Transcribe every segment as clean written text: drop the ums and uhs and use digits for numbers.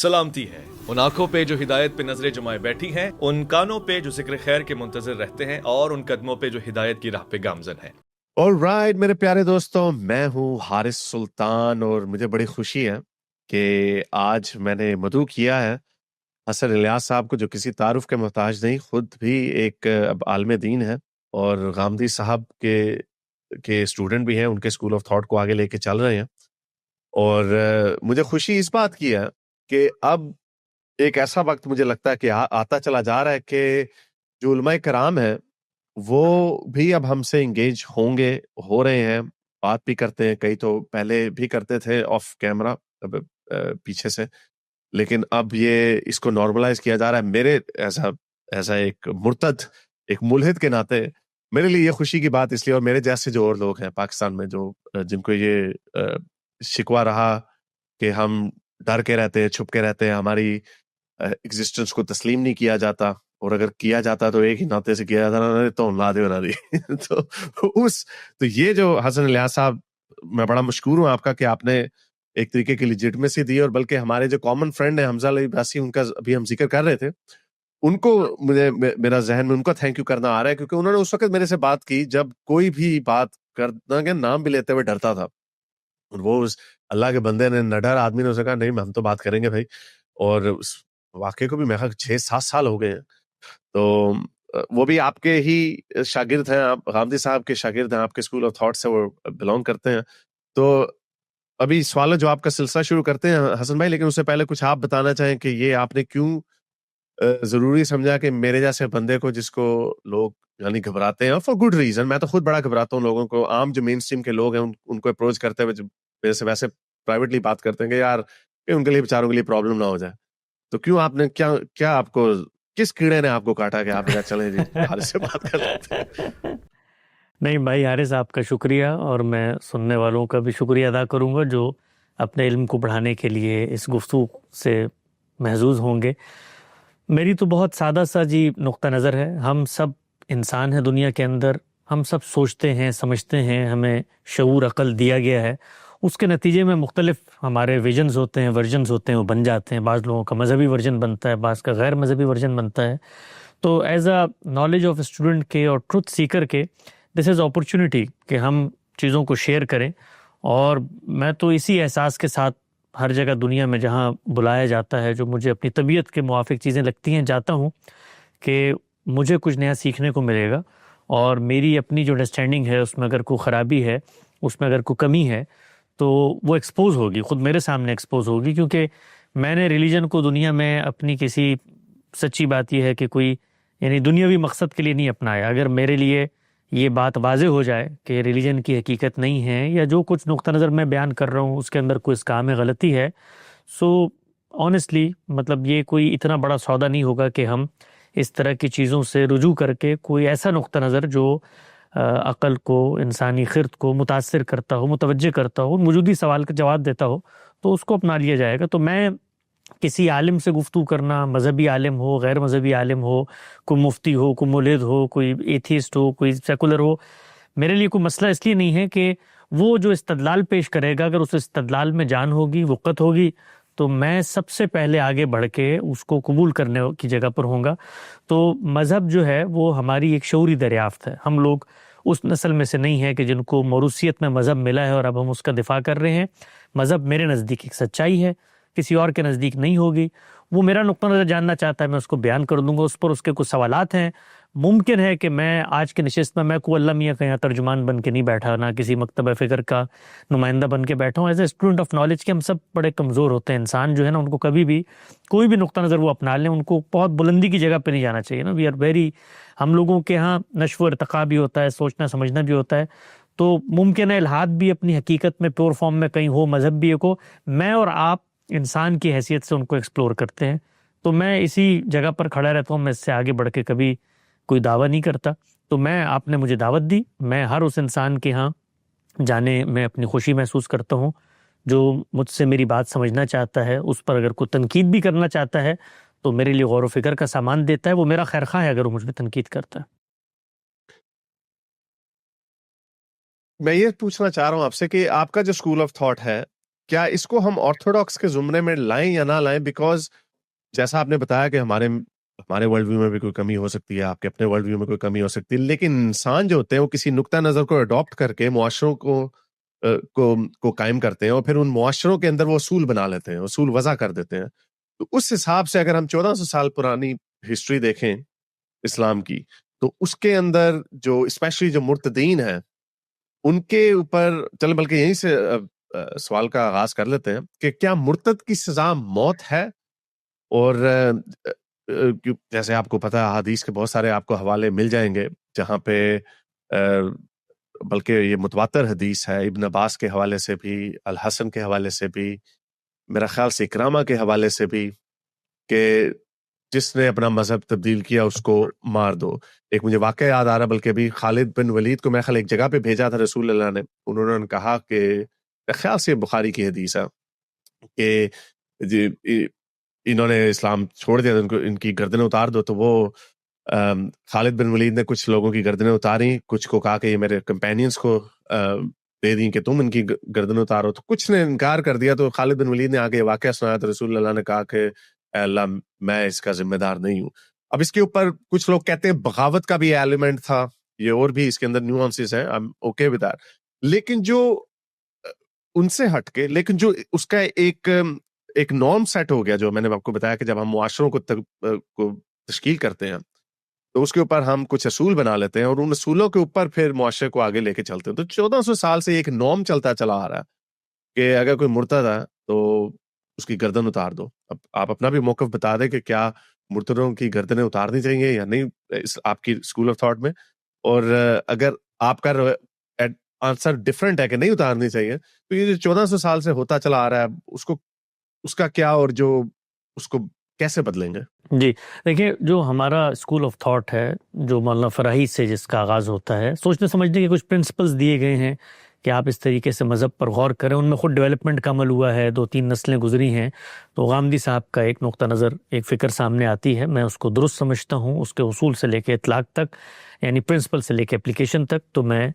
سلامتی ہے ان آنکھوں پہ جو ہدایت پہ نظریں جمائے بیٹھی ہیں، ان کانوں پہ جو ذکر خیر کے منتظر رہتے ہیں، اور ان قدموں پہ جو ہدایت کی راہ پہ گامزن ہیں۔ Alright میرے پیارے دوستوں، میں ہوں حارث سلطان اور مجھے بڑی خوشی ہے کہ آج میں نے مدعو کیا ہے حسن الیاس صاحب کو، جو کسی تعارف کے محتاج نہیں، خود بھی ایک اب عالم دین ہے اور غامدی صاحب کے اسٹوڈنٹ بھی ہیں، ان کے اسکول آف تھاٹ کو آگے لے کے چل رہے ہیں۔ اور مجھے خوشی اس بات کی ہے کہ اب ایک ایسا وقت مجھے لگتا ہے کہ آتا چلا جا رہا ہے کہ جو علماء کرام ہیں وہ بھی اب ہم سے انگیج ہو رہے ہیں، بات بھی کرتے ہیں، کئی تو پہلے بھی کرتے تھے آف کیمرہ پیچھے سے، لیکن اب یہ اس کو نارملائز کیا جا رہا ہے۔ میرے ایسا ایک مرتد، ایک ملحد کے ناطے میرے لیے یہ خوشی کی بات اس لیے، اور میرے جیسے جو اور لوگ ہیں پاکستان میں جو جن کو یہ شکوہ رہا کہ ہم ڈر کے رہتے ہیں، چھپ کے رہتے ہیں، ہماری ایگزسٹنس کو تسلیم نہیں کیا جاتا، اور اگر کیا جاتا تو ایک ہی ناطے سے کیا جاتا تو لا دے بنا دی تو یہ جو حسن الیاس صاحب، میں بڑا مشکور ہوں آپ کا کہ آپ نے ایک طریقے کی لیجٹمیسی دی، اور بلکہ ہمارے جو کامن فرینڈ ہیں حمزہ علی عباسی، ان کا ابھی ہم ذکر کر رہے تھے، ان کو میرا ذہن میں ان کا تھینک یو کرنا آ رہا ہے، کیونکہ انہوں نے اس وقت میرے سے بات کی جب کوئی بھی بات کرنا کہ نام بھی لیتے ہوئے ڈرتا تھا، اور وہ اللہ کے بندے نے، نہ ڈر آدمی نے اسے کہا نہیں ہم تو بات کریں گے بھائی، اور اس واقعے کو بھی میں 6-7 سال ہو گئے ہیں، تو وہ بھی آپ کے ہی شاگرد ہیں، آپ غامدی صاحب کے شاگرد ہیں، آپ کے اسکول آف تھاٹ سے وہ بلونگ کرتے ہیں۔ تو ابھی سوال جواب کا سلسلہ شروع کرتے ہیں حسن بھائی، لیکن اس سے پہلے کچھ آپ بتانا چاہیں کہ یہ آپ نے کیوں ضروری سمجھا کہ میرے جیسے بندے کو، جس کو لوگ یعنی گھبراتے ہیں فار گڈ ریزن، میں تو خود بڑا گھبراتا ہوں لوگوں کو، عام جو مین اسٹریم کے لوگ ہیں ان کو اپروچ کرتے ہوئے میرے سے ویسے پرائیویٹلی بات کرتے ہیں کہ یار کہ ان کے لیے بیچاروں کے لیے پرابلم نہ ہو جائے، تو کیوں آپ نے کیا آپ کو کس کیڑے نے آپ کو کاٹا کہ آپ نے کہا چلیں جی حارث سے بات کر لیتے ہیں؟ نہیں بھائی حارث، آپ کا شکریہ، اور میں سننے والوں کا بھی شکریہ ادا کروں گا جو اپنے علم کو بڑھانے کے لیے اس گفتگو سے محظوظ ہوں گے۔ میری تو بہت سادہ سا جی نقطہ نظر ہے، ہم سب انسان ہیں دنیا کے اندر، ہم سب سوچتے ہیں، سمجھتے ہیں، ہمیں شعور عقل دیا گیا ہے، اس کے نتیجے میں مختلف ہمارے ویژنز ہوتے ہیں، ورژنز ہوتے ہیں، وہ بن جاتے ہیں، بعض لوگوں کا مذہبی ورژن بنتا ہے، بعض کا غیر مذہبی ورژن بنتا ہے۔ تو as a knowledge of student کے اور ٹروتھ سیکر کے، دس از اپرچونٹی کہ ہم چیزوں کو شیئر کریں، اور میں تو اسی احساس کے ساتھ ہر جگہ دنیا میں جہاں بلایا جاتا ہے، جو مجھے اپنی طبیعت کے موافق چیزیں لگتی ہیں، جاتا ہوں کہ مجھے کچھ نیا سیکھنے کو ملے گا، اور میری اپنی جو انڈرسٹینڈنگ ہے اس میں اگر کوئی خرابی ہے، اس میں اگر کوئی کمی ہے تو وہ ایکسپوز ہوگی، خود میرے سامنے ایکسپوز ہوگی، کیونکہ میں نے ریلیجن کو دنیا میں اپنی کسی، سچی بات یہ ہے کہ کوئی یعنی دنیاوی مقصد کے لیے نہیں اپنایا۔ اگر میرے لیے یہ بات واضح ہو جائے کہ ریلیجن کی حقیقت نہیں ہے، یا جو کچھ نقطہ نظر میں بیان کر رہا ہوں اس کے اندر کوئی اس کام میں غلطی ہے، سو آنیسٹلی مطلب یہ کوئی اتنا بڑا سودا نہیں ہوگا کہ ہم اس طرح کی چیزوں سے رجوع کر کے کوئی ایسا نقطہ نظر جو عقل کو، انسانی خرد کو متاثر کرتا ہو، متوجہ کرتا ہو، موجودی سوال کا جواب دیتا ہو، تو اس کو اپنا لیا جائے گا۔ تو میں کسی عالم سے گفتگو کرنا، مذہبی عالم ہو، غیر مذہبی عالم ہو، کوئی مفتی ہو، کوئی مولد ہو، کوئی ایتھیسٹ ہو، کوئی سیکولر ہو، میرے لیے کوئی مسئلہ اس لیے نہیں ہے کہ وہ جو استدلال پیش کرے گا، اگر اس استدلال میں جان ہوگی، وقت ہوگی، تو میں سب سے پہلے آگے بڑھ کے اس کو قبول کرنے کی جگہ پر ہوں گا۔ تو مذہب جو ہے وہ ہماری ایک شعوری دریافت ہے، ہم لوگ اس نسل میں سے نہیں ہے کہ جن کو موروثیت میں مذہب ملا ہے اور اب ہم اس کا دفاع کر رہے ہیں۔ مذہب میرے نزدیک ایک سچائی ہے، کسی اور کے نزدیک نہیں ہوگی، وہ میرا نقطہ نظر جاننا چاہتا ہے، میں اس کو بیان کر دوں گا، اس پر اس کے کچھ سوالات ہیں۔ ممکن ہے کہ میں آج کے نشست میں کوئی اللہ میاں کا یہاں ترجمان بن کے نہیں بیٹھا، نہ کسی مکتبہ فکر کا نمائندہ بن کے بیٹھا ہوں، as a student of knowledge کے ہم سب بڑے کمزور ہوتے ہیں، انسان جو ہے نا ان کو کبھی بھی کوئی بھی نقطہ نظر وہ اپنا لیں، ان کو بہت بلندی کی جگہ پہ نہیں جانا چاہیے نا، وی آر ویری، ہم لوگوں کے ہاں نشو و ارتقا بھی ہوتا ہے، سوچنا سمجھنا بھی ہوتا ہے، تو ممکن ہے الحاد بھی اپنی حقیقت میں پیور فارم میں کہیں ہو، مذہب بھی ایک ہو، میں اور آپ انسان کی حیثیت سے ان کو ایکسپلور کرتے ہیں، تو میں اسی جگہ پر کھڑا رہتا ہوں، میں اس سے آگے بڑھ کے کبھی کوئی دعویٰ نہیں کرتا۔ تو آپ نے مجھے دعوت دی، میں ہر اس انسان کے ہاں جانے میں اپنی خوشی محسوس کرتا ہوں جو مجھ سے میری بات سمجھنا چاہتا ہے، اس پر اگر کوئی تنقید بھی کرنا چاہتا ہے تو میرے لیے غور و فکر کا سامان دیتا ہے، وہ میرا خیرخواہ ہے اگر وہ مجھ پہ تنقید کرتا ہے۔ میں یہ پوچھنا چاہ رہا ہوں آپ سے کہ آپ کا جو اسکول آف تھاٹ ہے کیا اس کو ہم آرتھوڈاکس کے زمرے میں لائیں یا نہ لائیں؟ بیکاز جیسا آپ نے بتایا کہ ہمارے ورلڈ ویو میں بھی کوئی کمی ہو سکتی ہے، آپ کے اپنے ورلڈ ویو میں کوئی کمی ہو سکتی ہے، لیکن انسان جو ہوتے ہیں وہ کسی نقطہ نظر کو اڈاپٹ کر کے معاشروں کو قائم کرتے ہیں، اور پھر ان معاشروں کے اندر وہ اصول بنا لیتے ہیں، اصول وضع کر دیتے ہیں. تو اس حساب سے اگر ہم 1400 سال پرانی ہسٹری دیکھیں اسلام کی، تو اس کے اندر جو اسپیشلی جو مرتدین ہیں ان کے اوپر چل، بلکہ یہیں سے سوال کا آغاز کر لیتے ہیں کہ کیا مرتد کی سزا موت ہے؟ اور جیسے آپ کو پتہ ہے حدیث کے بہت سارے آپ کو حوالے مل جائیں گے جہاں پہ بلکہ یہ متواتر حدیث ہے، ابن عباس کے حوالے سے بھی، الحسن کے حوالے سے بھی، میرا خیال سے اکرامہ کے حوالے سے بھی، کہ جس نے اپنا مذہب تبدیل کیا اس کو مار دو. ایک مجھے واقعہ یاد آ رہا، بلکہ ابھی خالد بن ولید کو میں خیال ایک جگہ پہ بھیجا تھا رسول اللہ نے، انہوں نے کہا کہ خیال سے بخاری کی حدیث ہے کہ انہوں نے اسلام چھوڑ دیا، ان کی گردنیں اتار دو. تو وہ خالد بن ولید نے کچھ لوگوں کی گردنیں اتاری، کچھ کو کہا کہ یہ میرے کمپینینز کو دے دیں کہ تم ان کی گردنیں اتارو. تو کچھ نے انکار کر دیا. تو خالد بن ولید نے آگے یہ واقعہ سنایا تو رسول اللہ نے کہا کہ اے اللہ میں اس کا ذمہ دار نہیں ہوں. اب اس کے اوپر کچھ لوگ کہتے ہیں بغاوت کا بھی ایلیمنٹ تھا، یہ اور بھی اس کے اندر نیوانسز ہیں، I'm okay with that. لیکن جو ان سے ہٹ کے، لیکن جو اس کا ایک نارم سیٹ ہو گیا، جو میں نے آپ کو بتایا کہ جب ہم معاشروں کو تشکیل کرتے ہیں تو اس کے اوپر ہم کچھ اصول بنا لیتے ہیں، اور ان اصولوں کے اوپر پھر معاشرے کو آگے لے کے چلتے ہیں. تو 1400 سال سے ایک نارم چلتا چلا آ رہا ہے کہ اگر کوئی مرتد ہے تو اس کی گردن اتار دو. اب آپ اپنا بھی موقف بتا دیں کہ کیا مرتدوں کی گردنیں اتارنی چاہیے یا نہیں آپ کی اسکول آف تھاٹ میں، اور اگر آپ کا آنسر ڈفرینٹ ہے کہ نہیں اتارنی چاہیے، تو یہ جو 1400 سال سے ہوتا چلا آ رہا ہے اس کا کیا، اور جو اس کو کیسے بدلیں گے؟ جی دیکھیے، جو ہمارا اسکول آف تھاٹ ہے، جو مولانا فراہی سے جس کا آغاز ہوتا ہے، سوچنے سمجھنے کے کچھ پرنسپلز دیے گئے ہیں کہ آپ اس طریقے سے مذہب پر غور کریں. ان میں خود ڈیولپمنٹ کا عمل ہوا ہے، 2-3 نسلیں گزری ہیں. تو غامدی صاحب کا ایک نقطہ نظر، ایک فکر سامنے آتی ہے، میں اس کو درست سمجھتا ہوں، اس کے اصول سے لے کے اطلاق تک، یعنی پرنسپل سے لے کے اپلیکیشن تک. تو میں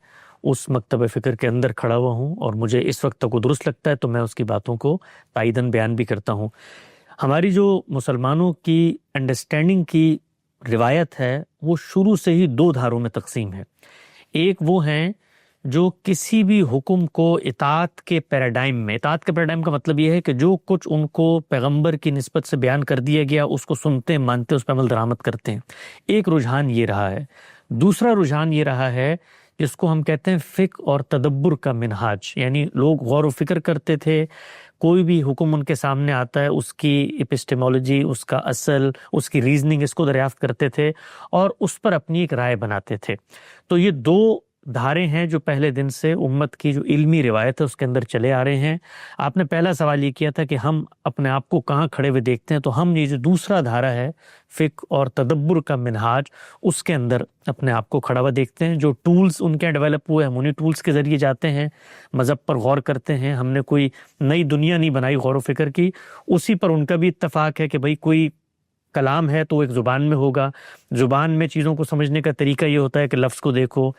اس مکتب فکر کے اندر کھڑا ہوا ہوں، اور مجھے اس وقت تک وہ درست لگتا ہے، تو میں اس کی باتوں کو تائیداً بیان بھی کرتا ہوں. ہماری جو مسلمانوں کی انڈرسٹینڈنگ کی روایت ہے وہ شروع سے ہی 2 دھاروں میں تقسیم ہے. ایک وہ ہیں جو کسی بھی حکم کو اطاعت کے پیراڈائم میں، اطاعت کے پیراڈائم کا مطلب یہ ہے کہ جو کچھ ان کو پیغمبر کی نسبت سے بیان کر دیا گیا اس کو سنتے، مانتے، اس پہ عمل درآمد کرتے ہیں. ایک رجحان یہ رہا ہے. دوسرا رجحان یہ رہا ہے جس کو ہم کہتے ہیں فقہ اور تدبر کا منہاج، یعنی لوگ غور و فکر کرتے تھے، کوئی بھی حکم ان کے سامنے آتا ہے اس کی ایپسٹیمولوجی، اس کا اصل، اس کی ریزننگ، اس کو دریافت کرتے تھے اور اس پر اپنی ایک رائے بناتے تھے. تو یہ 2 دھارے ہیں جو پہلے دن سے امت کی جو علمی روایت ہے اس کے اندر چلے آ رہے ہیں. آپ نے پہلا سوال یہ کیا تھا کہ ہم اپنے آپ کو کہاں کھڑے ہوئے دیکھتے ہیں، تو ہم یہ جو دوسرا دھارا ہے فقہ اور تدبر کا منہاج، اس کے اندر اپنے آپ کو کھڑا ہوا دیکھتے ہیں. جو ٹولز ان کے ڈیولپ ہوئے، ہم انہیں ٹولز کے ذریعے جاتے ہیں، مذہب پر غور کرتے ہیں. ہم نے کوئی نئی دنیا نہیں بنائی غور و فکر کی. اسی پر ان کا بھی اتفاق ہے کہ بھئی کوئی کلام ہے تو ایک زبان میں ہوگا. زبان میں چیزوں کو سمجھنے کا طریقہ یہ ہوتا ہے کہ لفظ کو دیکھو،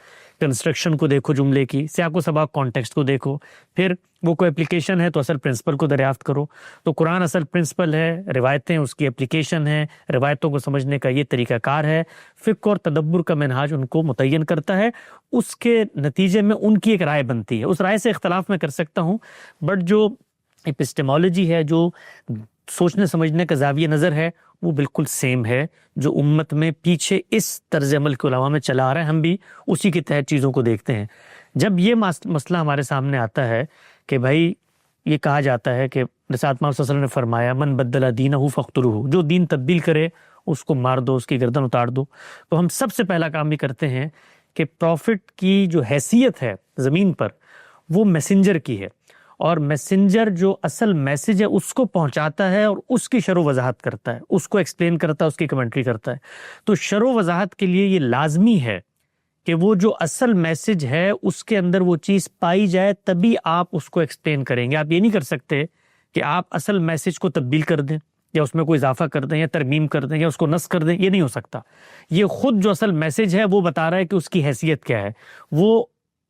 کنسٹرکشن کو دیکھو، جملے کی سیاق و سباق، کانٹیکسٹ کو دیکھو، پھر وہ کوئی اپلیکیشن ہے تو اصل پرنسپل کو دریافت کرو. تو قرآن اصل پرنسپل ہے، روایتیں اس کی اپلیکیشن ہے، روایتوں کو سمجھنے کا یہ طریقہ کار ہے. فقہ اور تدبر کا منہاج ان کو متعین کرتا ہے. اس کے نتیجے میں ان کی ایک رائے بنتی ہے. اس رائے سے اختلاف میں کر سکتا ہوں، بٹ جو ایپسٹیمولوجی ہے، جو سوچنے سمجھنے کا زاویہ نظر ہے، وہ بالکل سیم ہے جو امت میں پیچھے اس طرز عمل کے علماء میں چلا آ رہا ہے. ہم بھی اسی کے تحت چیزوں کو دیکھتے ہیں. جب یہ مسئلہ ہمارے سامنے آتا ہے کہ بھائی یہ کہا جاتا ہے کہ رسالت محمد صلی اللہ علیہ وسلم نے فرمایا من بدل دینہ فاقتلوہ، جو دین تبدیل کرے اس کو مار دو، اس کی گردن اتار دو. تو ہم سب سے پہلا کام یہ کرتے ہیں کہ پروفٹ کی جو حیثیت ہے زمین پر وہ میسنجر کی ہے، اور میسنجر جو اصل میسج ہے اس کو پہنچاتا ہے اور اس کی شرح و وضاحت کرتا ہے، اس کو ایکسپلین کرتا ہے، اس کی کمنٹری کرتا ہے. تو شرح و وضاحت کے لیے یہ لازمی ہے کہ وہ جو اصل میسج ہے اس کے اندر وہ چیز پائی جائے، تبھی آپ اس کو ایکسپلین کریں گے. آپ یہ نہیں کر سکتے کہ آپ اصل میسج کو تبدیل کر دیں یا اس میں کوئی اضافہ کر دیں یا ترمیم کر دیں یا اس کو نسخ کر دیں. یہ نہیں ہو سکتا. یہ خود جو اصل میسج ہے وہ بتا رہا ہے کہ اس کی حیثیت کیا ہے. وہ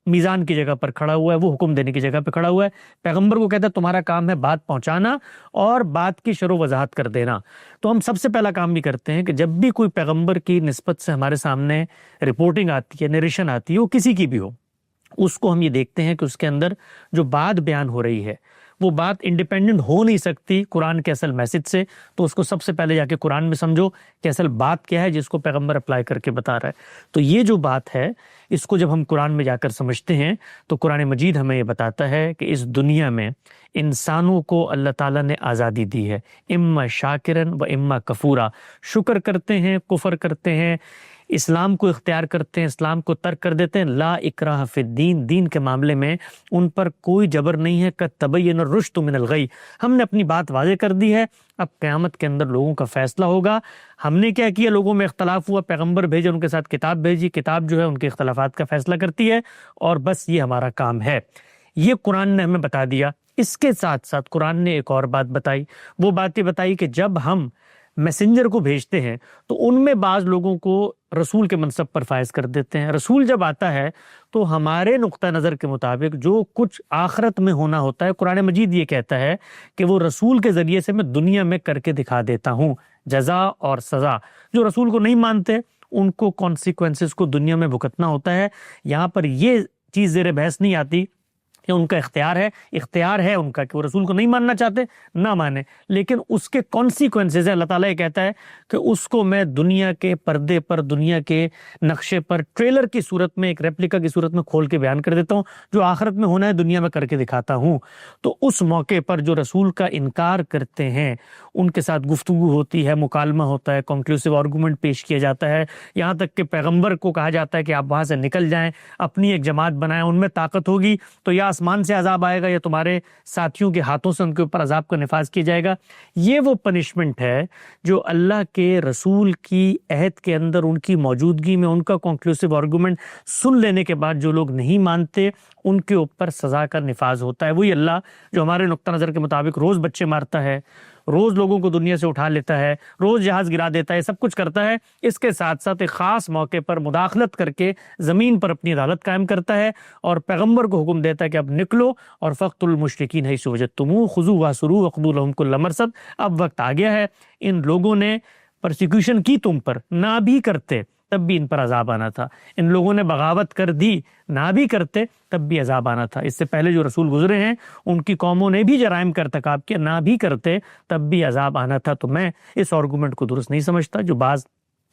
میزان کی جگہ پر کھڑا ہوا ہے، وہ حکم دینے کی جگہ پہ کھڑا ہوا ہے. پیغمبر کو کہتا ہے تمہارا کام ہے بات پہنچانا اور بات کی شرح و وضاحت کر دینا. تو ہم سب سے پہلا کام بھی کرتے ہیں کہ جب بھی کوئی پیغمبر کی نسبت سے ہمارے سامنے رپورٹنگ آتی ہے، نریشن آتی ہے، وہ کسی کی بھی ہو، اس کو ہم یہ دیکھتے ہیں کہ اس کے اندر جو بات بیان ہو رہی ہے وہ بات انڈیپینڈنٹ ہو نہیں سکتی قرآن کے اصل میسج سے. تو اس کو سب سے پہلے جا کے قرآن میں سمجھو کہ اصل بات کیا ہے جس کو پیغمبر اپلائی کر کے بتا رہا ہے. تو یہ جو بات ہے اس کو جب ہم قرآن میں جا کر سمجھتے ہیں تو قرآن مجید ہمیں یہ بتاتا ہے کہ اس دنیا میں انسانوں کو اللہ تعالیٰ نے آزادی دی ہے، اما شاکرن و اما کفورا. شکر کرتے ہیں، کفر کرتے ہیں، اسلام کو اختیار کرتے ہیں، اسلام کو ترک کر دیتے ہیں. لا اکراہ فی الدین، دین کے معاملے میں ان پر کوئی جبر نہیں ہے. قد تبین الرشد من الغی، ہم نے اپنی بات واضح کر دی ہے. اب قیامت کے اندر لوگوں کا فیصلہ ہوگا. ہم نے کیا کیا؟ لوگوں میں اختلاف ہوا، پیغمبر بھیجے، ان کے ساتھ کتاب بھیجی، کتاب جو ہے ان کے اختلافات کا فیصلہ کرتی ہے، اور بس یہ ہمارا کام ہے. یہ قرآن نے ہمیں بتا دیا. اس کے ساتھ ساتھ قرآن نے ایک اور بات بتائی. وہ بات یہ بتائی کہ جب ہم میسنجر کو بھیجتے ہیں تو ان میں بعض لوگوں کو رسول کے منصب پر فائز کر دیتے ہیں. رسول جب آتا ہے تو ہمارے نقطہ نظر کے مطابق جو کچھ آخرت میں ہونا ہوتا ہے، قرآن مجید یہ کہتا ہے کہ وہ رسول کے ذریعے سے میں دنیا میں کر کے دکھا دیتا ہوں. جزا اور سزا، جو رسول کو نہیں مانتے ان کو کانسیکوینسز کو دنیا میں بھگتنا ہوتا ہے. یہاں پر یہ چیز زیر بحث نہیں آتی کہ ان کا اختیار ہے ان کا کہ وہ رسول کو نہیں ماننا چاہتے، نہ مانے، لیکن اس کے کانسیکوینسز ہیں. اللہ تعالیٰ یہ کہتا ہے کہ اس کو میں دنیا کے پردے پر، دنیا کے نقشے پر، ٹریلر کی صورت میں، ایک ریپلیکا کی صورت میں کھول کے بیان کر دیتا ہوں. جو آخرت میں ہونا ہے دنیا میں کر کے دکھاتا ہوں. تو اس موقع پر جو رسول کا انکار کرتے ہیں ان کے ساتھ گفتگو ہوتی ہے، مکالمہ ہوتا ہے، کنکلوسیو آرگومنٹ پیش کیا جاتا ہے. یہاں تک کہ پیغمبر کو کہا جاتا ہے کہ آپ وہاں سے نکل جائیں، اپنی ایک جماعت بنائیں، ان میں طاقت ہوگی تو یا آسمان سے عذاب آئے گا یا تمہارے ساتھیوں کے ہاتھوں سے ان کے اوپر عذاب کا نفاذ کیا جائے گا. یہ وہ پنشمنٹ ہے جو اللہ کے رسول کی عہد کے اندر ان کی موجودگی میں ان کا کنکلوسیو آرگومنٹ سن لینے کے بعد جو لوگ نہیں مانتے ان کے اوپر سزا کا نفاذ ہوتا ہے. وہی اللہ جو ہمارے نقطہ نظر کے مطابق روز بچے مارتا ہے، روز لوگوں کو دنیا سے اٹھا لیتا ہے، روز جہاز گرا دیتا ہے، سب کچھ کرتا ہے. اس کے ساتھ ساتھ ایک خاص موقع پر مداخلت کر کے زمین پر اپنی عدالت قائم کرتا ہے اور پیغمبر کو حکم دیتا ہے کہ اب نکلو اور فقتلوا المشرکین حیث وجدتموہ خذوا واحصروا وقعدوا لهم کل مرصد. اب وقت آ گیا ہے. ان لوگوں نے پرسیکیوشن کی تم پر، نہ بھی کرتے تب بھی ان پر عذاب آنا تھا. ان لوگوں نے بغاوت کر دی، نہ بھی کرتے تب بھی عذاب آنا تھا. اس سے پہلے جو رسول گزرے ہیں ان کی قوموں نے بھی جرائم کا ارتکاب کیا، نہ بھی کرتے تب بھی عذاب آنا تھا. تو میں اس آرگومنٹ کو درست نہیں سمجھتا جو بعض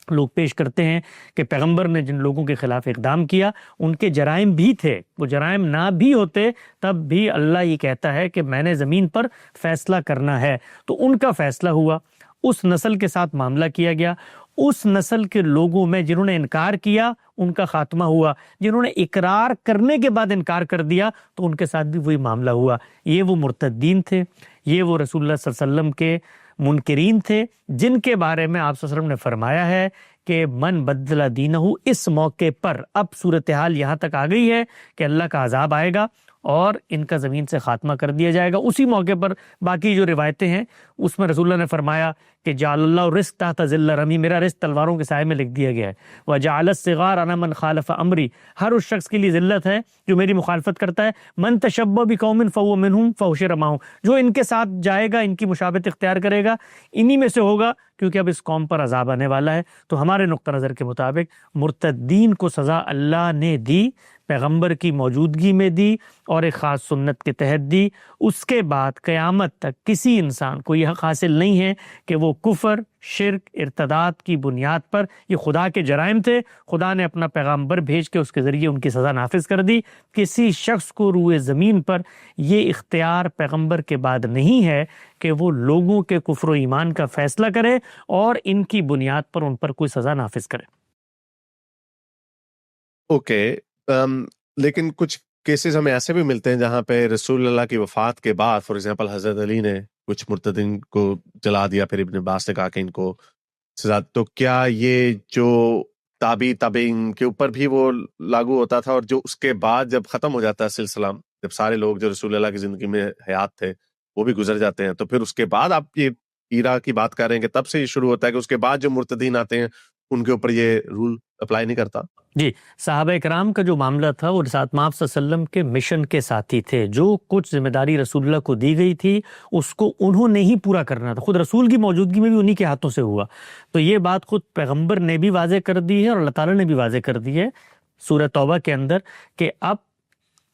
لوگ پیش کرتے ہیں کہ پیغمبر نے جن لوگوں کے خلاف اقدام کیا ان کے جرائم بھی تھے، وہ جرائم نہ بھی ہوتے تب بھی اللہ یہ کہتا ہے کہ میں نے زمین پر فیصلہ کرنا ہے. تو ان کا فیصلہ ہوا، اس نسل کے ساتھ معاملہ کیا گیا. اس نسل کے لوگوں میں جنہوں نے انکار کیا ان کا خاتمہ ہوا، جنہوں نے اقرار کرنے کے بعد انکار کر دیا تو ان کے ساتھ بھی وہی معاملہ ہوا. یہ وہ مرتدین تھے، یہ وہ رسول اللہ صلی اللہ علیہ وسلم کے منکرین تھے جن کے بارے میں آپ صلی اللہ علیہ وسلم نے فرمایا ہے کہ من بدل دینہ. اس موقع پر اب صورتحال یہاں تک آ گئی ہے کہ اللہ کا عذاب آئے گا اور ان کا زمین سے خاتمہ کر دیا جائے گا. اسی موقع پر باقی جو روایتیں ہیں اس میں رسول اللہ نے فرمایا کہ جعل اللہ رزق تحت ظل رمی، میرا رزق تلواروں کے سائے میں لکھ دیا گیا ہے. وجعل الصغار علی من خالف امری، ہر اس شخص کے لیے ذلت ہے جو میری مخالفت کرتا ہے. من تشبہ بقوم فہو منہم فحشر معہم، جو ان کے ساتھ جائے گا، ان کی مشابہت اختیار کرے گا، انہی میں سے ہوگا، کیونکہ اب اس قوم پر عذاب آنے والا ہے. تو ہمارے نقطہ نظر کے مطابق مرتدین کو سزا اللہ نے دی، پیغمبر کی موجودگی میں دی اور ایک خاص سنت کے تحت دی. اس کے بعد قیامت تک کسی انسان کو یہ حق حاصل نہیں ہے کہ وہ کفر، شرک، ارتداد کی بنیاد پر، یہ خدا کے جرائم تھے، خدا نے اپنا پیغمبر بھیج کے اس کے ذریعے ان کی سزا نافذ کر دی. کسی شخص کو روئے زمین پر یہ اختیار پیغمبر کے بعد نہیں ہے کہ وہ لوگوں کے کفر و ایمان کا فیصلہ کرے اور ان کی بنیاد پر ان پر کوئی سزا نافذ کرے. اوکے، لیکن کچھ کیسز ہمیں ایسے بھی ملتے ہیں جہاں پہ رسول اللہ کی وفات کے بعد فار ایگزامپل حضرت علی نے کچھ مرتدین کو جلا دیا، پھر ابن عباس نے کہا کہ ان کو سزا. تو کیا یہ جو تابعین کے اوپر بھی وہ لاگو ہوتا تھا، اور جو اس کے بعد جب ختم ہو جاتا ہے سلسلہ، جب سارے لوگ جو رسول اللہ کی زندگی میں حیات تھے وہ بھی گزر جاتے ہیں، تو پھر اس کے بعد آپ یہ ایرا کی بات کر رہے ہیں کہ تب سے یہ شروع ہوتا ہے کہ اس کے بعد جو مرتدین آتے ہیں ان کے اوپر یہ رول اپلائی نہیں کرتا. جی، صحابہ کرام کا جو معاملہ تھا وہ رسالت مآب صلی اللہ علیہ وسلم کے مشن کے ساتھی تھے. جو کچھ ذمہ داری رسول اللہ کو دی گئی تھی اس کو انہوں نے ہی پورا کرنا تھا. خود رسول کی موجودگی میں بھی انہی کے ہاتھوں سے ہوا. تو یہ بات خود پیغمبر نے بھی واضح کر دی ہے اور اللہ تعالیٰ نے بھی واضح کر دی ہے سورہ توبہ کے اندر کہ اب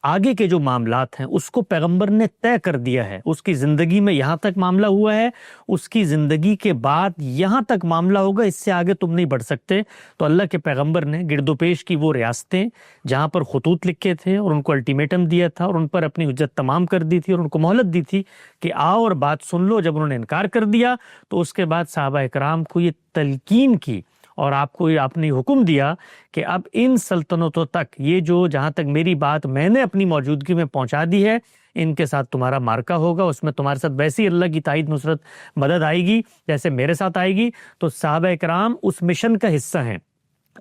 آگے کے جو معاملات ہیں اس کو پیغمبر نے طے کر دیا ہے. اس کی زندگی میں یہاں تک معاملہ ہوا ہے, اس کی زندگی کے بعد یہاں تک معاملہ ہوگا, اس سے آگے تم نہیں بڑھ سکتے. تو اللہ کے پیغمبر نے گرد و پیش کی وہ ریاستیں جہاں پر خطوط لکھے تھے اور ان کو الٹیمیٹم دیا تھا اور ان پر اپنی حجت تمام کر دی تھی اور ان کو مہلت دی تھی کہ آؤ اور بات سن لو. جب انہوں نے انکار کر دیا تو اس کے بعد صحابہ اکرام کو یہ تلقین کی اور آپ نے حکم دیا کہ اب ان سلطنتوں تک یہ جو جہاں تک میری بات میں نے اپنی موجودگی میں پہنچا دی ہے ان کے ساتھ تمہارا مارکا ہوگا. اس میں تمہارے ساتھ ویسی اللہ کی تائید نصرت مدد آئے گی جیسے میرے ساتھ آئے گی. تو صحابہ اکرام اس مشن کا حصہ ہیں.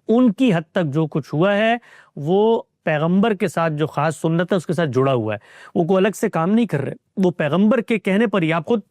ان کی حد تک جو کچھ ہوا ہے وہ پیغمبر کے ساتھ جو خاص سنت ہے اس کے ساتھ جڑا ہوا ہے. وہ کوئی الگ سے کام نہیں کر رہے, وہ پیغمبر کے کہنے پر ہی. آپ خود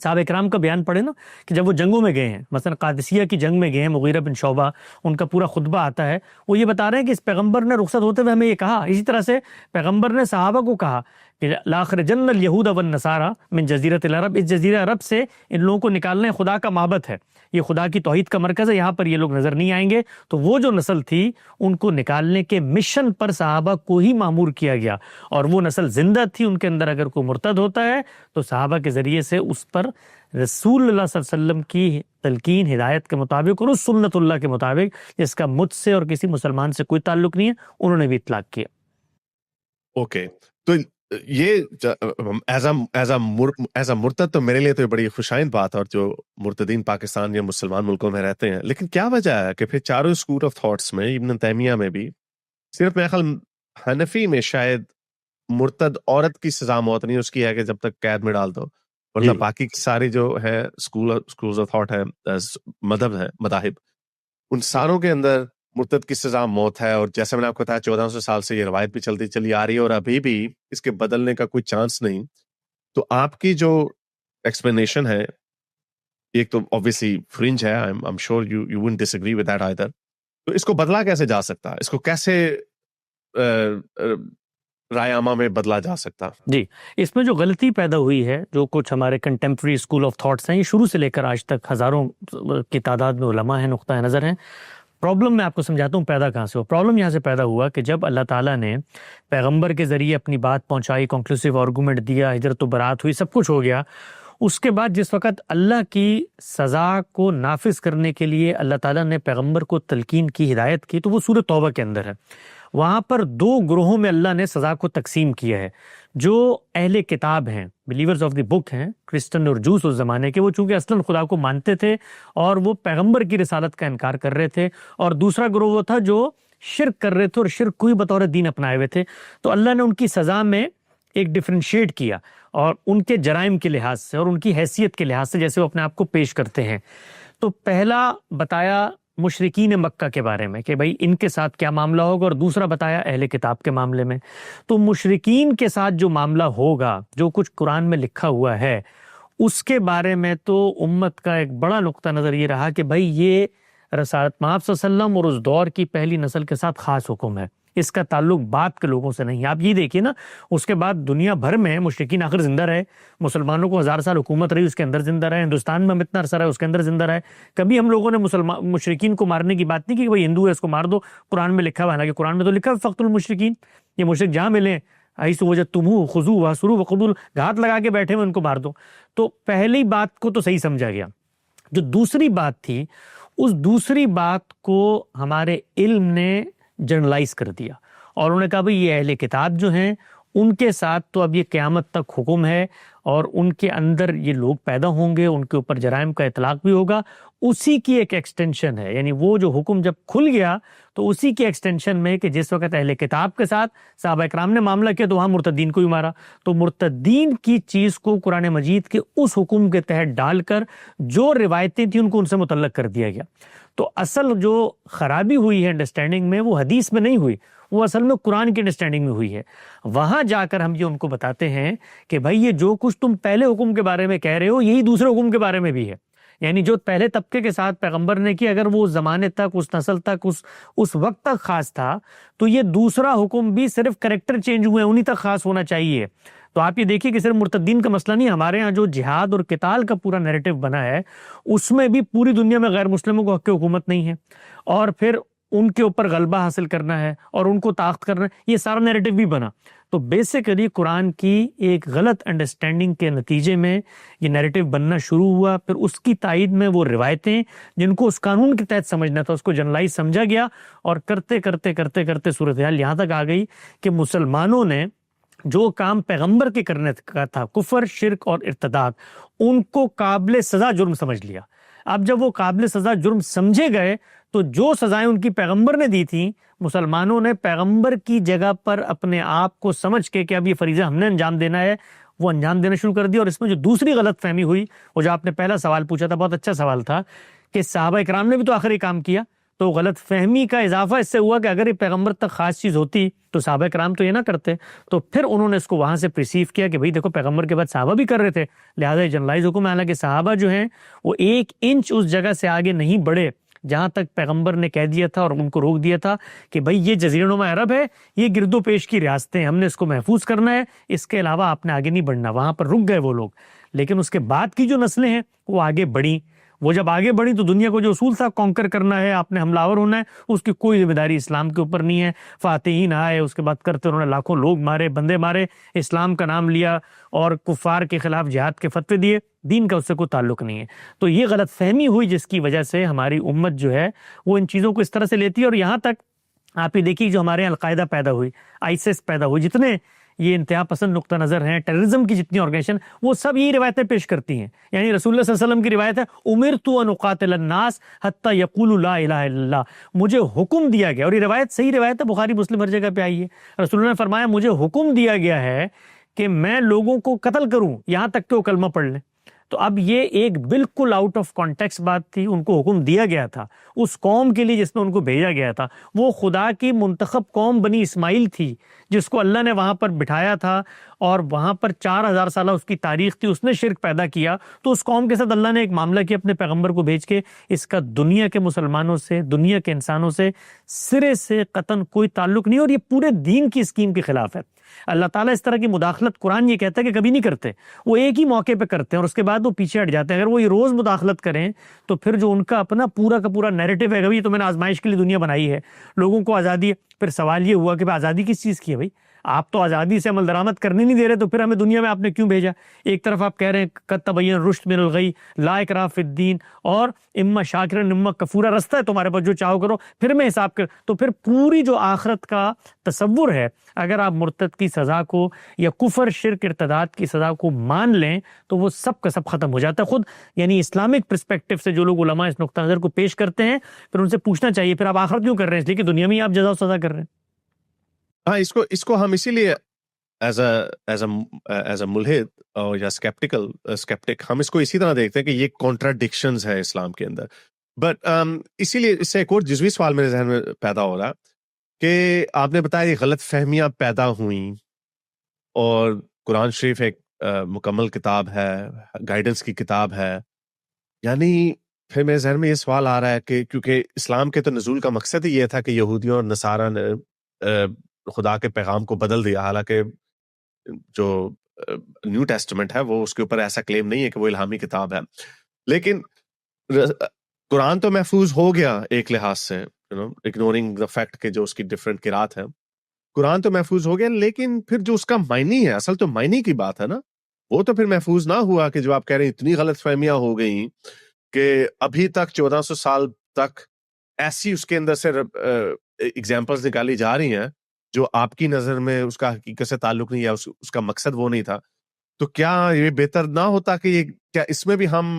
صحابہ اکرام کا بیان پڑھے نا کہ جب وہ جنگوں میں گئے ہیں, مثلا قادسیہ کی جنگ میں گئے ہیں, مغیرہ بن شعبہ, ان کا پورا خطبہ آتا ہے, وہ یہ بتا رہے ہیں کہ اس پیغمبر نے رخصت ہوتے ہوئے ہمیں یہ کہا. اسی طرح سے پیغمبر نے صحابہ کو کہا کہ لاخرجن الیہود والنصارى من جزیرۃ العرب, اس جزیرہ عرب سے ان لوگوں کو نکالنا ہے. خدا کا معبد ہے, یہ خدا کی توحید کا مرکز ہے, یہاں پر یہ لوگ نظر نہیں آئیں گے. تو وہ جو نسل تھی ان کو نکالنے کے مشن پر صحابہ کو ہی مامور کیا گیا, اور وہ نسل زندہ تھی. ان کے اندر اگر کوئی مرتد ہوتا ہے تو صحابہ کے ذریعے سے اس پر رسول اللہ صلی اللہ علیہ وسلم کی تلقین ہدایت کے مطابق اور اس سنت اللہ کے مطابق جس کا مجھ سے اور کسی مسلمان سے کوئی تعلق نہیں ہے, انہوں نے بھی اطلاق کیا. اوکے, تو یہ ایز اے مرتد تو میرے لیے تو بڑی خوشائند بات ہے, اور جو مرتدین پاکستان یا مسلمان ملکوں میں رہتے ہیں. لیکن کیا وجہ ہے کہ پھر چاروں اسکول آف تھاٹس میں, ابن تیمیہ میں بھی, صرف میرے خیال حنفی میں شاید مرتد عورت کی سزا موت نہیں اس کی ہے کہ جب تک قید میں ڈال دو, ورنہ باقی ساری جو ہے اسکولز آف تھاٹ ہے, مذاہب, ان ساروں کے اندر مرتد کی سزا موت ہے. اور جیسے میں نے آپ کو بتایا 1400 سال سے یہ روایت بھی چلتی چلی آ رہی ہے اور ابھی بھی اس کے بدلنے کا کوئی چانس نہیں. تو آپ کی جو ایکسپلینیشن ہے, ایک تو obviously فرنج ہے, I'm sure you wouldn't disagree with that either. تو اس کو بدلا کیسے جا سکتا ہے, اس کو کیسے رائے عامہ میں بدلا جا سکتا؟ جی, اس میں جو غلطی پیدا ہوئی ہے, جو کچھ ہمارے کنٹمپرری اسکول آف تھاٹس ہیں, یہ شروع سے لے کر آج تک ہزاروں کی تعداد میں علماء ہیں, نقطہ نظر ہیں. پرابلم میں آپ کو سمجھاتا ہوں پیدا کہاں سے ہوا. پرابلم یہاں سے پیدا ہوا کہ جب اللہ تعالیٰ نے پیغمبر کے ذریعے اپنی بات پہنچائی, کنکلوسیو آرگومنٹ دیا, ہجرت و برات ہوئی, سب کچھ ہو گیا, اس کے بعد جس وقت اللہ کی سزا کو نافذ کرنے کے لیے اللہ تعالیٰ نے پیغمبر کو تلقین کی, ہدایت کی, تو وہ سورہ توبہ کے اندر ہے. وہاں پر دو گروہوں میں اللہ نے سزا کو تقسیم کیا ہے. جو اہل کتاب ہیں, بلیورز آف دی بک ہیں, کرسچن اور جوس اس زمانے کے, وہ چونکہ اصلاً خدا کو مانتے تھے اور وہ پیغمبر کی رسالت کا انکار کر رہے تھے, اور دوسرا گروہ وہ تھا جو شرک کر رہے تھے اور شرک کو ہی بطور دین اپنائے ہوئے تھے. تو اللہ نے ان کی سزا میں ایک ڈفرینشیٹ کیا, اور ان کے جرائم کے لحاظ سے اور ان کی حیثیت کے لحاظ سے جیسے وہ اپنے آپ کو پیش کرتے ہیں. تو پہلا بتایا مشرکین مکہ کے بارے میں کہ بھائی ان کے ساتھ کیا معاملہ ہوگا, اور دوسرا بتایا اہل کتاب کے معاملے میں. تو مشرکین کے ساتھ جو معاملہ ہوگا, جو کچھ قرآن میں لکھا ہوا ہے, اس کے بارے میں تو امت کا ایک بڑا نقطہ نظر یہ رہا کہ بھائی یہ رسالت مآب صلی اللہ علیہ وسلم اور اس دور کی پہلی نسل کے ساتھ خاص حکم ہے, اس کا تعلق بعد کے لوگوں سے نہیں. آپ یہ دیکھیے نا, اس کے بعد دنیا بھر میں مشرکین آخر زندہ رہے, مسلمانوں کو 1000 سال حکومت رہی, اس کے اندر زندہ رہے, ہندوستان میں ہم اتنا عرصہ رہے, اس کے اندر زندہ رہے. کبھی ہم لوگوں نے مشرکین کو مارنے کی بات نہیں کی کہ بھائی ہندو ہے اس کو مار دو, قرآن میں لکھا ہوا ہے. حالانکہ قرآن میں تو لکھا ہے فقتل المشرکین, یہ مشرک جہاں ملیں حیث وجدتموہ خذوہ واحصروہ وخذوا, گھات لگا کے بیٹھے ہوئے ان کو مار دو. تو پہلی بات کو تو صحیح سمجھا گیا. جو دوسری بات تھی, اس دوسری بات کو ہمارے علم نے جنرلائز کر دیا, اور انہوں نے کہا بھئی یہ اہل کتاب جو ہیں ان کے ساتھ تو اب یہ قیامت تک حکم ہے, اور ان کے اندر یہ لوگ پیدا ہوں گے, ان کے اوپر جرائم کا اطلاق بھی ہوگا. اسی کی ایک ایکسٹینشن ہے, یعنی وہ جو حکم جب کھل گیا تو اسی کی ایکسٹینشن میں کہ جس وقت اہل کتاب کے ساتھ صحابہ اکرام نے معاملہ کیا تو وہاں مرتدین کو ہی مارا. تو مرتدین کی چیز کو قرآن مجید کے اس حکم کے تحت ڈال کر جو روایتیں تھیں ان کو ان سے متعلق کر دیا گیا. تو اصل جو خرابی ہوئی ہے انڈرسٹینڈنگ میں, وہ حدیث میں نہیں ہوئی, وہ اصل میں قرآن کی انڈرسٹینڈنگ میں ہوئی ہے. وہاں جا کر ہم یہ ان کو بتاتے ہیں کہ بھائی یہ جو کچھ تم پہلے حکم کے بارے میں کہہ رہے ہو یہی دوسرے حکم کے بارے میں بھی ہے. یعنی جو پہلے طبقے کے ساتھ پیغمبر نے کی، اگر وہ اس زمانے تک، اس نسل تک، اس وقت تک خاص تھا، تو یہ دوسرا حکم بھی صرف کریکٹر چینج ہوئے انہی تک خاص ہونا چاہیے۔ تو آپ یہ دیکھیے کہ صرف مرتدین کا مسئلہ نہیں، ہمارے ہاں جو جہاد اور قتال کا پورا نیریٹو بنا ہے، اس میں بھی پوری دنیا میں غیر مسلموں کو حق حکومت نہیں ہے، اور پھر ان کے اوپر غلبہ حاصل کرنا ہے اور ان کو طاقت کرنا ہے، یہ سارا نیریٹو بھی بنا۔ تو بیسیکلی قرآن کی ایک غلط انڈرسٹینڈنگ کے نتیجے میں یہ نیریٹو بننا شروع ہوا، پھر اس کی تائید میں وہ روایتیں جن کو اس قانون کے تحت سمجھنا تھا اس کو جنرلائز سمجھا گیا، اور کرتے کرتے کرتے کرتے صورتحال یہاں تک آ گئی کہ مسلمانوں نے جو کام پیغمبر کے کرنے کا تھا، کفر، شرک اور ارتداد، ان کو قابل سزا جرم سمجھ لیا۔ اب جب وہ قابل سزا جرم سمجھے گئے تو جو سزائیں ان کی پیغمبر نے دی تھیں، مسلمانوں نے پیغمبر کی جگہ پر اپنے آپ کو سمجھ کے کہ اب یہ فریضہ ہم نے انجام دینا ہے، وہ انجام دینا شروع کر دیا۔ اور اس میں جو دوسری غلط فہمی ہوئی، وہ جو آپ نے پہلا سوال پوچھا تھا، بہت اچھا سوال تھا، کہ صحابہ اکرام نے بھی تو آخر یہ کام کیا۔ تو غلط فہمی کا اضافہ اس سے ہوا کہ اگر یہ پیغمبر تک خاص چیز ہوتی تو صحابہ کرام تو یہ نہ کرتے، تو پھر انہوں نے اس کو وہاں سے پرسیو کیا کہ بھئی دیکھو پیغمبر کے بعد صحابہ بھی کر رہے تھے، لہٰذا یہ جنرلائز حکم ہے۔ حالانکہ صحابہ جو ہیں وہ 1 انچ اس جگہ سے آگے نہیں بڑھے جہاں تک پیغمبر نے کہہ دیا تھا اور ان کو روک دیا تھا کہ بھئی یہ جزیرہ نما عرب ہے، یہ گرد و پیش کی ریاستیں، ہم نے اس کو محفوظ کرنا ہے، اس کے علاوہ آپ نے آگے نہیں بڑھنا۔ وہاں پر رک گئے وہ لوگ، لیکن اس کے بعد کی جو نسلیں ہیں وہ آگے بڑھیں۔ وہ جب آگے بڑھی تو دنیا کو جو اصول تھا کانکر کرنا ہے، آپ نے حملہ آور ہونا ہے، اس کی کوئی ذمہ داری اسلام کے اوپر نہیں ہے۔ فاتحین آئے، اس کے بعد کرتے انہوں نے لاکھوں لوگ مارے، بندے مارے، اسلام کا نام لیا اور کفار کے خلاف جہاد کے فتوے دیے، دین کا اس سے کوئی تعلق نہیں ہے۔ تو یہ غلط فہمی ہوئی جس کی وجہ سے ہماری امت جو ہے وہ ان چیزوں کو اس طرح سے لیتی ہے، اور یہاں تک آپ یہ دیکھیے جو ہمارے یہاں القاعدہ پیدا ہوئی، آئیسس پیدا ہوئی، جتنے یہ انتہا پسند نقطہ نظر ہیں، ٹیررزم کی جتنی آرگنائزیشن، وہ سب یہی روایتیں پیش کرتی ہیں۔ یعنی رسول اللہ صلی اللہ علیہ وسلم کی روایت ہے، امرت ان اقاتل الناس حتی یقولوا لا الہ الا اللہ، مجھے حکم دیا گیا، اور یہ روایت صحیح روایت ہے، بخاری مسلم ہر جگہ پہ آئی ہے۔ رسول اللہ نے فرمایا مجھے حکم دیا گیا ہے کہ میں لوگوں کو قتل کروں یہاں تک کہ وہ کلمہ پڑھ لیں۔ تو اب یہ ایک بالکل آؤٹ آف کانٹیکسٹ بات تھی، ان کو حکم دیا گیا تھا اس قوم کے لیے جس میں ان کو بھیجا گیا تھا، وہ خدا کی منتخب قوم بنی اسماعیل تھی جس کو اللہ نے وہاں پر بٹھایا تھا، اور وہاں پر 4000 سالہ اس کی تاریخ تھی، اس نے شرک پیدا کیا، تو اس قوم کے ساتھ اللہ نے ایک معاملہ کیا اپنے پیغمبر کو بھیج کے، اس کا دنیا کے مسلمانوں سے، دنیا کے انسانوں سے سرے سے قطعاً کوئی تعلق نہیں، اور یہ پورے دین کی اسکیم کے خلاف ہے۔ اللہ تعالیٰ اس طرح کی مداخلت قرآن یہ کہتا ہے کہ کبھی نہیں کرتے، وہ ایک ہی موقع پہ کرتے ہیں اور اس کے بعد وہ پیچھے ہٹ جاتے ہیں۔ اگر وہ یہ روز مداخلت کریں تو پھر جو ان کا اپنا پورا کا پورا نیریٹو ہے کہ تو میں نے آزمائش کے لیے دنیا بنائی ہے، لوگوں کو آزادی ہے، پھر سوال یہ ہوا کہ آزادی کس چیز کی ہے؟ بھائی آپ تو آزادی سے عمل درآمد کرنے نہیں دے رہے، تو پھر ہمیں دنیا میں آپ نے کیوں بھیجا؟ ایک طرف آپ کہہ رہے ہیں قد تبین الرشد من الغی لا اکراہ فی الدین، اور اما شاکرا اما کفورا، رستہ ہے تمہارے پاس جو چاہو کرو، پھر میں حساب کر۔ تو پھر پوری جو آخرت کا تصور ہے، اگر آپ مرتد کی سزا کو یا کفر، شرک، ارتداد کی سزا کو مان لیں تو وہ سب کا سب ختم ہو جاتا ہے خود۔ یعنی اسلامک پرسپیکٹو سے جو لوگ علماء اس نقطہ نظر کو پیش کرتے ہیں، پھر ان سے پوچھنا چاہیے پھر آپ آخرت کیوں کر رہے ہیں؟ اس لیے کہ دنیا میں ہی آپ جزا و سزا کر رہے ہیں۔ ہاں، اس کو ہم اسی لیے ایز اے ملحد یا اسکیپٹک ہم اس کو اسی طرح دیکھتے ہیں کہ یہ کانٹراڈکشنز ہے اسلام کے اندر۔ بٹ اسی لیے اس سے ایک اور جزوی سوال میرے ذہن میں پیدا ہو رہا کہ آپ نے بتایا یہ غلط فہمیاں پیدا ہوئیں، اور قرآن شریف ایک مکمل کتاب ہے، گائیڈنس کی کتاب ہے، یعنی پھر میرے ذہن میں یہ سوال آ رہا ہے کہ کیونکہ اسلام کے تو نزول کا مقصد ہی یہ تھا کہ یہودیوں اور نصارہ نے خدا کے پیغام کو بدل دیا، حالانکہ جو نیو ٹیسٹمنٹ ہے وہ اس کے اوپر ایسا کلیم نہیں ہے کہ وہ الہامی کتاب ہے، لیکن قرآن تو محفوظ ہو گیا ایک لحاظ سے، اگنورنگ دا فیکٹ کہ جو اس کی ڈفرینٹ قرات ہے، قرآن تو محفوظ ہو گیا، لیکن پھر جو اس کا معنی ہے، اصل تو معنی کی بات ہے نا، وہ تو پھر محفوظ نہ ہوا۔ کہ جو آپ کہہ رہے ہیں اتنی غلط فہمیاں ہو گئیں کہ ابھی تک 1400 سال تک ایسی اس کے اندر سے ایگزامپلز نکالی جا رہی ہیں جو آپ کی نظر میں اس کا حقیقت سے تعلق نہیں ہے، اس کا مقصد وہ نہیں تھا۔ تو کیا یہ بہتر نہ ہوتا کہ یہ کیا اس میں بھی ہم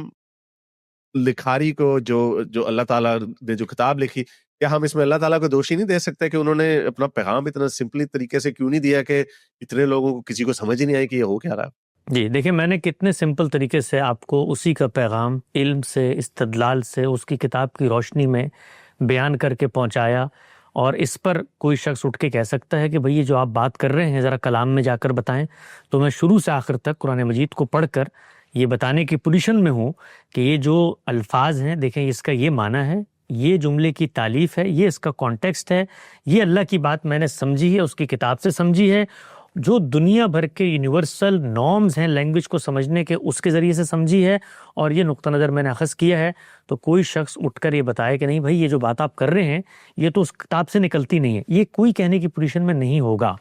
لکھاری کو جو اللہ تعالیٰ نے جو کتاب لکھی، کیا ہم اس میں اللہ تعالیٰ کو دوشی نہیں دے سکتے کہ انہوں نے اپنا پیغام اتنا سمپلی طریقے سے کیوں نہیں دیا کہ اتنے لوگوں کو کسی کو سمجھ ہی نہیں آئی کہ یہ ہو کیا رہا ہے؟ جی دیکھیں، میں نے کتنے سمپل طریقے سے آپ کو اسی کا پیغام علم سے، استدلال سے، اس کی کتاب کی روشنی میں بیان کر کے پہنچایا، اور اس پر کوئی شخص اٹھ کے کہہ سکتا ہے کہ بھئی یہ جو آپ بات کر رہے ہیں ذرا کلام میں جا کر بتائیں، تو میں شروع سے آخر تک قرآن مجید کو پڑھ کر یہ بتانے کی پوزیشن میں ہوں کہ یہ جو الفاظ ہیں دیکھیں اس کا یہ معنی ہے، یہ جملے کی تالیف ہے، یہ اس کا کانٹیکسٹ ہے، یہ اللہ کی بات میں نے سمجھی ہے، اس کی کتاب سے سمجھی ہے، جو دنیا بھر کے یونیورسل نارمز ہیں لینگویج کو سمجھنے کے، اس کے ذریعے سے سمجھی ہے، اور یہ نقطہ نظر میں نے اخذ کیا ہے. تو کوئی شخص اٹھ کر یہ بتائے کہ نہیں بھائی یہ جو بات آپ کر رہے ہیں یہ تو اس کتاب سے نکلتی نہیں ہے، یہ کوئی کہنے کی پوزیشن میں نہیں ہوگا.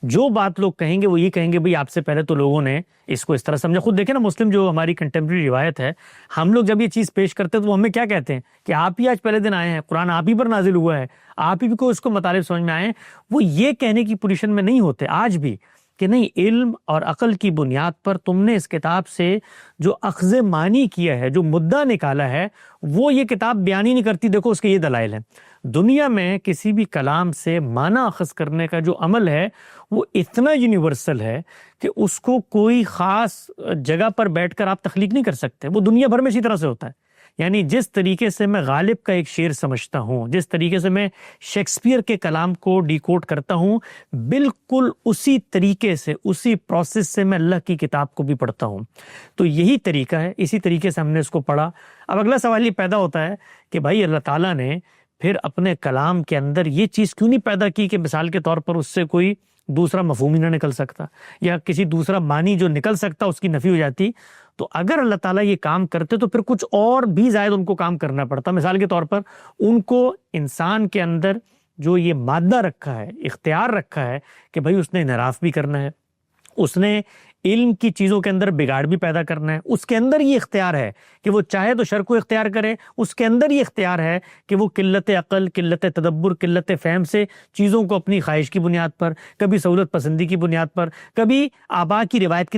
جو بات لوگ کہیں گے وہ یہ کہیں گے بھئی آپ سے پہلے تو لوگوں نے اس کو اس طرح سمجھا. خود دیکھیں نا مسلم جو ہماری کنٹمپریری روایت ہے، ہم لوگ جب یہ چیز پیش کرتے ہیں تو وہ ہمیں کیا کہتے ہیں کہ آپ ہی آج پہلے دن آئے ہیں، قرآن آپ ہی پر نازل ہوا ہے، آپ ہی کو اس کو مطالب سمجھ میں آئے ہیں. وہ یہ کہنے کی پوزیشن میں نہیں ہوتے آج بھی کہ نہیں علم اور عقل کی بنیاد پر تم نے اس کتاب سے جو اخذ معنی کیا ہے، جو مدعا نکالا ہے، وہ یہ کتاب بیان ہی نہیں کرتی. دیکھو اس کے یہ دلائل ہیں. دنیا میں کسی بھی کلام سے معنی اخذ کرنے کا جو عمل ہے وہ اتنا یونیورسل ہے کہ اس کو کوئی خاص جگہ پر بیٹھ کر آپ تخلیق نہیں کر سکتے. وہ دنیا بھر میں اسی طرح سے ہوتا ہے. یعنی جس طریقے سے میں غالب کا ایک شعر سمجھتا ہوں، جس طریقے سے میں شیکسپیئر کے کلام کو ڈیکوڈ کرتا ہوں، بالکل اسی طریقے سے، اسی پروسیس سے میں اللہ کی کتاب کو بھی پڑھتا ہوں. تو یہی طریقہ ہے، اسی طریقے سے ہم نے اس کو پڑھا. اب اگلا سوال یہ پیدا ہوتا ہے کہ بھائی اللہ تعالیٰ نے پھر اپنے کلام کے اندر یہ چیز کیوں نہیں پیدا کی کہ مثال کے طور پر اس سے کوئی دوسرا مفہوم ہی نہ نکل سکتا، یا کسی دوسرا معنی جو نکل سکتا اس کی نفی ہو جاتی. تو اگر اللہ تعالیٰ یہ کام کرتے تو پھر کچھ اور بھی زائد ان کو کام کرنا پڑتا. مثال کے طور پر ان کو انسان کے اندر جو یہ مادہ رکھا ہے، اختیار رکھا ہے کہ بھئی اس نے انحراف بھی کرنا ہے، اس نے علم کی چیزوں کے اندر بگاڑ بھی پیدا کرنا ہے، اس کے اندر یہ اختیار ہے کہ وہ چاہے تو شر کو اختیار کرے، اس کے اندر یہ اختیار ہے کہ وہ قلت عقل، قلت تدبر، قلت فہم سے چیزوں کو اپنی خواہش کی بنیاد پر، کبھی سہولت پسندی کی بنیاد پر، کبھی آبا کی روایت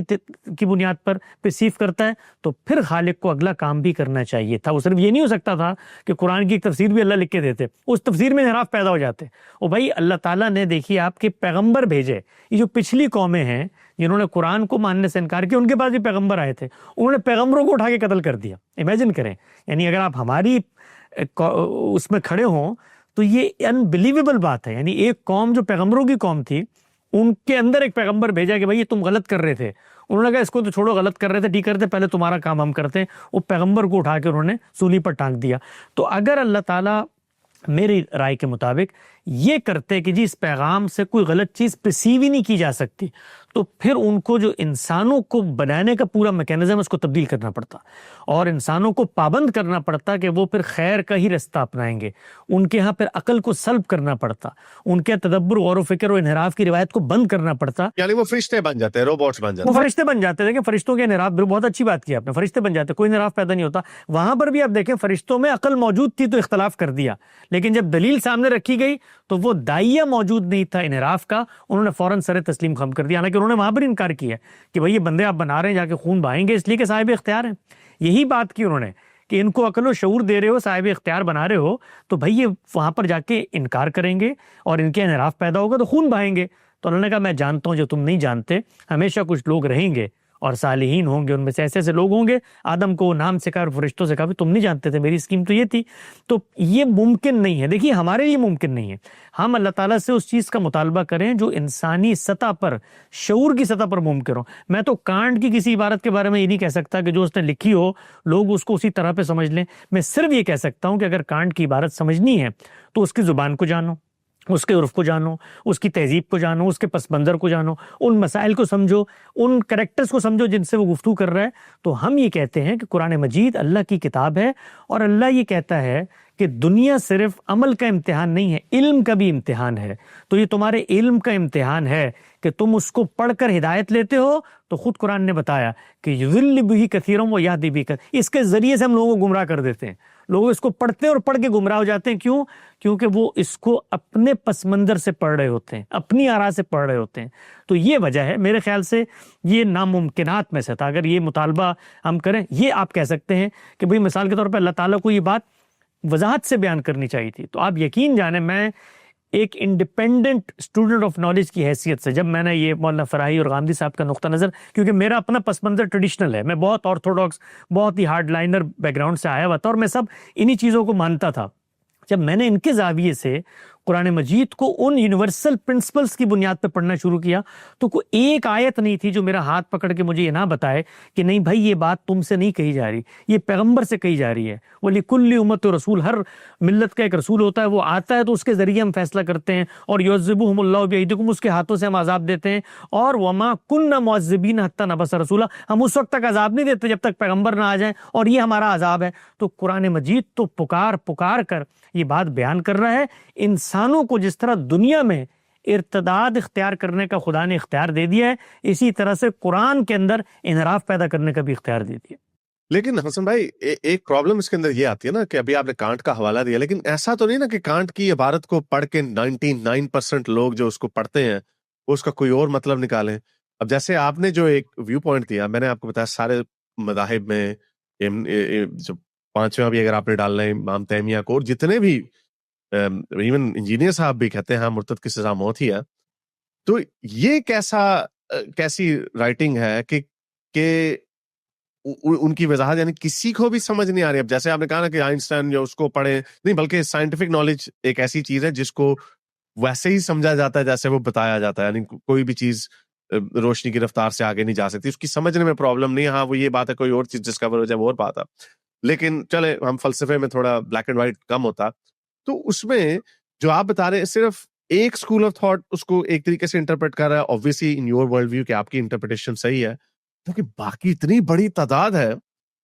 کی بنیاد پر پرسیو کرتا ہے. تو پھر خالق کو اگلا کام بھی کرنا چاہیے تھا. وہ صرف یہ نہیں ہو سکتا تھا کہ قرآن کی ایک تفسیر بھی اللہ لکھ کے دیتے، اس تفسیر میں انحراف پیدا ہو جاتے. اور بھائی اللہ تعالیٰ نے دیکھیے آپ کے پیغمبر بھیجے. یہ جو پچھلی قومیں ہیں جنہوں نے قرآن کو ماننے سے انکار کیا، ان کے پاس بھی پیغمبر آئے تھے، انہوں نے پیغمبروں کو اٹھا کے قتل کر دیا. امیجن کریں، یعنی اگر آپ ہماری اس میں کھڑے ہوں تو یہ انبلیویبل بات ہے. یعنی ایک قوم جو پیغمبروں کی قوم تھی، ان کے اندر ایک پیغمبر بھیجا کہ بھائی یہ تم غلط کر رہے تھے. انہوں نے کہا اس کو تو چھوڑو، غلط کر رہے تھے، ٹھیک کرتے، پہلے تمہارا کام ہم کرتے ہیں. وہ پیغمبر کو اٹھا کے انہوں نے سولی پر ٹانک دیا. تو اگر اللہ تعالیٰ میری رائے کے مطابق یہ کرتے کہ جی اس پیغام سے کوئی غلط چیز پرسیو ہی نہیں کی جا سکتی، تو پھر ان کو جو انسانوں کو بنانے کا پورا میکینزم اس کو تبدیل کرنا پڑتا، اور انسانوں کو پابند کرنا پڑتا کہ وہ پھر خیر کا ہی رستہ اپنائیں گے. ان کے ہاں پھر عقل کو سلب کرنا پڑتا، ان کے تدبر، غور و فکر و انحراف کی روایت کو بند کرنا پڑتا. یعنی وہ فرشتے بن جاتے ہیں، روبوٹس بن جاتے ہیں. وہ فرشتے بن جاتے ہیں. دیکھیں فرشتوں کے انحراف، بہت اچھی بات کی آپ نے، فرشتے بن جاتے، کوئی انحراف پیدا نہیں ہوتا. وہاں پر بھی آپ دیکھیں فرشتوں میں عقل موجود تھی تو اختلاف کر دیا، لیکن جب دلیل سامنے رکھی گئی تو وہ دائیا موجود نہیں تھا انحراف کا، انہوں نے فوراً سر تسلیم خم کر دیا. حالانکہ انہوں نے وہاں پر انکار کیا کہ بھئی یہ بندے آپ بنا رہے ہیں، جا کے خون بہائیں گے، اس لیے کہ صاحب اختیار ہیں. یہی بات کی انہوں نے کہ ان کو عقل و شعور دے رہے ہو، صاحب اختیار بنا رہے ہو، تو بھئی یہ وہاں پر جا کے انکار کریں گے اور ان کے انحراف پیدا ہوگا تو خون بہائیں گے. تو انہوں نے کہا میں جانتا ہوں جو تم نہیں جانتے، ہمیشہ کچھ لوگ رہیں گے اور صالحین ہوں گے، ان میں سے ایسے ایسے لوگ ہوں گے. آدم کو نام سے کہا اور فرشتوں سے کہا بھی تم نہیں جانتے تھے، میری اسکیم تو یہ تھی. تو یہ ممکن نہیں ہے. دیکھیے ہمارے لیے ممکن نہیں ہے. ہم اللہ تعالیٰ سے اس چیز کا مطالبہ کریں جو انسانی سطح پر، شعور کی سطح پر ممکن ہو. میں تو کانٹ کی کسی عبارت کے بارے میں یہ نہیں کہہ سکتا کہ جو اس نے لکھی ہو لوگ اس کو اسی طرح پہ سمجھ لیں. میں صرف یہ کہہ سکتا ہوں کہ اگر کانٹ کی عبارت سمجھنی ہے تو اس کی زبان کو جانو، اس کے عرف کو جانو، اس کی تہذیب کو جانو، اس کے پس منظر کو جانو، ان مسائل کو سمجھو، ان کریکٹرز کو سمجھو جن سے وہ گفتگو کر رہا ہے. تو ہم یہ کہتے ہیں کہ قرآن مجید اللہ کی کتاب ہے، اور اللہ یہ کہتا ہے کہ دنیا صرف عمل کا امتحان نہیں ہے، علم کا بھی امتحان ہے. تو یہ تمہارے علم کا امتحان ہے کہ تم اس کو پڑھ کر ہدایت لیتے ہو. تو خود قرآن نے بتایا کہ یضل بہ کثیرا ویہدی بہ کثیرا، اس کے ذریعے سے ہم لوگوں کو گمراہ کر دیتے ہیں. لوگ اس کو پڑھتے ہیں اور پڑھ کے گمراہ ہو جاتے ہیں. کیوں؟ کیونکہ وہ اس کو اپنے پس منظر سے پڑھ رہے ہوتے ہیں، اپنی آراء سے پڑھ رہے ہوتے ہیں. تو یہ وجہ ہے. میرے خیال سے یہ ناممکنات میں سے تھا. اگر یہ مطالبہ ہم کریں، یہ آپ کہہ سکتے ہیں کہ بھئی مثال کے طور پہ اللہ تعالیٰ کو یہ بات وضاحت سے بیان کرنی چاہیے تھی. تو آپ یقین جانیں میں ایک انڈیپینڈنٹ اسٹوڈنٹ آف نالج کی حیثیت سے، جب میں نے یہ مولانا فراہی اور غامدی صاحب کا نقطہ نظر، کیونکہ میرا اپنا پس منظر ٹریڈیشنل ہے، میں بہت آرتھوڈاکس، بہت ہی ہارڈ لائنر بیک گراؤنڈ سے آیا ہوا تھا، اور میں سب انہی چیزوں کو مانتا تھا. جب میں نے ان کے زاویے سے قرآن مجید کو ان یونیورسل پرنسپلز کی بنیاد پہ پڑھنا شروع کیا تو کوئی ایک آیت نہیں تھی جو میرا ہاتھ پکڑ کے مجھے یہ نہ بتائے کہ نہیں بھائی یہ بات تم سے نہیں کہی جا رہی، یہ پیغمبر سے کہی جا رہی ہے۔ وَلِكُلِّ أُمَّةٍ رسول، ہر ملت کا ایک رسول ہوتا ہے، وہ آتا ہے تو اس کے ذریعے ہم فیصلہ کرتے ہیں، اور يُعَذِّبُهُمُ اللَّهُ بِأَيْدِيكُمْ، اس کے ہاتھوں سے ہم عذاب دیتے ہیں، اور وَمَا كُنَّا مُعَذِّبِينَ حَتَّى نَبْعَثَ رَسُولًا، ہم اس وقت تک عذاب نہیں دیتے جب تک پیغمبر نہ آ جائیں، اور یہ ہمارا عذاب ہے۔ تو قرآن مجید تو پکار کر یہ بات بیان کر رہا ہے، انسانوں کو جس طرح دنیا میں ارتداد اختیار کرنے کا خدا نے اختیار دے دیا ہے، اسی طرح سے قرآن کے اندر انحراف پیدا کرنے کا بھی اختیار دے دیا۔ لیکن حسن بھائی ایک پرابلم اس کے اندر یہ آتی ہے نا کہ ابھی آپ نے کانٹ کا حوالہ دیا، لیکن ایسا تو نہیں نا کہ کانٹ کی عبارت کو پڑھ کے 99% لوگ جو اس کو پڑھتے ہیں وہ اس کا کوئی اور مطلب نکالیں۔ اب جیسے آپ نے جو ایک ویو پوائنٹ دیا، میں نے آپ کو بتایا سارے مذاہب میں جو پانچواں بھی اگر آپ نے ڈالنا ہے امام تیمیہ کو، اور جتنے بھی ایون انجینئر صاحب بھی کہتے ہیں ہاں مرتد کی سزا موت ہی ہے، تو یہ کیسی رائٹنگ ہے کہ ان کی وضاحت یعنی کسی کو بھی سمجھ نہیں آ رہی۔ اب جیسے آپ نے کہا نا کہ آئنسٹائن جو اس کو پڑھے نہیں، بلکہ سائنٹیفک نالج ایک ایسی چیز ہے جس کو ویسے ہی سمجھا جاتا ہے جیسے وہ بتایا جاتا ہے، یعنی کوئی بھی چیز روشنی کی رفتار سے آگے نہیں جا سکتی، اس کی سمجھنے میں پرابلم نہیں ہے۔ ہاں وہ یہ بات ہے کوئی اور چیز ڈسکور ہو جائے وہ اور بات ہے، لیکن چلے ہم فلسفے میں تھوڑا بلیک اینڈ وائٹ کم ہوتا، تو اس میں جو آپ بتا رہے ہیں صرف ایک اسکول آف تھاٹ اس کو ایک طریقے سے انٹرپریٹ کر رہا ہے، obviously in your world view کہ آپ کی انٹرپریٹیشن صحیح ہے، کیونکہ باقی اتنی بڑی تعداد ہے،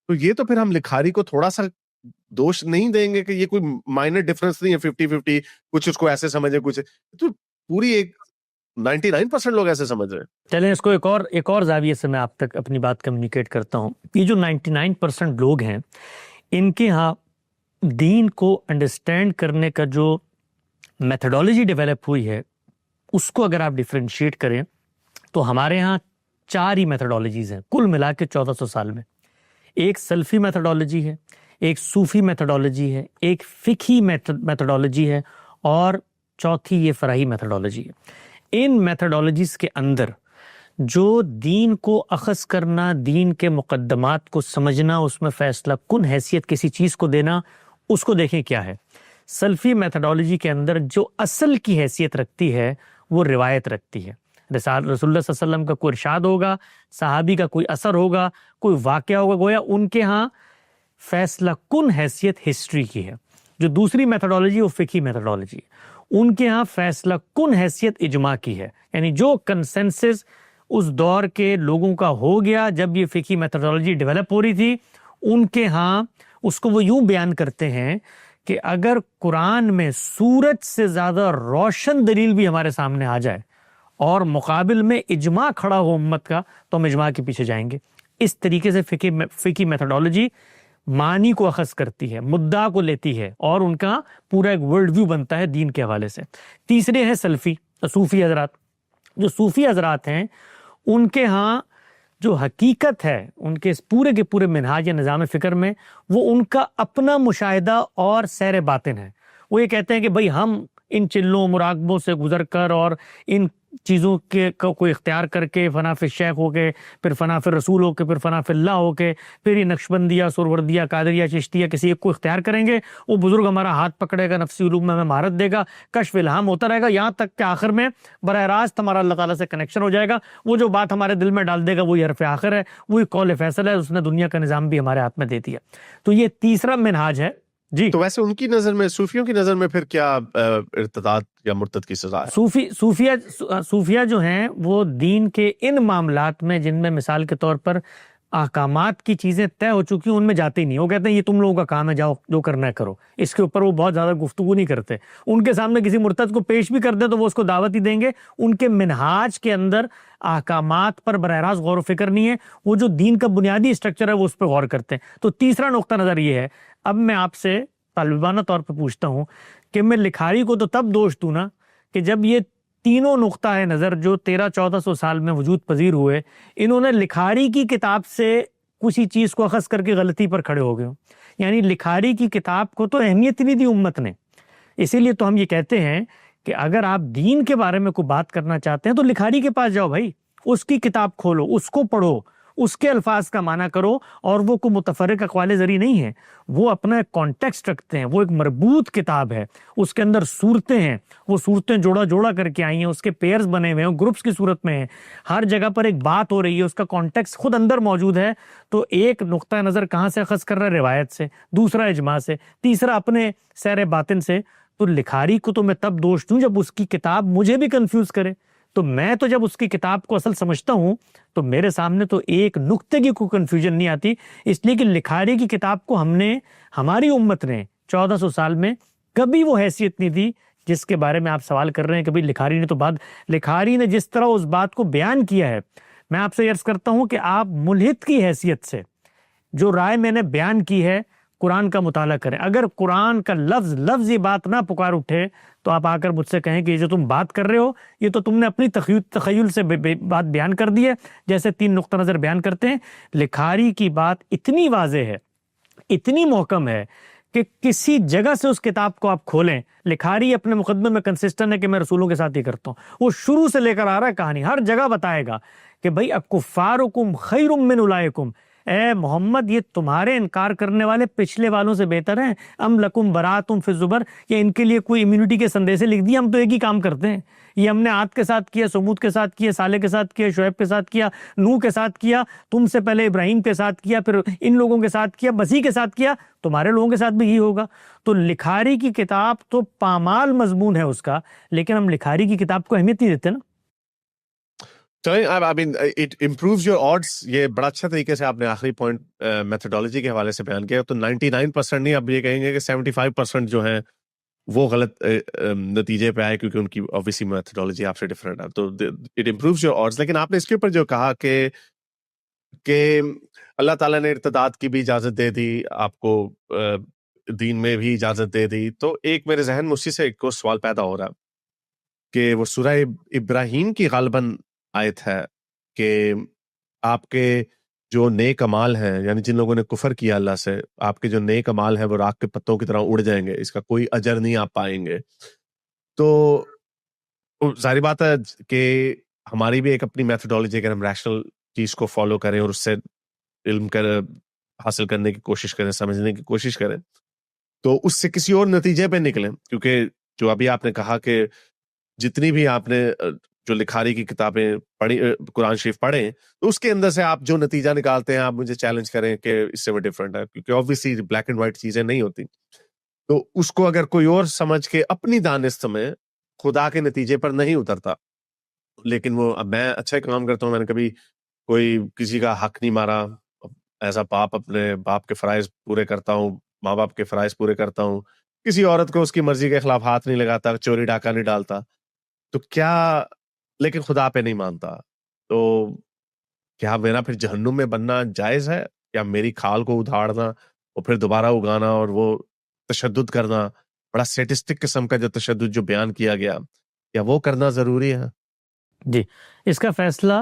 تو یہ تو پھر ہم لکھاری کو تھوڑا سا دوش نہیں دیں گے کہ یہ کوئی مائنر ڈفرنس نہیں ہے 50-50، کچھ اس کو ایسے سمجھے کچھ، تو پوری ایک 99% لوگ ایسے سمجھ رہے ہیں۔ چلیں اس کو ایک اور زاویے سے میں آپ تک اپنی بات کمیونیکیٹ کرتا ہوں۔ یہ جو 99% لوگ ہیں، ان کے ہاں دین کو انڈرسٹینڈ کرنے کا جو میتھڈالوجی ڈیولپ ہوئی ہے، اس کو اگر آپ ڈیفرینشیٹ کریں تو ہمارے ہاں 4 ہی میتھڈالوجیز ہیں کل ملا کے 1400 سال میں۔ ایک سلفی میتھڈالوجی ہے، ایک صوفی میتھڈالوجی ہے، ایک فقہی میتھڈالوجی ہے، اور چوتھی یہ فراہی میتھڈالوجی ہے۔ ان میتھڈالوجیز کے اندر جو دین کو اخذ کرنا، دین کے مقدمات کو سمجھنا، اس میں فیصلہ کن حیثیت کسی چیز کو دینا، اس کو دیکھیں کیا ہے۔ سلفی میتھڈالوجی کے اندر جو اصل کی حیثیت رکھتی ہے وہ روایت رکھتی ہے۔ رسول اللہ صلی اللہ علیہ وسلم کا کوئی ارشاد ہوگا، صحابی کا کوئی اثر ہوگا، کوئی واقعہ ہوگا، گویا ان کے ہاں فیصلہ کن حیثیت ہسٹری کی ہے۔ جو دوسری میتھڈالوجی وہ فقہی میتھڈالوجی ہے، ان کے ہاں فیصلہ کن حیثیت اجماع کی ہے، یعنی جو کنسنسس اس دور کے لوگوں کا ہو گیا جب یہ فقہی میتھڈالوجی ڈیولپ ہو رہی تھی، ان کے ہاں اس کو وہ یوں بیان کرتے ہیں کہ اگر قرآن میں سورج سے زیادہ روشن دلیل بھی ہمارے سامنے آ جائے اور مقابل میں اجماع کھڑا ہو امت کا، تو ہم اجماع کے پیچھے جائیں گے۔ اس طریقے سے فقہی میتھڈالوجی معنی کو اخذ کرتی ہے، مدعا کو لیتی ہے، اور ان کا پورا ایک ورلڈ ویو بنتا ہے دین کے حوالے سے۔ تیسرے ہیں صوفی حضرات۔ جو صوفی حضرات ہیں ان کے ہاں جو حقیقت ہے ان کے اس پورے کے پورے منہاج یا نظام فکر میں، وہ ان کا اپنا مشاہدہ اور سیر باطن ہے۔ وہ یہ کہتے ہیں کہ بھئی ہم ان چلوں مراقبوں سے گزر کر اور ان چیزوں کے کو اختیار کر کے فنا فی الشیخ ہو کے، پھر فنا فی الرسول ہو کے، پھر فنا فی اللہ ہو کے، پھر یہ نقشبندیہ، سہروردیہ، قادریہ، چشتیہ کسی ایک کو اختیار کریں گے، وہ بزرگ ہمارا ہاتھ پکڑے گا، نفسی علوم میں ہمیں مہارت دے گا، کشف الہام ہوتا رہے گا، یہاں تک کہ آخر میں براہ راست ہمارا اللہ تعالیٰ سے کنیکشن ہو جائے گا۔ وہ جو بات ہمارے دل میں ڈال دے گا وہی حرف آخر ہے، وہی قول فیصل ہے، اس نے دنیا کا نظام بھی ہمارے ہاتھ میں دے دیا۔ تو یہ تیسرا منہاج ہے۔ جی تو ویسے ان کی نظر میں، صوفیوں کی نظر میں پھر کیا ارتداد یا مرتد کی سزا ہے؟ صوفیہ جو ہیں وہ دین کے ان معاملات میں جن میں مثال کے طور پر احکامات کی چیزیں طے ہو چکی ہیں ان میں جاتے ہی نہیں۔ وہ کہتے ہیں یہ تم لوگوں کا کام ہے، جاؤ جو کرنا ہے کرو، اس کے اوپر وہ بہت زیادہ گفتگو نہیں کرتے۔ ان کے سامنے کسی مرتد کو پیش بھی کر دے تو وہ اس کو دعوت ہی دیں گے۔ ان کے منہاج کے اندر احکامات پر براہ راست غور و فکر نہیں ہے، وہ جو دین کا بنیادی اسٹرکچر ہے وہ اس پہ غور کرتے ہیں۔ تو تیسرا نقطہ نظر یہ ہے۔ اب میں آپ سے طالبانہ طور پہ پوچھتا ہوں کہ میں لکھاری کو تو تب دوش دوں نا کہ جب یہ تینوں نقطہ ہے نظر جو 1300-1400 سال میں وجود پذیر ہوئے، انہوں نے لکھاری کی کتاب سے کسی چیز کو اخذ کر کے غلطی پر کھڑے ہو گئے۔ یعنی لکھاری کی کتاب کو تو اہمیت نہیں دی امت نے۔ اسی لیے تو ہم یہ کہتے ہیں کہ اگر آپ دین کے بارے میں کوئی بات کرنا چاہتے ہیں تو لکھاری کے پاس جاؤ بھائی، اس کی کتاب کھولو، اس کو پڑھو، اس کے الفاظ کا معنی کرو، اور وہ کوئی متفرق اقوال زری نہیں ہے، وہ اپنا ایک کانٹیکسٹ رکھتے ہیں، وہ ایک مربوط کتاب ہے، اس کے اندر صورتیں ہیں، وہ صورتیں جوڑا جوڑا کر کے آئی ہیں، اس کے پیئرز بنے ہوئے ہیں، گروپس کی صورت میں ہیں، ہر جگہ پر ایک بات ہو رہی ہے، اس کا کانٹیکسٹ خود اندر موجود ہے. تو ایک نقطہ نظر کہاں سے اخذ کر رہا ہے؟ روایت سے، دوسرا اجماع سے، تیسرا اپنے سیر باطن سے. تو لکھاری کو تو میں تب دوش دوں جب اس کی کتاب مجھے بھی کنفیوز کرے. تو میں تو جب اس کی کتاب کو اصل سمجھتا ہوں تو میرے سامنے تو ایک نقطے کی کوئی کنفیوژن نہیں آتی، اس لیے کہ لکھاری کی کتاب کو ہماری امت نے 1400 سال میں کبھی وہ حیثیت نہیں دی جس کے بارے میں آپ سوال کر رہے ہیں. کبھی لکھاری نے تو لکھاری نے جس طرح اس بات کو بیان کیا ہے، میں آپ سے عرض کرتا ہوں کہ آپ ملحد کی حیثیت سے جو رائے میں نے بیان کی ہے قرآن کا مطالعہ کریں. اگر قرآن کا لفظ یہ بات نہ پکار اٹھے تو آپ آ کر مجھ سے کہیں کہ یہ جو تم بات کر رہے ہو یہ تو تم نے اپنی تخیل سے بات بیان کر دی ہے، جیسے 3 نقطہ نظر بیان کرتے ہیں. لکھاری کی بات اتنی واضح ہے، اتنی محکم ہے کہ کسی جگہ سے اس کتاب کو آپ کھولیں، لکھاری اپنے مقدمے میں کنسسٹنٹ ہے کہ میں رسولوں کے ساتھ یہ کرتا ہوں. وہ شروع سے لے کر آ رہا ہے کہانی، ہر جگہ بتائے گا کہ بھائی اکفارکم خیر من اولئکم، اے محمد یہ تمہارے انکار کرنے والے پچھلے والوں سے بہتر ہیں. ام لکم براتم فی الزبر، یہ ان کے لیے کوئی امیونٹی کے سندیسے لکھ دیے؟ ہم تو ایک ہی کام کرتے ہیں، یہ ہم نے عاد کے ساتھ کیا، سمود کے ساتھ کیا، صالح کے ساتھ کیا، شعیب کے ساتھ کیا، نوح کے ساتھ کیا، تم سے پہلے ابراہیم کے ساتھ کیا، پھر ان لوگوں کے ساتھ کیا، مسیح کے ساتھ کیا، تمہارے لوگوں کے ساتھ بھی یہی ہوگا. تو لکھاری کی کتاب تو پامال مضمون ہے اس کا، لیکن ہم لکھاری کی کتاب کو اہمیت نہیں دیتے نا. It improves your odds. یہ بڑا اچھا طریقے سے آپ نے آخری پوائنٹ میتھڈالوجی کے حوالے سے بیان کیا. تو 99% نہیں، اب یہ کہیں گے کہ 75% جو ہیں وہ غلط نتیجے پہ آئے کیونکہ ان کی obviously میتھڈالوجی آپ سے ڈفرینٹ ہے. تو it improves your odds. لیکن آپ نے اس کے اوپر جو کہا کہ اللہ تعالیٰ نے ارتداد کی بھی اجازت دے دی، آپ کو دین میں بھی اجازت دے دی. تو ایک میرے ذہن میں اسی سے ایک سوال پیدا ہو رہا کہ وہ سورہ ابراہیم کی غالباً آیت ہے کہ آپ کے جو نیک اعمال ہیں، یعنی جن لوگوں نے کفر کیا اللہ سے، آپ کے جو نیک اعمال ہیں وہ راکھ کے پتوں کی طرح اڑ جائیں گے، اس کا کوئی اجر نہیں آپ پائیں گے. تو ظاہری بات ہے کہ ہماری بھی ایک اپنی میتھڈالوجی، اگر ہم ریشنل چیز کو فالو کریں اور اس سے علم حاصل کرنے کی کوشش کریں، سمجھنے کی کوشش کریں، تو اس سے کسی اور نتیجے پہ نکلیں. کیونکہ جو ابھی آپ نے کہا کہ جتنی بھی آپ نے جو لکھاری کی کتابیں پڑھی، قرآن شریف پڑھیں، تو اس کے اندر سے آپ جو نتیجہ نکالتے ہیں آپ مجھے چیلنج کریں کہ اس سے وہ ڈفرینٹ ہے، کیونکہ obviously بلیک اینڈ وائٹ چیزیں نہیں ہوتی. تو اس کو اگر کوئی اور سمجھ کے اپنی دانست میں خدا کے نتیجے پر نہیں اترتا. لیکن وہ اب میں اچھا کام کرتا ہوں، میں نے کبھی کوئی کسی کا حق نہیں مارا، ایسا باپ اپنے باپ کے فرائض پورے کرتا ہوں، ماں باپ کے فرائض پورے کرتا ہوں، کسی عورت کو اس کی مرضی کے خلاف ہاتھ نہیں لگاتا، چوری ڈاکہ نہیں ڈالتا، تو کیا، لیکن خدا پہ نہیں مانتا، تو کیا میرا پھر جہنم میں بننا جائز ہے؟ یا میری کھال کو ادھاڑنا اور پھر دوبارہ اگانا اور وہ تشدد کرنا، بڑا سیٹسٹک قسم کا جو تشدد جو بیان کیا گیا، یا وہ کرنا ضروری ہے؟ جی، اس کا فیصلہ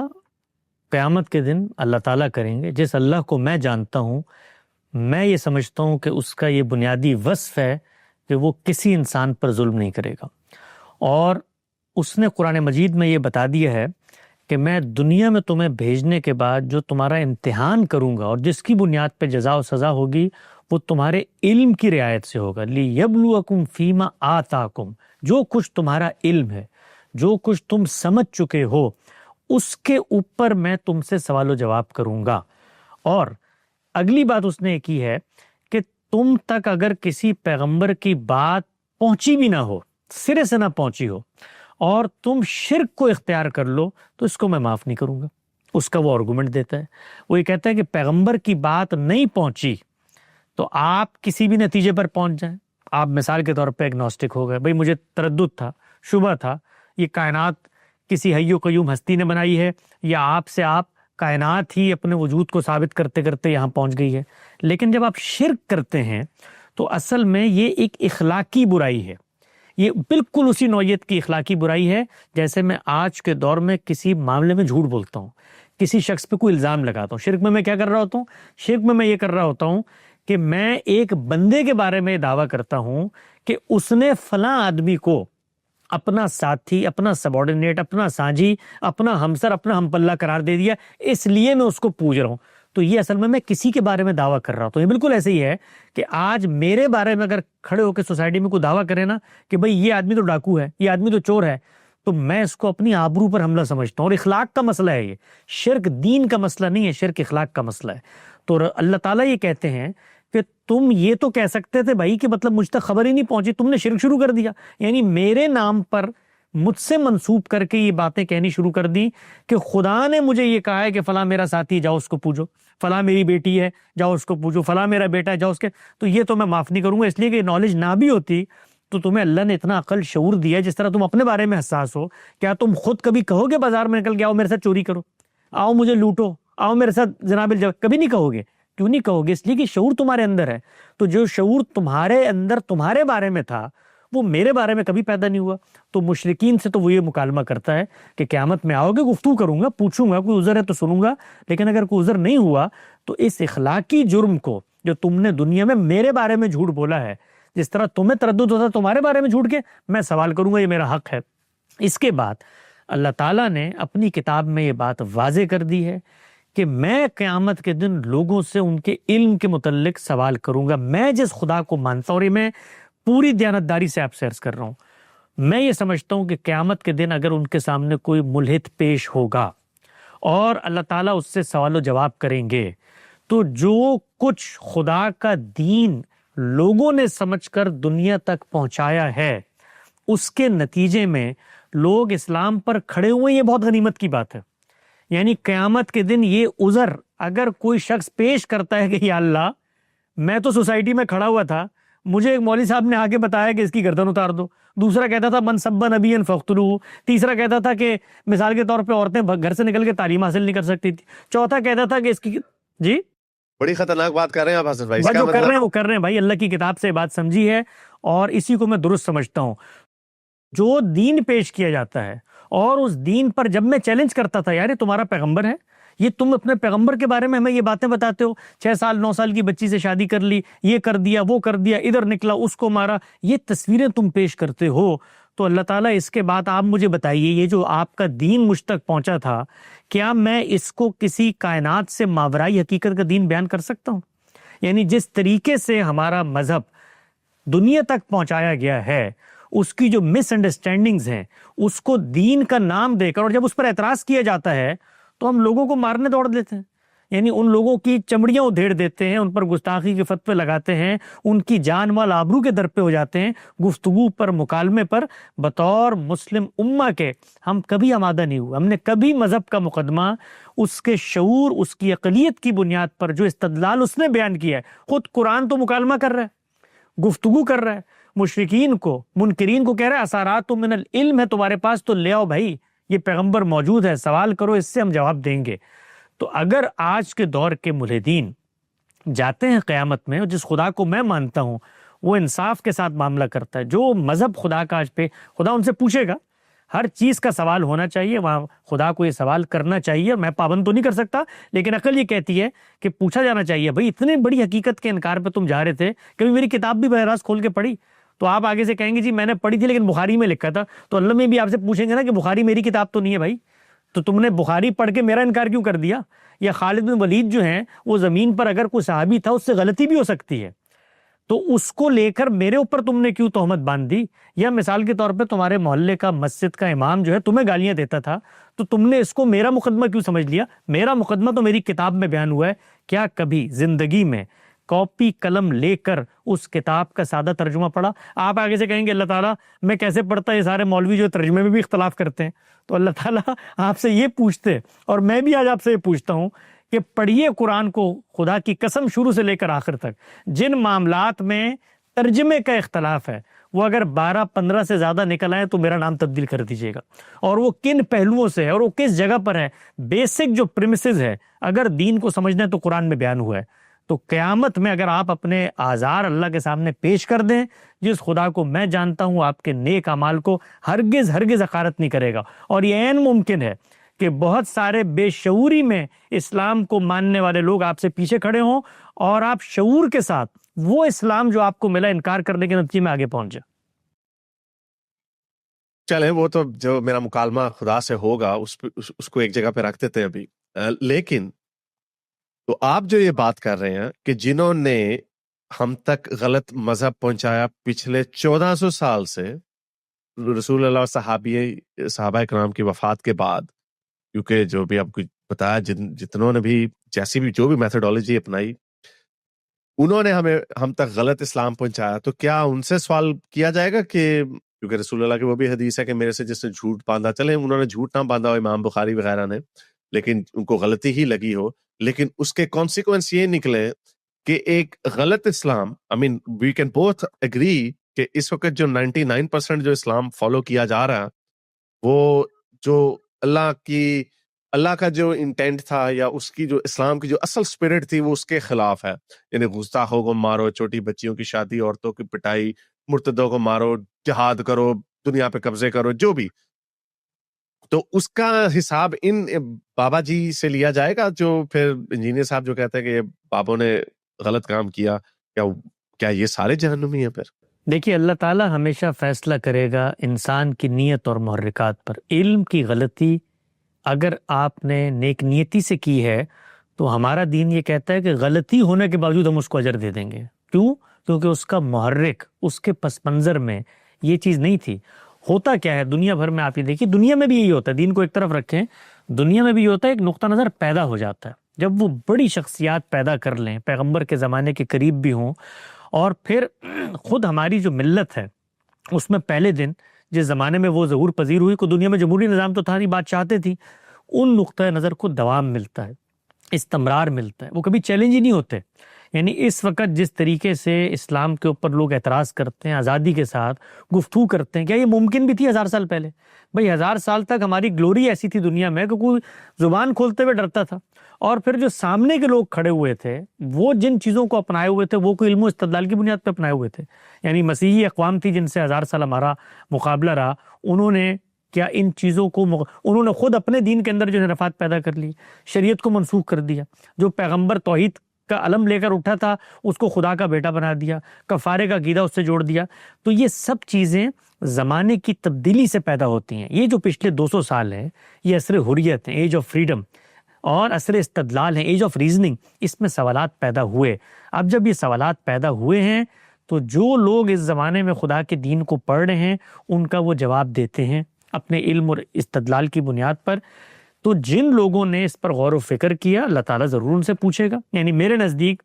قیامت کے دن اللہ تعالیٰ کریں گے. جس اللہ کو میں جانتا ہوں، میں یہ سمجھتا ہوں کہ اس کا یہ بنیادی وصف ہے کہ وہ کسی انسان پر ظلم نہیں کرے گا، اور اس نے قرآن مجید میں یہ بتا دیا ہے کہ میں دنیا میں تمہیں بھیجنے کے بعد جو تمہارا امتحان کروں گا اور جس کی بنیاد پہ جزا و سزا ہوگی وہ تمہارے علم کی رعایت سے ہوگا. لِيَبْلُوَكُمْ فِيمَا آتَاكُمْ، جو کچھ تمہارا علم ہے، جو کچھ تم سمجھ چکے ہو، اس کے اوپر میں تم سے سوال و جواب کروں گا. اور اگلی بات اس نے کی ہے کہ تم تک اگر کسی پیغمبر کی بات پہنچی بھی نہ ہو، سرے سے نہ پہنچی ہو، اور تم شرک کو اختیار کر لو تو اس کو میں معاف نہیں کروں گا. اس کا وہ آرگومنٹ دیتا ہے، وہ یہ کہتا ہے کہ پیغمبر کی بات نہیں پہنچی تو آپ کسی بھی نتیجے پر پہنچ جائیں. آپ مثال کے طور پہ ایگنوسٹک ہو گئے، بھئی مجھے تردد تھا، شبہ تھا، یہ کائنات کسی حی و قیوم ہستی نے بنائی ہے یا آپ سے آپ کائنات ہی اپنے وجود کو ثابت کرتے کرتے یہاں پہنچ گئی ہے. لیکن جب آپ شرک کرتے ہیں تو اصل میں یہ ایک اخلاقی برائی ہے، یہ بالکل اسی نوعیت کی اخلاقی برائی ہے جیسے میں آج کے دور میں کسی معاملے میں جھوٹ بولتا ہوں، کسی شخص پہ کوئی الزام لگاتا ہوں. شرک میں کیا کر رہا ہوتا ہوں؟ شرک میں یہ کر رہا ہوتا ہوں کہ میں ایک بندے کے بارے میں دعویٰ کرتا ہوں کہ اس نے فلاں آدمی کو اپنا ساتھی، اپنا سبارڈینیٹ، اپنا سانجھی، اپنا ہمسر، اپنا ہم پلہ قرار دے دیا، اس لیے میں اس کو پوج رہا ہوں. تو یہ اصل میں کسی کے بارے میں دعویٰ کر رہا ہوں. تو یہ بالکل ایسے ہی ہے کہ آج میرے بارے میں اگر کھڑے ہو کے سوسائٹی میں کوئی دعویٰ کرے نا کہ بھئی یہ آدمی تو ڈاکو ہے، یہ آدمی تو چور ہے، تو میں اس کو اپنی آبرو پر حملہ سمجھتا ہوں. اور اخلاق کا مسئلہ ہے یہ، شرک دین کا مسئلہ نہیں ہے، شرک اخلاق کا مسئلہ ہے. تو اللہ تعالیٰ یہ کہتے ہیں کہ تم یہ تو کہہ سکتے تھے بھائی کہ مطلب مجھ تک خبر ہی نہیں پہنچی، تم نے شرک شروع کر دیا. یعنی میرے نام پر مجھ سے منسوب کر کے یہ باتیں کہنی شروع کر دی کہ خدا نے مجھے یہ کہا ہے کہ فلاں میرا ساتھی جاؤ اس کو پوجو، فلاں میری بیٹی ہے جاؤ اس کو پوجو، فلاں میرا بیٹا ہے جاؤ اس کے. تو یہ تو میں معاف نہیں کروں گا، اس لیے کہ نالج نہ بھی ہوتی تو تمہیں اللہ نے اتنا عقل شعور دیا ہے. جس طرح تم اپنے بارے میں حساس ہو، کیا تم خود کبھی کہو گے بازار میں نکل کے آؤ میرے ساتھ چوری کرو، آؤ مجھے لوٹو، آؤ میرے ساتھ جناب کبھی نہیں کہو گے. کیوں نہیں کہو گے؟ اس لیے کہ شعور تمہارے اندر ہے. تو جو شعور تمہارے اندر تمہارے بارے میں تھا وہ میرے بارے میں کبھی پیدا نہیں ہوا. تو مشرکین سے تو وہ یہ مکالمہ کرتا ہے کہ قیامت میں آؤ گے، گفتگو کروں گا، پوچھوں گا، کوئی عذر ہے تو سنوں گا، لیکن اگر کوئی عذر نہیں ہوا تو اس اخلاقی جرم کو جو تم نے دنیا میں میرے بارے میں جھوٹ بولا ہے، جس طرح تمہیں تردد ہوتا تمہارے بارے میں جھوٹ کے، میں سوال کروں گا، یہ میرا حق ہے. اس کے بعد اللہ تعالیٰ نے اپنی کتاب میں یہ بات واضح کر دی ہے کہ میں قیامت کے دن لوگوں سے ان کے علم کے متعلق سوال کروں گا. میں جس خدا کو مانتا ہوں، اور یہ میں پوری دیانتداری سے آپ سے عرض کر رہا ہوں، میں یہ سمجھتا ہوں کہ قیامت کے دن اگر ان کے سامنے کوئی ملحد پیش ہوگا اور اللہ تعالیٰ اس سے سوال و جواب کریں گے، تو جو کچھ خدا کا دین لوگوں نے سمجھ کر دنیا تک پہنچایا ہے، اس کے نتیجے میں لوگ اسلام پر کھڑے ہوئے، یہ بہت غنیمت کی بات ہے. یعنی قیامت کے دن یہ عذر اگر کوئی شخص پیش کرتا ہے کہ یا اللہ میں تو سوسائٹی میں کھڑا ہوا تھا، مجھے ایک مولوی صاحب نے آگے بتایا کہ اس کی گردن اتار دو، دوسرا کہتا تھا من سب نبی فقتلوہ، تیسرا کہتا تھا کہ مثال کے طور پہ عورتیں گھر سے نکل کے تعلیم حاصل نہیں کر سکتی تھی، چوتھا کہتا تھا کہ اس کی جی بڑی خطرناک بات کر رہے ہیں آپ حسن بھائی. جو کر رہے ہیں وہ کر رہے ہیں بھائی. اللہ کی کتاب سے بات سمجھی ہے اور اسی کو میں درست سمجھتا ہوں. جو دین پیش کیا جاتا ہے اور اس دین پر جب میں چیلنج کرتا تھا، یار یہ تمہارا پیغمبر ہے، یہ تم اپنے پیغمبر کے بارے میں ہمیں یہ باتیں بتاتے ہو، 6 سال 9 سال کی بچی سے شادی کر لی، یہ کر دیا وہ کر دیا، ادھر نکلا اس کو مارا، یہ تصویریں تم پیش کرتے ہو. تو اللہ تعالیٰ اس کے بعد آپ مجھے بتائیے، یہ جو آپ کا دین مجھ تک پہنچا تھا، کیا میں اس کو کسی کائنات سے ماورائی حقیقت کا دین بیان کر سکتا ہوں؟ یعنی جس طریقے سے ہمارا مذہب دنیا تک پہنچایا گیا ہے، اس کی جو مس انڈرسٹینڈنگز ہیں، اس کو دین کا نام دے کر، اور جب اس پر اعتراض کیا جاتا ہے تو ہم لوگوں کو مارنے دوڑ دیتے ہیں. یعنی ان لوگوں کی چمڑیاں ادھیڑ دیتے ہیں، ان پر گستاخی کے فتوے لگاتے ہیں، ان کی جان مال آبرو کے در پہ ہو جاتے ہیں. گفتگو پر، مکالمے پر بطور مسلم امہ کے ہم کبھی آمادہ نہیں ہوئے. ہم نے کبھی مذہب کا مقدمہ اس کے شعور، اس کی عقلیت کی بنیاد پر جو استدلال اس نے بیان کیا ہے، خود قرآن تو مکالمہ کر رہا ہے، گفتگو کر رہا ہے، مشرکین کو، منکرین کو کہہ رہا ہے اسارات من العلم ہے تمہارے پاس تو لے آؤ بھائی، یہ پیغمبر موجود ہے، سوال کرو، اس سے ہم جواب دیں گے. تو اگر آج کے دور کے ملحدین جاتے ہیں قیامت میں، اور جس خدا کو میں مانتا ہوں وہ انصاف کے ساتھ معاملہ کرتا ہے، جو مذہب خدا کا آج پہ خدا ان سے پوچھے گا، ہر چیز کا سوال ہونا چاہیے، وہاں خدا کو یہ سوال کرنا چاہیے. میں پابند تو نہیں کر سکتا، لیکن عقل یہ کہتی ہے کہ پوچھا جانا چاہیے. بھائی اتنے بڑی حقیقت کے انکار پہ تم جا رہے تھے، کبھی میری کتاب بھی براہ راست کھول کے پڑھی؟ تو آپ آگے سے کہیں گے جی میں نے پڑھی تھی لیکن بخاری میں لکھا تھا. تو اللہ میں بھی آپ سے پوچھیں گے نا کہ بخاری میری کتاب تو نہیں ہے بھائی، تو تم نے بخاری پڑھ کے میرا انکار کیوں کر دیا؟ یا خالد بن ولید جو ہیں وہ زمین پر اگر کوئی صحابی تھا، اس سے غلطی بھی ہو سکتی ہے، تو اس کو لے کر میرے اوپر تم نے کیوں تہمت باندھ دی؟ یا مثال کے طور پہ تمہارے محلے کا مسجد کا امام جو ہے تمہیں گالیاں دیتا تھا، تو تم نے اس کو میرا مقدمہ کیوں سمجھ لیا؟ میرا مقدمہ تو میری کتاب میں بیان ہوا ہے. کیا کبھی زندگی میں کاپی قلم لے کر اس کتاب کا سادہ ترجمہ پڑھا؟ آپ آگے سے کہیں گے اللہ تعالیٰ میں کیسے پڑھتا، یہ سارے مولوی جو ترجمے میں بھی اختلاف کرتے ہیں. تو اللہ تعالیٰ آپ سے یہ پوچھتے، اور میں بھی آج آپ سے یہ پوچھتا ہوں کہ پڑھیے قرآن کو، خدا کی قسم شروع سے لے کر آخر تک جن معاملات میں ترجمے کا اختلاف ہے، وہ اگر 12-15 سے زیادہ نکل آئے تو میرا نام تبدیل کر دیجیے گا. اور وہ کن پہلوؤں سے ہے اور وہ کس جگہ پر ہے، بیسک جو پریمیسز ہے، اگر دین کو سمجھنا ہے تو قرآن میں بیان ہوا ہے. تو قیامت میں اگر آپ اپنے آزار اللہ کے سامنے پیش کر دیں، جس خدا کو میں جانتا ہوں آپ کے نیک اعمال کو ہرگز حقارت نہیں کرے گا. اور یہ عین ممکن ہے کہ بہت سارے بے شعوری میں اسلام کو ماننے والے لوگ آپ سے پیچھے کھڑے ہوں، اور آپ شعور کے ساتھ وہ اسلام جو آپ کو ملا انکار کرنے کے نتیجے میں آگے پہنچ جائے. چلیں وہ تو جو میرا مکالمہ خدا سے ہوگا اس کو ایک جگہ پہ رکھ دیتے ہیں ابھی. لیکن تو آپ جو یہ بات کر رہے ہیں کہ جنہوں نے ہم تک غلط مذہب پہنچایا پچھلے 1400 سال سے، رسول اللہ صحابہ کرام کی وفات کے بعد، کیونکہ جو بھی آپ کو بتایا جتنوں نے بھی جیسی بھی جو بھی میتھڈولوجی اپنائی، انہوں نے ہم تک غلط اسلام پہنچایا، تو کیا ان سے سوال کیا جائے گا کہ کیونکہ رسول اللہ کی وہ بھی حدیث ہے کہ میرے سے جس نے جھوٹ باندھا، چلے انہوں نے جھوٹ نہ باندھا ہو امام بخاری وغیرہ نے، لیکن ان کو غلطی ہی لگی ہو، لیکن اس کے کانسیکوینس یہ نکلے کہ ایک غلط اسلام، وی کین بوتھ اگری کہ اس وقت جو 99% جو اسلام فالو کیا جا رہا ہے، وہ جو اللہ کا جو انٹینٹ تھا یا اس کی جو اسلام کی جو اصل اسپرٹ تھی وہ اس کے خلاف ہے. یعنی گستاخوں کو مارو، چھوٹی بچیوں کی شادی، عورتوں کی پٹائی، مرتدوں کو مارو، جہاد کرو، دنیا پہ قبضے کرو، جو بھی. تو اس کا حساب ان بابا جی سے لیا جائے گا جو پھر انجینئر صاحب جو کہتے ہیں کہ یہ بابوں نے غلط کام کیا، کیا یہ سارے جہنمی ہیں پھر؟ دیکھیے، اللہ تعالیٰ ہمیشہ فیصلہ کرے گا انسان کی نیت اور محرکات پر. علم کی غلطی اگر آپ نے نیک نیتی سے کی ہے تو ہمارا دین یہ کہتا ہے کہ غلطی ہونے کے باوجود ہم اس کو اجر دے دیں گے. کیوں؟ کیونکہ اس کا محرک، اس کے پس منظر میں یہ چیز نہیں تھی. ہوتا کیا ہے دنیا بھر میں، آپ یہ دیکھیے دنیا میں بھی یہی ہوتا ہے، دین کو ایک طرف رکھیں، دنیا میں بھی یہ ہوتا ہے، ایک نقطہ نظر پیدا ہو جاتا ہے. جب وہ بڑی شخصیات پیدا کر لیں، پیغمبر کے زمانے کے قریب بھی ہوں، اور پھر خود ہماری جو ملت ہے اس میں پہلے دن جس زمانے میں وہ ظہور پذیر ہوئی، کو دنیا میں جمہوری نظام تو تھا نہیں، بادشاہتیں تھی، ان نقطہ نظر کو دوام ملتا ہے، استمرار ملتا ہے، وہ کبھی چیلنج ہی نہیں ہوتے. یعنی اس وقت جس طریقے سے اسلام کے اوپر لوگ اعتراض کرتے ہیں، آزادی کے ساتھ گفتگو کرتے ہیں، کیا یہ ممکن بھی تھی 1000 سال پہلے؟ بھئی 1000 سال تک ہماری گلوری ایسی تھی دنیا میں کہ کوئی زبان کھولتے ہوئے ڈرتا تھا، اور پھر جو سامنے کے لوگ کھڑے ہوئے تھے وہ جن چیزوں کو اپنائے ہوئے تھے وہ کوئی علم و استدلال کی بنیاد پہ اپنائے ہوئے تھے. یعنی مسیحی اقوام تھی جن سے 1000 سال ہمارا مقابلہ رہا، انہوں نے کیا ان چیزوں کو انہوں نے خود اپنے دین کے اندر جو انحرافات پیدا کر لی، شریعت کو منسوخ کر دیا، جو پیغمبر توحید کا علم لے کر اٹھا تھا اس کو خدا کا بیٹا بنا دیا، کفارے کا عقیدہ اس سے جوڑ دیا. تو یہ سب چیزیں زمانے کی تبدیلی سے پیدا ہوتی ہیں. یہ جو پچھلے 200 سال ہے یہ عصر حریت ہے، ایج آف فریڈم، اور عصر استدلال ہے، ایج آف ریزننگ. اس میں سوالات پیدا ہوئے. اب جب یہ سوالات پیدا ہوئے ہیں تو جو لوگ اس زمانے میں خدا کے دین کو پڑھ رہے ہیں ان کا وہ جواب دیتے ہیں اپنے علم اور استدلال کی بنیاد پر. تو جن لوگوں نے اس پر غور و فکر کیا اللہ تعالیٰ ضرور ان سے پوچھے گا. یعنی میرے نزدیک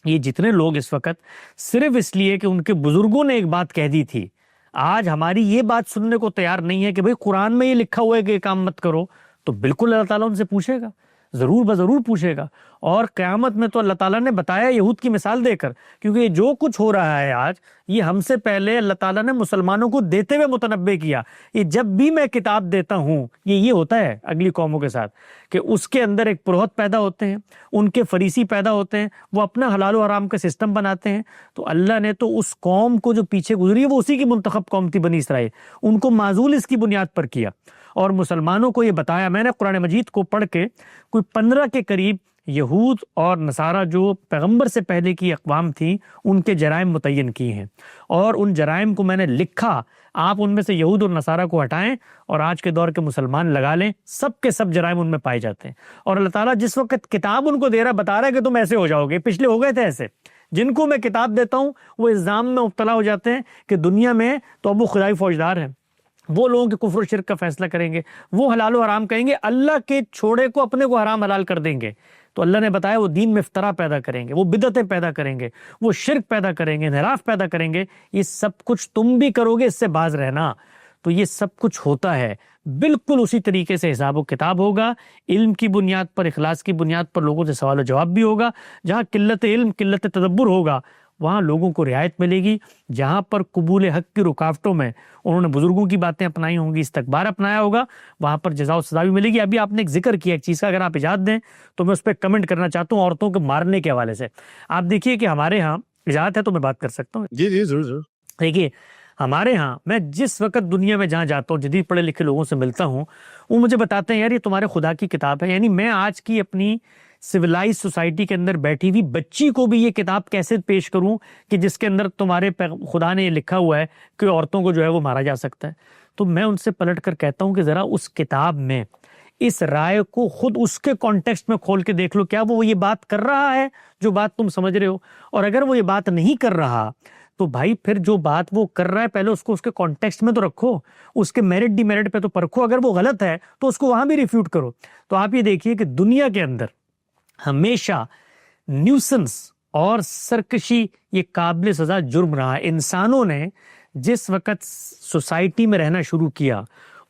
یہ جتنے لوگ اس وقت صرف اس لیے کہ ان کے بزرگوں نے ایک بات کہہ دی تھی آج ہماری یہ بات سننے کو تیار نہیں ہے کہ بھئی قرآن میں یہ لکھا ہوا ہے کہ یہ کام مت کرو، تو بالکل اللہ تعالیٰ ان سے پوچھے گا، ضرور بضرور پوچھے گا. اور قیامت میں تو اللہ تعالیٰ نے بتایا یہود کی مثال دے کر، کیونکہ یہ جو کچھ ہو رہا ہے آج یہ ہم سے پہلے اللہ تعالیٰ نے مسلمانوں کو دیتے ہوئے متنبع کیا. یہ جب بھی میں کتاب دیتا ہوں یہ ہوتا ہے اگلی قوموں کے ساتھ کہ اس کے اندر ایک پروہت پیدا ہوتے ہیں، ان کے فریسی پیدا ہوتے ہیں، وہ اپنا حلال و حرام کا سسٹم بناتے ہیں. تو اللہ نے تو اس قوم کو جو پیچھے گزری ہے وہ اسی کی منتخب قوم تھی بنی اسرائیل، ان کو معزول اس کی بنیاد پر کیا اور مسلمانوں کو یہ بتایا. میں نے قرآن مجید کو پڑھ کے کوئی 15 کے قریب یہود اور نصارہ جو پیغمبر سے پہلے کی اقوام تھیں ان کے جرائم متعین کیے ہیں، اور ان جرائم کو میں نے لکھا. آپ ان میں سے یہود اور نصارہ کو ہٹائیں اور آج کے دور کے مسلمان لگا لیں، سب کے سب جرائم ان میں پائے جاتے ہیں. اور اللہ تعالیٰ جس وقت کتاب ان کو دے رہا بتا رہا ہے کہ تم ایسے ہو جاؤ گے. پچھلے ہو گئے تھے ایسے، جن کو میں کتاب دیتا ہوں وہ الزام میں مبتلا ہو جاتے ہیں کہ دنیا میں تو اب وہ خدائی فوجدار ہیں، وہ لوگوں کے کفر و شرک کا فیصلہ کریں گے، وہ حلال و حرام کہیں گے، اللہ کے چھوڑے کو اپنے کو حرام حلال کر دیں گے. تو اللہ نے بتایا وہ دین میں افترا پیدا کریں گے، وہ بدعتیں پیدا کریں گے، وہ شرک پیدا کریں گے، انحراف پیدا کریں گے. یہ سب کچھ تم بھی کرو گے، اس سے باز رہنا. تو یہ سب کچھ ہوتا ہے، بالکل اسی طریقے سے حساب و کتاب ہوگا. علم کی بنیاد پر، اخلاص کی بنیاد پر لوگوں سے سوال و جواب بھی ہوگا. جہاں قلت علم، قلت تدبر ہوگا وہاں لوگوں کو رعایت ملے گی. جہاں پر قبول حق کی رکاوٹوں میں انہوں نے بزرگوں کی باتیں اپنائی ہوں گی، استکبار اپنایا ہوگا، وہاں پر جزا و سزا بھی ملے گی. ابھی آپ نے ایک ذکر کیا ایک چیز کا، اگر آپ اجازت دیں تو میں اس پہ کمنٹ کرنا چاہتا ہوں عورتوں کے مارنے کے حوالے سے. آپ دیکھیے کہ ہمارے ہاں اجازت ہے تو میں بات کر سکتا ہوں؟ جی ضرور ضرور. دیکھیے ہمارے ہاں میں جس وقت دنیا میں جہاں جاتا ہوں جدید پڑھے لکھے لوگوں سے ملتا ہوں وہ مجھے بتاتے ہیں یار یہ تمہارے خدا کی کتاب ہے. یعنی میں آج کی اپنی سویلائز سوسائٹی کے اندر بیٹھی ہوئی بچی کو بھی یہ کتاب کیسے پیش کروں کہ جس کے اندر تمہارے خدا نے یہ لکھا ہوا ہے کہ عورتوں کو جو ہے وہ مارا جا سکتا ہے؟ تو میں ان سے پلٹ کر کہتا ہوں کہ ذرا اس کتاب میں اس رائے کو خود اس کے کانٹیکسٹ میں کھول کے دیکھ لو، کیا وہ یہ بات کر رہا ہے جو بات تم سمجھ رہے ہو؟ اور اگر وہ یہ بات نہیں کر رہا تو بھائی پھر جو بات وہ کر رہا ہے پہلے اس کو اس کے کانٹیکسٹ میں تو رکھو، اس کے میرٹ ڈی میرٹ پہ تو پرکھو، اگر وہ غلط ہے تو اس کو وہاں بھی ریفیوٹ کرو۔ تو آپ یہ دیکھیے کہ دنیا کے اندر ہمیشہ نیوسنس اور سرکشی یہ قابل سزا جرم رہا ہے۔ انسانوں نے جس وقت سوسائٹی میں رہنا شروع کیا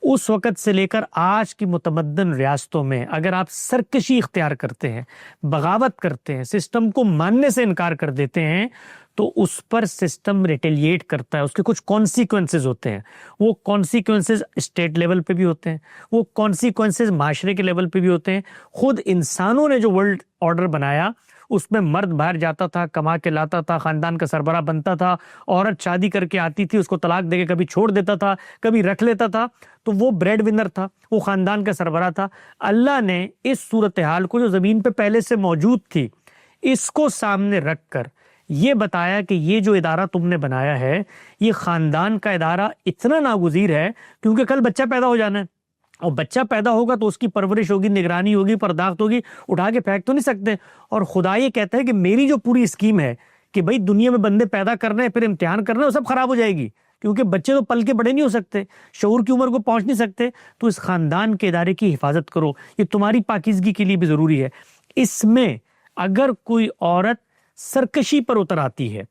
اس وقت سے لے کر آج کی متمدن ریاستوں میں اگر آپ سرکشی اختیار کرتے ہیں، بغاوت کرتے ہیں، سسٹم کو ماننے سے انکار کر دیتے ہیں تو اس پر سسٹم ریٹیلیٹ کرتا ہے، اس کے کچھ کانسیکوینسز ہوتے ہیں۔ وہ کانسیکوینسز اسٹیٹ لیول پہ بھی ہوتے ہیں، وہ کانسیکوینسز معاشرے کے لیول پہ بھی ہوتے ہیں۔ خود انسانوں نے جو ورلڈ آرڈر بنایا اس میں مرد باہر جاتا تھا، کما کے لاتا تھا، خاندان کا سربراہ بنتا تھا، عورت شادی کر کے آتی تھی، اس کو طلاق دے کے کبھی چھوڑ دیتا تھا، کبھی رکھ لیتا تھا، تو وہ بریڈ ونر تھا، وہ خاندان کا سربراہ تھا۔ اللہ نے اس صورتحال کو جو زمین پہ پہلے سے موجود تھی اس کو سامنے رکھ کر یہ بتایا کہ یہ جو ادارہ تم نے بنایا ہے یہ خاندان کا ادارہ اتنا ناگزیر ہے کیونکہ کل بچہ پیدا ہو جانا ہے، اور بچہ پیدا ہوگا تو اس کی پرورش ہوگی، نگرانی ہوگی، پرداخت ہوگی، اٹھا کے پھینک تو نہیں سکتے۔ اور خدا یہ کہتا ہے کہ میری جو پوری اسکیم ہے کہ بھائی دنیا میں بندے پیدا کرنے ہیں، پھر امتحان کرنا ہے، وہ سب خراب ہو جائے گی کیونکہ بچے تو پل کے بڑے نہیں ہو سکتے، شعور کی عمر کو پہنچ نہیں سکتے۔ تو اس خاندان کے ادارے کی حفاظت کرو، یہ تمہاری پاکیزگی کے لیے بھی ضروری ہے۔ اس میں اگر کوئی عورت سرکشی پر اتر آتی ہے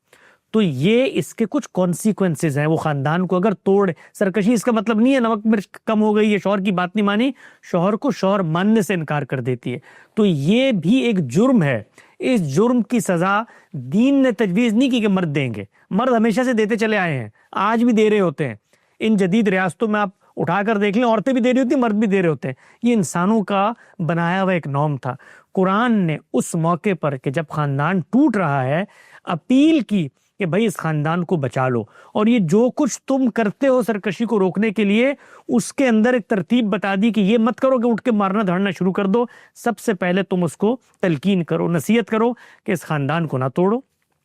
تو یہ اس کے کچھ کانسیکوینسز ہیں، وہ خاندان کو اگر توڑ، سرکشی اس کا مطلب نہیں ہے نمک مرچ کم ہو گئی، یہ شوہر کی بات نہیں مانی، شوہر کو شوہر ماننے سے انکار کر دیتی ہے، تو یہ بھی ایک جرم ہے۔ اس جرم کی سزا دین نے تجویز نہیں کی کہ مرد دیں گے، مرد ہمیشہ سے دیتے چلے آئے ہیں، آج بھی دے رہے ہوتے ہیں۔ ان جدید ریاستوں میں آپ اٹھا کر دیکھ لیں، عورتیں بھی دے رہی ہوتی ہیں، مرد بھی دے رہے ہوتے ہیں۔ یہ انسانوں کا بنایا ہوا ایک نارم تھا۔ قرآن نے اس موقع پر کہ جب خاندان ٹوٹ رہا ہے اپیل کی کہ بھائی اس خاندان کو بچا لو، اور یہ جو کچھ تم کرتے ہو سرکشی کو روکنے کے لیے اس کے اندر ایک ترتیب بتا دی کہ یہ مت کرو کہ اٹھ کے مارنا دھاڑنا شروع کر دو، سب سے پہلے تم اس کو تلقین کرو، نصیحت کرو کہ اس خاندان کو نہ توڑو،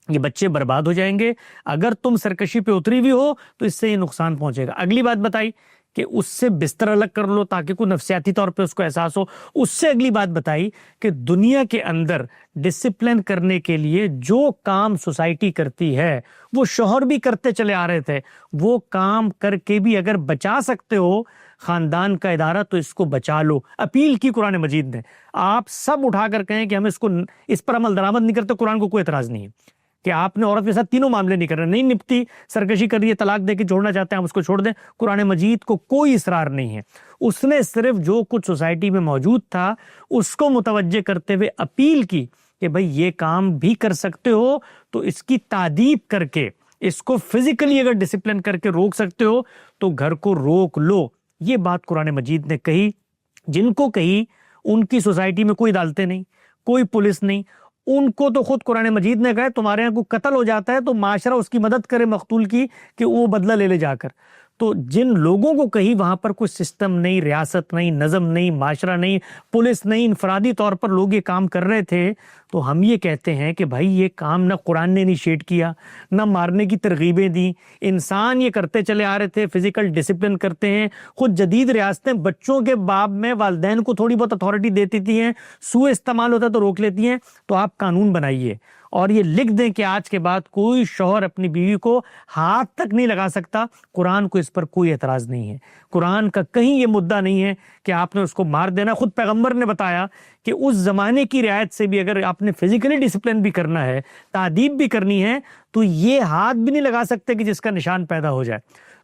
یہ بچے برباد ہو جائیں گے، اگر تم سرکشی پہ اتری بھی ہو تو اس سے یہ نقصان پہنچے گا۔ اگلی بات بتائی کہ اس سے بستر الگ کر لو تاکہ کوئی نفسیاتی طور پہ اس کو احساس ہو۔ اس سے اگلی بات بتائی کہ دنیا کے اندر ڈسپلن کرنے کے لیے جو کام سوسائٹی کرتی ہے وہ شوہر بھی کرتے چلے آ رہے تھے، وہ کام کر کے بھی اگر بچا سکتے ہو خاندان کا ادارہ تو اس کو بچا لو۔ اپیل کی قرآن مجید نے، آپ سب اٹھا کر کہیں کہ ہم اس پر عمل درآمد نہیں کرتے، قرآن کو کوئی اعتراض نہیں ہے کہ آپ نے عورت کے ساتھ تینوں معاملے نہیں کرنا، نہیں نپٹی، سرکشی کر رہی ہے، طلاق دے کے چھوڑنا چاہتے ہیں، ہم اس کو چھوڑ دیں، قرآن مجید کو کوئی اصرار نہیں ہے۔ اس نے صرف جو کچھ سوسائٹی میں موجود تھا اس کو متوجہ کرتے ہوئے اپیل کی کہ بھئی یہ کام بھی کر سکتے ہو تو اس کی تادیب کر کے، اس کو فزیکلی اگر ڈسپلن کر کے روک سکتے ہو تو گھر کو روک لو۔ یہ بات قرآن مجید نے کہی، جن کو کہی ان کی سوسائٹی میں کوئی عدالتیں نہیں، کوئی پولیس نہیں، ان کو تو خود قرآن مجید نے کہا تمہارے یہاں کوئی قتل ہو جاتا ہے تو معاشرہ اس کی مدد کرے مقتول کی کہ وہ بدلہ لے جا کر۔ تو جن لوگوں کو کہیں وہاں پر کوئی سسٹم نہیں، ریاست نہیں، نظم نہیں، معاشرہ نہیں، پولیس نہیں، انفرادی طور پر لوگ یہ کام کر رہے تھے، تو ہم یہ کہتے ہیں کہ بھائی یہ کام نہ قرآن نے انیشیٹ کیا، نہ مارنے کی ترغیبیں دیں، انسان یہ کرتے چلے آ رہے تھے، فزیکل ڈسپلن کرتے ہیں۔ خود جدید ریاستیں بچوں کے باب میں والدین کو تھوڑی بہت اتھارٹی دیتی تھی ہیں، سوء استعمال ہوتا ہے تو روک لیتی ہیں، تو آپ قانون بنائیے اور یہ لکھ دیں کہ آج کے بعد کوئی شوہر اپنی بیوی کو ہاتھ تک نہیں لگا سکتا۔ قرآن کو اس پر کوئی اعتراض نہیں ہے، قرآن کا کہیں یہ مدعا نہیں ہے کہ آپ نے اس کو مار دینا۔ خود پیغمبر نے بتایا کہ اس زمانے کی رعایت سے بھی اگر آپ نے فزیکلی ڈسپلن بھی کرنا ہے، تعذیب بھی کرنی ہے، تو یہ ہاتھ بھی نہیں لگا سکتے کہ جس کا نشان پیدا ہو جائے۔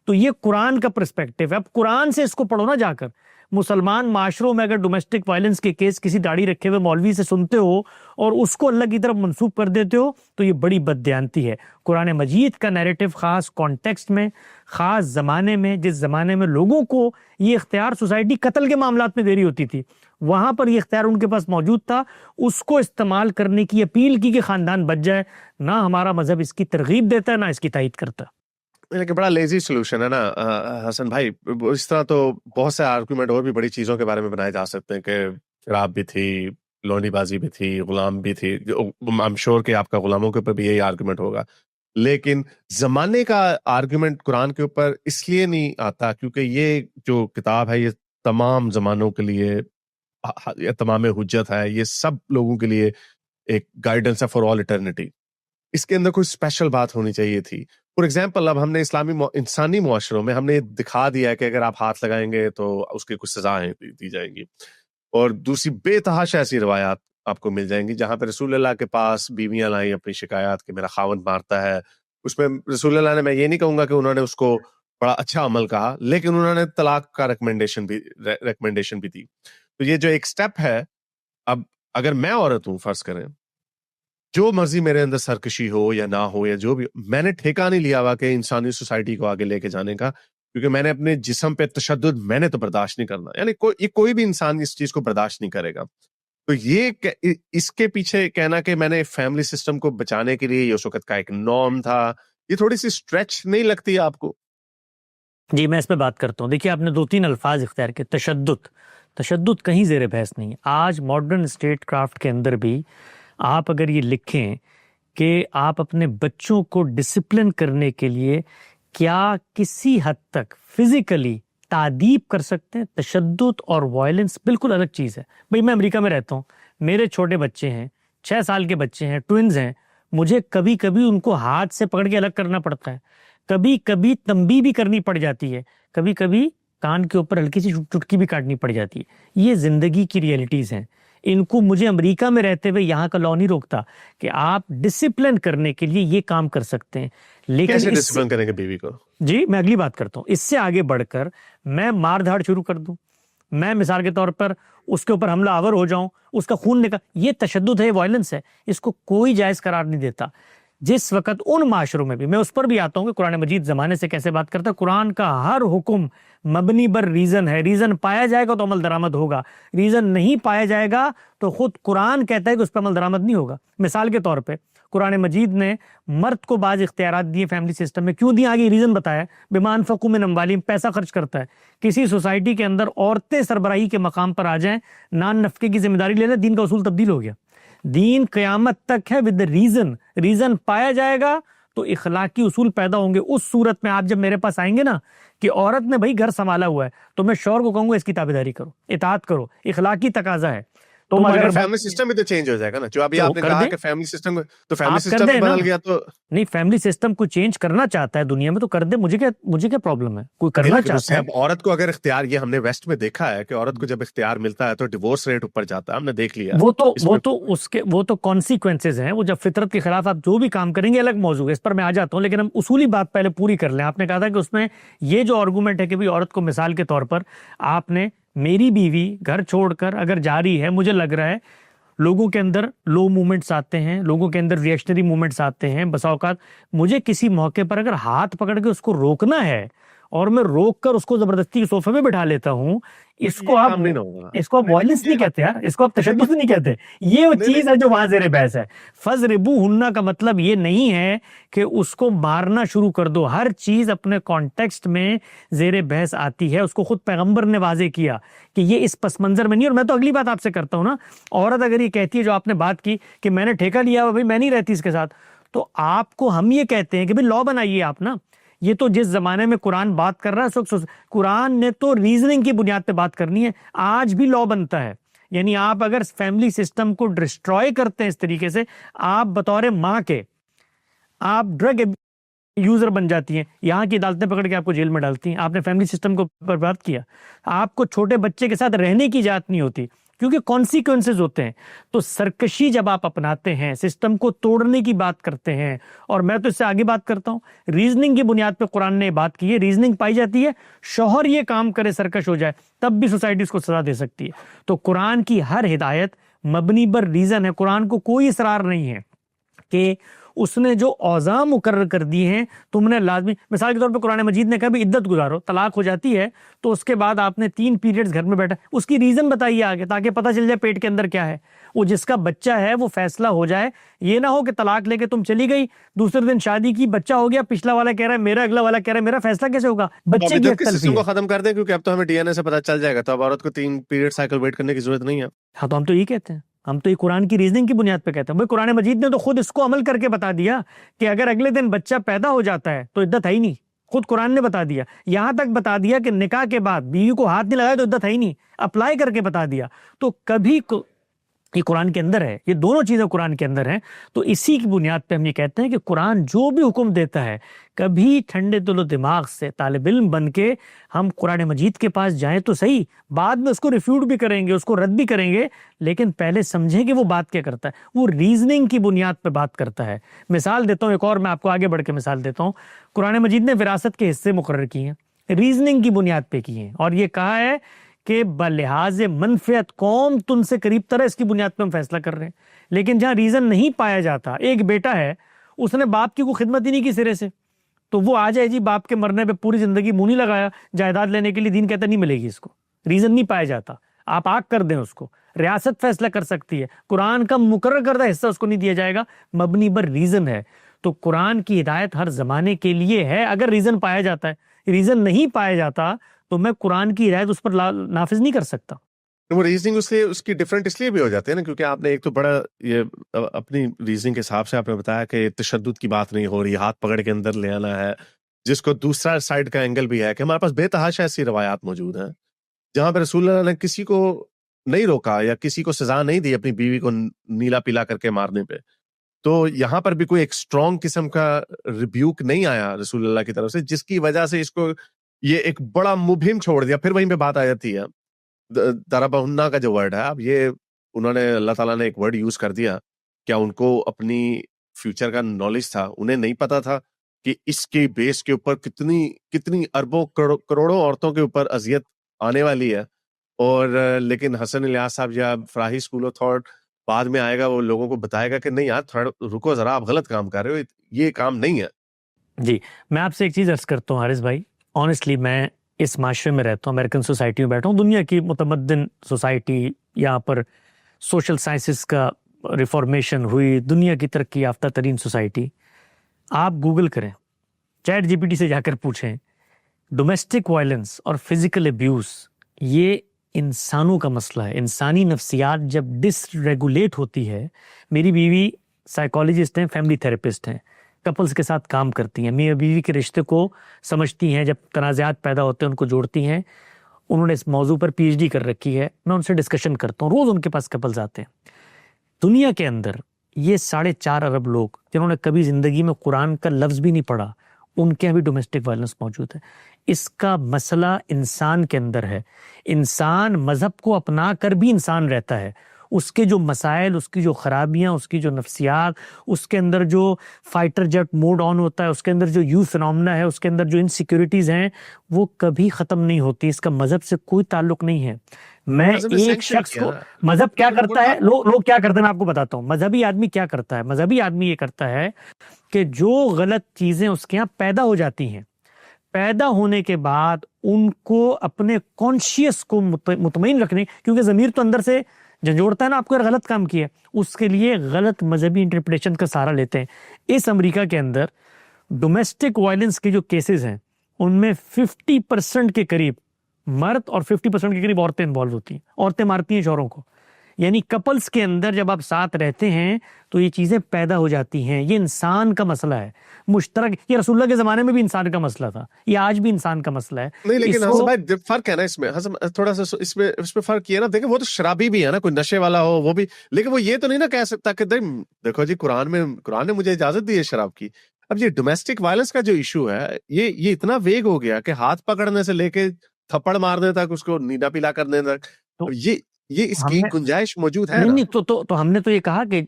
تو یہ قرآن کا پرسپیکٹو ہے۔ اب قرآن سے اس کو پڑھو نا جا کر۔ مسلمان معاشروں میں اگر ڈومیسٹک وائلنس کے کیس کسی داڑھی رکھے ہوئے مولوی سے سنتے ہو اور اس کو اللہ کی طرف منسوب کر دیتے ہو تو یہ بڑی بددیانتی ہے۔ قرآن مجید کا نیریٹو خاص کانٹیکسٹ میں، خاص زمانے میں، جس زمانے میں لوگوں کو یہ اختیار سوسائٹی قتل کے معاملات میں دے رہی ہوتی تھی، وہاں پر یہ اختیار ان کے پاس موجود تھا، اس کو استعمال کرنے کی اپیل کی کہ خاندان بچ جائے۔ نہ ہمارا مذہب اس کی ترغیب دیتا ہے، نہ اس کی تائید کرتا ہے۔ لیکن بڑا لیزی سولوشن ہے نا حسن بھائی۔ اس طرح تو بہت سے آرگومنٹ اور بھی بڑی چیزوں کے بارے میں بنائے جا سکتے ہیں کہ شراب بھی تھی، لونڈی بازی بھی تھی، غلام بھی تھی. آئی ایم شیور کہ آپ کا غلاموں کے اوپر بھی یہی آرگومنٹ ہوگا. لیکن زمانے کا آرگومنٹ قرآن کے اوپر اس لیے نہیں آتا کیونکہ یہ جو کتاب ہے یہ تمام زمانوں کے لیے تمام حجت ہے، یہ سب لوگوں کے لیے ایک گائیڈنس ہے فار آل ایٹرنیٹی. اس کے اندر کوئی اسپیشل بات ہونی چاہیے تھی. فار ایگزامپل اب ہم نے انسانی معاشروں میں ہم نے دکھا دیا ہے کہ اگر آپ ہاتھ لگائیں گے تو اس کی کچھ سزائیں دی جائیں گی، اور دوسری بے تحاشا ایسی روایات آپ کو مل جائیں گی جہاں پہ رسول اللہ کے پاس بیویاں لائیں اپنی شکایات کہ میرا خاوند مارتا ہے. اس میں رسول اللہ نے، میں یہ نہیں کہوں گا کہ انہوں نے اس کو بڑا اچھا عمل کہا، لیکن انہوں نے طلاق کا ریکمنڈیشن بھی دی. تو یہ جو ایک سٹیپ ہے، اب اگر میں عورت ہوں، فرض کریں جو مرضی میرے اندر سرکشی ہو یا نہ ہو یا جو بھی، میں نے ٹھیکہ نہیں لیا ہوا کہ انسانی سوسائٹی کو آگے لے کے جانے کا، کیونکہ میں نے اپنے جسم پہ تشدد میں نے تو برداشت نہیں کرنا. یعنی کوئی بھی انسان اس چیز کو برداشت نہیں کرے گا. تو یہ اس کے پیچھے کہنا کہ میں نے فیملی سسٹم کو بچانے کے لیے یہ اس وقت کا ایک نارم تھا، یہ تھوڑی سی اسٹریچ نہیں لگتی آپ کو؟ جی میں اس پہ بات کرتا ہوں. دیکھیے آپ نے 2-3 الفاظ اختیار کیے. تشدد کہیں زیر بحث نہیں ہے. آج ماڈرن اسٹیٹ کرافٹ کے اندر بھی آپ اگر یہ لکھیں کہ آپ اپنے بچوں کو ڈسپلن کرنے کے لیے کیا کسی حد تک فزیکلی تعدیب کر سکتے ہیں، تشدد اور وائلنس بالکل الگ چیز ہے. بھئی میں امریکہ میں رہتا ہوں، میرے چھوٹے بچے ہیں، 6 سال کے بچے ہیں، ٹوئنز ہیں. مجھے کبھی کبھی ان کو ہاتھ سے پکڑ کے الگ کرنا پڑتا ہے، کبھی کبھی تنبیہ بھی کرنی پڑ جاتی ہے، کبھی کبھی کان کے اوپر ہلکی سی چٹکی بھی کاٹنی پڑ جاتی ہے. یہ زندگی کی ریئلٹیز ہیں. ان کو مجھے امریکہ میں رہتے ہوئے یہاں کا لا نہیں روکتا کہ آپ ڈسپلن کرنے کے لیے یہ کام کر سکتے ہیں. لیکن کیسے ڈسپلن کریں گے بیوی کو؟ جی میں اگلی بات کرتا ہوں. اس سے آگے بڑھ کر میں مار دھاڑ شروع کر دوں، میں مثال کے طور پر اس کے اوپر حملہ آور ہو جاؤں، اس کا خون نکل، یہ تشدد ہے، وائلنس ہے. اس کو کوئی جائز قرار نہیں دیتا. جس وقت ان معاشروں میں بھی، میں اس پر بھی آتا ہوں کہ قرآن مجید زمانے سے کیسے بات کرتا ہے. قرآن کا ہر حکم مبنی بر ریزن ہے. ریزن پایا جائے گا تو عمل درآمد ہوگا، ریزن نہیں پایا جائے گا تو خود قرآن کہتا ہے کہ اس پر عمل درآمد نہیں ہوگا. مثال کے طور پہ قرآن مجید نے مرد کو بعض اختیارات دیے فیملی سسٹم میں. کیوں دیا؟ آگے ریزن بتایا. بما انفقوا من اموالہم، پیسہ خرچ کرتا ہے. کسی سوسائٹی کے اندر عورتیں سربراہی کے مقام پر آ جائیں، نان نفقے کی ذمہ داری لے لیں، دین کا اصول تبدیل ہو گیا. دین قیامت تک ہے ود ریزن پایا جائے گا تو اخلاقی اصول پیدا ہوں گے. اس صورت میں آپ جب میرے پاس آئیں گے نا کہ عورت نے بھائی گھر سنبھالا ہوا ہے، تو میں شوہر کو کہوں گا اس کی تابعداری کرو، اطاعت کرو، اخلاقی تقاضا ہے. تم اگر فیملی سسٹم بھی تو چینج ہو جائے گا نا، جو ابھی آپ نے کہا کہ فیملی سسٹم، تو فیملی سسٹم بدل گیا تو نہیں، فیملی سسٹم کو چینج کرنا چاہتا ہے دنیا میں تو کر دے. مجھے کیا پرابلم ہے؟ کوئی کرنا چاہتا ہے. عورت کو اگر اختیار، یہ ہم نے ویسٹ میں دیکھا ہے کہ عورت کو جب اختیار ملتا ہے تو ڈیورس ریٹ اوپر جاتا ہے. ہم نے دیکھ لیا. وہ تو کانسیکوینسز ہیں. وہ جب فطرت کے خلاف آپ جو بھی کام کریں گے الگ موضوع ہے، اس پر میں آ جاتا ہوں. لیکن ہم اصولی بات پہلے پوری کر لیں. آپ نے کہا تھا کہ اس میں یہ جو آرگومنٹ ہے کہ بھی عورت کو مثال کے طور پر آپ نے، میری بیوی گھر چھوڑ کر اگر جا رہی ہے، مجھے لگ رہا ہے لوگوں کے اندر لو مومنٹس آتے ہیں، لوگوں کے اندر ریئیکشنری مومنٹس آتے ہیں. بسا اوقات مجھے کسی موقع پر اگر ہاتھ پکڑ کے اس کو روکنا ہے اور میں روک کر اس کو زبردستی کے صوفے میں بٹھا لیتا ہوں، اس کو آپ وائلنس نہیں کہتے یار، اس کو آپ تشدد نہیں کہتے. یہ وہ چیز ہے جو وہاں زیر بحث ہے. فَضْرِبُوهُنَّ کا مطلب یہ نہیں ہے کہ اس کو مارنا شروع کر دو. ہر چیز اپنے کانٹیکسٹ میں زیر بحث آتی ہے. اس کو خود پیغمبر نے واضح کیا کہ یہ اس پس منظر میں نہیں. اور میں تو اگلی بات آپ سے کرتا ہوں نا، عورت اگر یہ کہتی ہے جو آپ نے بات کی کہ میں نے ٹھیکہ لیا ہوا، بھائی میں نہیں رہتی اس کے ساتھ، تو آپ کو ہم یہ کہتے ہیں کہ بھائی لا بنائیے آپ نا. یہ تو جس زمانے میں قرآن بات کر رہا ہے، اس وقت قرآن نے تو ریزننگ کی بنیاد پہ بات کرنی ہے. آج بھی لا بنتا ہے. یعنی آپ اگر فیملی سسٹم کو ڈسٹروائے کرتے ہیں اس طریقے سے، آپ بطور ماں کے آپ ڈرگ یوزر بن جاتی ہیں. یہاں کی عدالتیں پکڑ کے آپ کو جیل میں ڈالتی ہیں. آپ نے فیملی سسٹم کو برباد کیا. آپ کو چھوٹے بچے کے ساتھ رہنے کی اجازت نہیں ہوتی کیونکہ کانسیکوینسز ہوتے ہیں. تو سرکشی جب آپ اپناتے ہیں، سسٹم کو توڑنے کی بات کرتے ہیں، اور میں تو اس سے آگے بات کرتا ہوں، ریزننگ کی بنیاد پہ قرآن نے بات کی ہے. ریزننگ پائی جاتی ہے، شوہر یہ کام کرے، سرکش ہو جائے، تب بھی سوسائٹی اس کو سزا دے سکتی ہے. تو قرآن کی ہر ہدایت مبنی بر ریزن ہے. قرآن کو کوئی اصرار نہیں ہے کہ اس نے جو اوضاع مقرر کر دی ہیں تم نے لازمی. مثال کے طور پہ قرآن مجید نے کہا بھی عدت گزارو، طلاق ہو جاتی ہے تو اس کے بعد آپ نے 3 پیریڈز گھر میں بیٹھا، اس کی ریزن بتائیے آگے تاکہ پتہ چل جائے پیٹ کے اندر کیا ہے. وہ جس کا بچہ ہے وہ فیصلہ ہو جائے. یہ نہ ہو کہ طلاق لے کے تم چلی گئی، دوسرے دن شادی کی، بچہ ہو گیا، پچھلا والا کہہ رہا ہے میرا، اگلا والا کہہ رہا ہے میرا. فیصلہ کیسے ہوگا؟ بچے کی سسٹم کو ختم کر دیں کیونکہ اب تو ہمیں ڈی این اے سے پتہ چل جائے گا، تو اب عورت کو 3 پیریڈ سائیکل ویٹ کرنے کی ضرورت نہیں ہے. ہاں تو ہم تو یہ کہتے ہیں ہم تو یہ قرآن کی ریزننگ کی بنیاد پہ کہتے ہیں. بھائی قرآن مجید نے تو خود اس کو عمل کر کے بتا دیا کہ اگر اگلے دن بچہ پیدا ہو جاتا ہے تو عدت ہے ہی نہیں. خود قرآن نے بتا دیا. یہاں تک بتا دیا کہ نکاح کے بعد بیوی کو ہاتھ نہیں لگایا تو عدت ہے ہی نہیں, اپلائی کر کے بتا دیا. تو کبھی یہ قرآن کے اندر ہے, یہ دونوں چیزیں قرآن کے اندر ہیں. تو اسی کی بنیاد پہ ہم یہ کہتے ہیں کہ قرآن جو بھی حکم دیتا ہے, کبھی ٹھنڈے دل و دماغ سے طالب علم بن کے ہم قرآن مجید کے پاس جائیں تو صحیح, بعد میں اس کو ریفیوٹ بھی کریں گے, اس کو رد بھی کریں گے, لیکن پہلے سمجھیں کہ وہ بات کیا کرتا ہے. وہ ریزننگ کی بنیاد پہ بات کرتا ہے. مثال دیتا ہوں ایک اور, میں آپ کو آگے بڑھ کے مثال دیتا ہوں. قرآن مجید نے وراثت کے حصے مقرر کیے ہیں, ریزننگ کی بنیاد پہ کیے ہیں, اور یہ کہا ہے کہ بلحاظ منفعت قوم تم سے قریب تر ہے, اس کی بنیاد پہ ہم فیصلہ کر رہے ہیں. لیکن جہاں ریزن نہیں پایا جاتا, ایک بیٹا ہے اس نے باپ کی کوئی خدمت ہی نہیں کی سرے سے, تو وہ آ جائے جی باپ کے مرنے پہ پوری زندگی منہ نہیں لگایا جائیداد لینے کے لیے, دین کہتا نہیں ملے گی اس کو, ریزن نہیں پایا جاتا. آپ آگ کر دیں اس کو, ریاست فیصلہ کر سکتی ہے, قرآن کا مقرر کردہ حصہ اس کو نہیں دیا جائے گا, مبنی بر ریزن ہے. تو قرآن کی ہدایت ہر زمانے کے لیے ہے اگر ریزن پایا جاتا ہے. ریزن نہیں پایا جاتا تو میں قرآن کی ہدایت اس پر نافذ نہیں کر سکتا. وہ ریزننگ اس کی ڈفرینٹ اس لیے بھی ہو جاتے ہیں نا, کیونکہ آپ نے ایک تو بڑا یہ اپنی ریزننگ کے حساب سے آپ نے بتایا کہ تشدد کی بات نہیں ہو رہی, ہاتھ پکڑ کے اندر لے آنا ہے, جس کو دوسرا سائڈ کا اینگل بھی ہے کہ ہمارے پاس بے تحاشا ایسی روایات موجود ہیں جہاں پہ رسول اللہ نے کسی کو نہیں روکا یا کسی کو سزا نہیں دی اپنی بیوی کو نیلا پیلا کر کے مارنے پہ. تو یہاں پر بھی کوئی ایک اسٹرانگ قسم کا ریبیوک نہیں آیا رسول اللہ کی طرف سے, جس کی وجہ سے اس کو یہ ایک بڑا مبہم چھوڑ دیا. پھر وہیں پہ بات آ جاتی ہے دربہنہ کا جو ورڈ ہے, اب یہ انہوں نے اللہ تعالیٰ نے ایک ورڈ یوز کر دیا, کیا ان کو اپنی فیوچر کا نالج تھا؟ انہیں نہیں پتا تھا کہ اس کے بیس کے اوپر کتنی اربوں کروڑوں عورتوں کے اوپر اذیت آنے والی ہے. اور لیکن حسن الیاس صاحب یا فراہی اسکول آف تھاٹ بعد میں آئے گا, وہ لوگوں کو بتائے گا کہ نہیں یار تھوڑا رکو ذرا, آپ غلط کام کر رہے ہو, یہ کام نہیں ہے. جی میں آپ سے ایک چیز عرض کرتا ہوں حارث بھائی, آنیسٹلی میں اس معاشرے میں رہتا ہوں, امریکن سوسائٹی میں بیٹھا ہوں, دنیا کی متمدن سوسائٹی, یہاں پر سوشل سائنسز کا ریفارمیشن ہوئی, دنیا کی ترقی یافتہ ترین سوسائٹی. آپ گوگل کریں, چیٹ جی پی ٹی سے جا کر پوچھیں, ڈومیسٹک وائلنس اور فزیکل ابیوز یہ انسانوں کا مسئلہ ہے. انسانی نفسیات جب ڈس ریگولیٹ ہوتی ہے, میری بیوی سائیکالوجسٹ ہیں, فیملی تھراپسٹ ہیں, کپلز کے ساتھ کام کرتی ہیں, میاں بیوی کے رشتے کو سمجھتی ہیں, جب تنازعات پیدا ہوتے ہیں ان کو جوڑتی ہیں. انہوں نے اس موضوع پر پی ایچ ڈی کر رکھی ہے, میں ان سے ڈسکشن کرتا ہوں, روز ان کے پاس کپلز آتے ہیں. دنیا کے اندر یہ 4.5 ارب لوگ جنہوں نے کبھی زندگی میں قرآن کا لفظ بھی نہیں پڑھا, ان کے یہاں بھی ڈومیسٹک وائلنس موجود ہے. اس کا مسئلہ انسان کے اندر ہے. انسان مذہب کو اپنا کر بھی انسان رہتا ہے, اس کے جو مسائل, اس کی جو خرابیاں, اس کی جو نفسیات, اس کے اندر جو فائٹر جیٹ موڈ آن ہوتا ہے, اس کے اندر جو یو فنومنا ہے, اس کے اندر جو انسیکیورٹیز ہیں, وہ کبھی ختم نہیں ہوتی. اس کا مذہب سے کوئی تعلق نہیں ہے. میں ایک شخص کو مذہب کیا کرتا ہے, لوگ کیا کرتے ہیں میں آپ کو بتاتا ہوں. مذہبی آدمی کیا کرتا ہے, مذہبی آدمی یہ کرتا ہے کہ جو غلط چیزیں اس کے ہاں پیدا ہو جاتی ہیں, پیدا ہونے کے بعد ان کو اپنے کانشیس کو مطمئن رکھنے, کیونکہ ضمیر تو اندر سے جھنجھوڑتا ہے نا آپ کو غلط کام کیا, اس کے لیے غلط مذہبی انٹرپریٹیشن کا سہارا لیتے ہیں. اس امریکہ کے اندر ڈومیسٹک وائلنس کے جو کیسز ہیں ان میں 50% کے قریب مرد اور 50% کے قریب عورتیں انوالو ہوتی ہیں. عورتیں مارتی ہیں شوہروں کو. یعنی کپلز کے اندر جب آپ ساتھ رہتے ہیں تو یہ چیزیں پیدا ہو جاتی ہیں. یہ انسان کا مسئلہ ہے مشترک. یہ رسول اللہ کے زمانے میں بھی انسان کا مسئلہ تھا, یہ آج بھی انسان کا مسئلہ ہے. نہیں لیکن حسن بھائی فرق ہے نا اس میں, حسن تھوڑا سا اس میں فرق یہ نا, دیکھیں وہ تو شرابی بھی ہے نا, کوئی نشے والا ہو وہ بھی, لیکن وہ یہ تو نہیں نا کہہ سکتا کہ دیکھو جی قرآن نے مجھے اجازت دی ہے شراب کی. اب یہ ڈومیسٹک وائلنس کا جو ایشو ہے یہ اتنا ویگ ہو گیا کہ ہاتھ پکڑنے سے لے کے تھپڑ مارنے تک, اس کو نیلا پیلا کرنے تک, یہ اس کی گنجائش موجود ہے. نہیں تو ہم نے تو یہ کہا کہ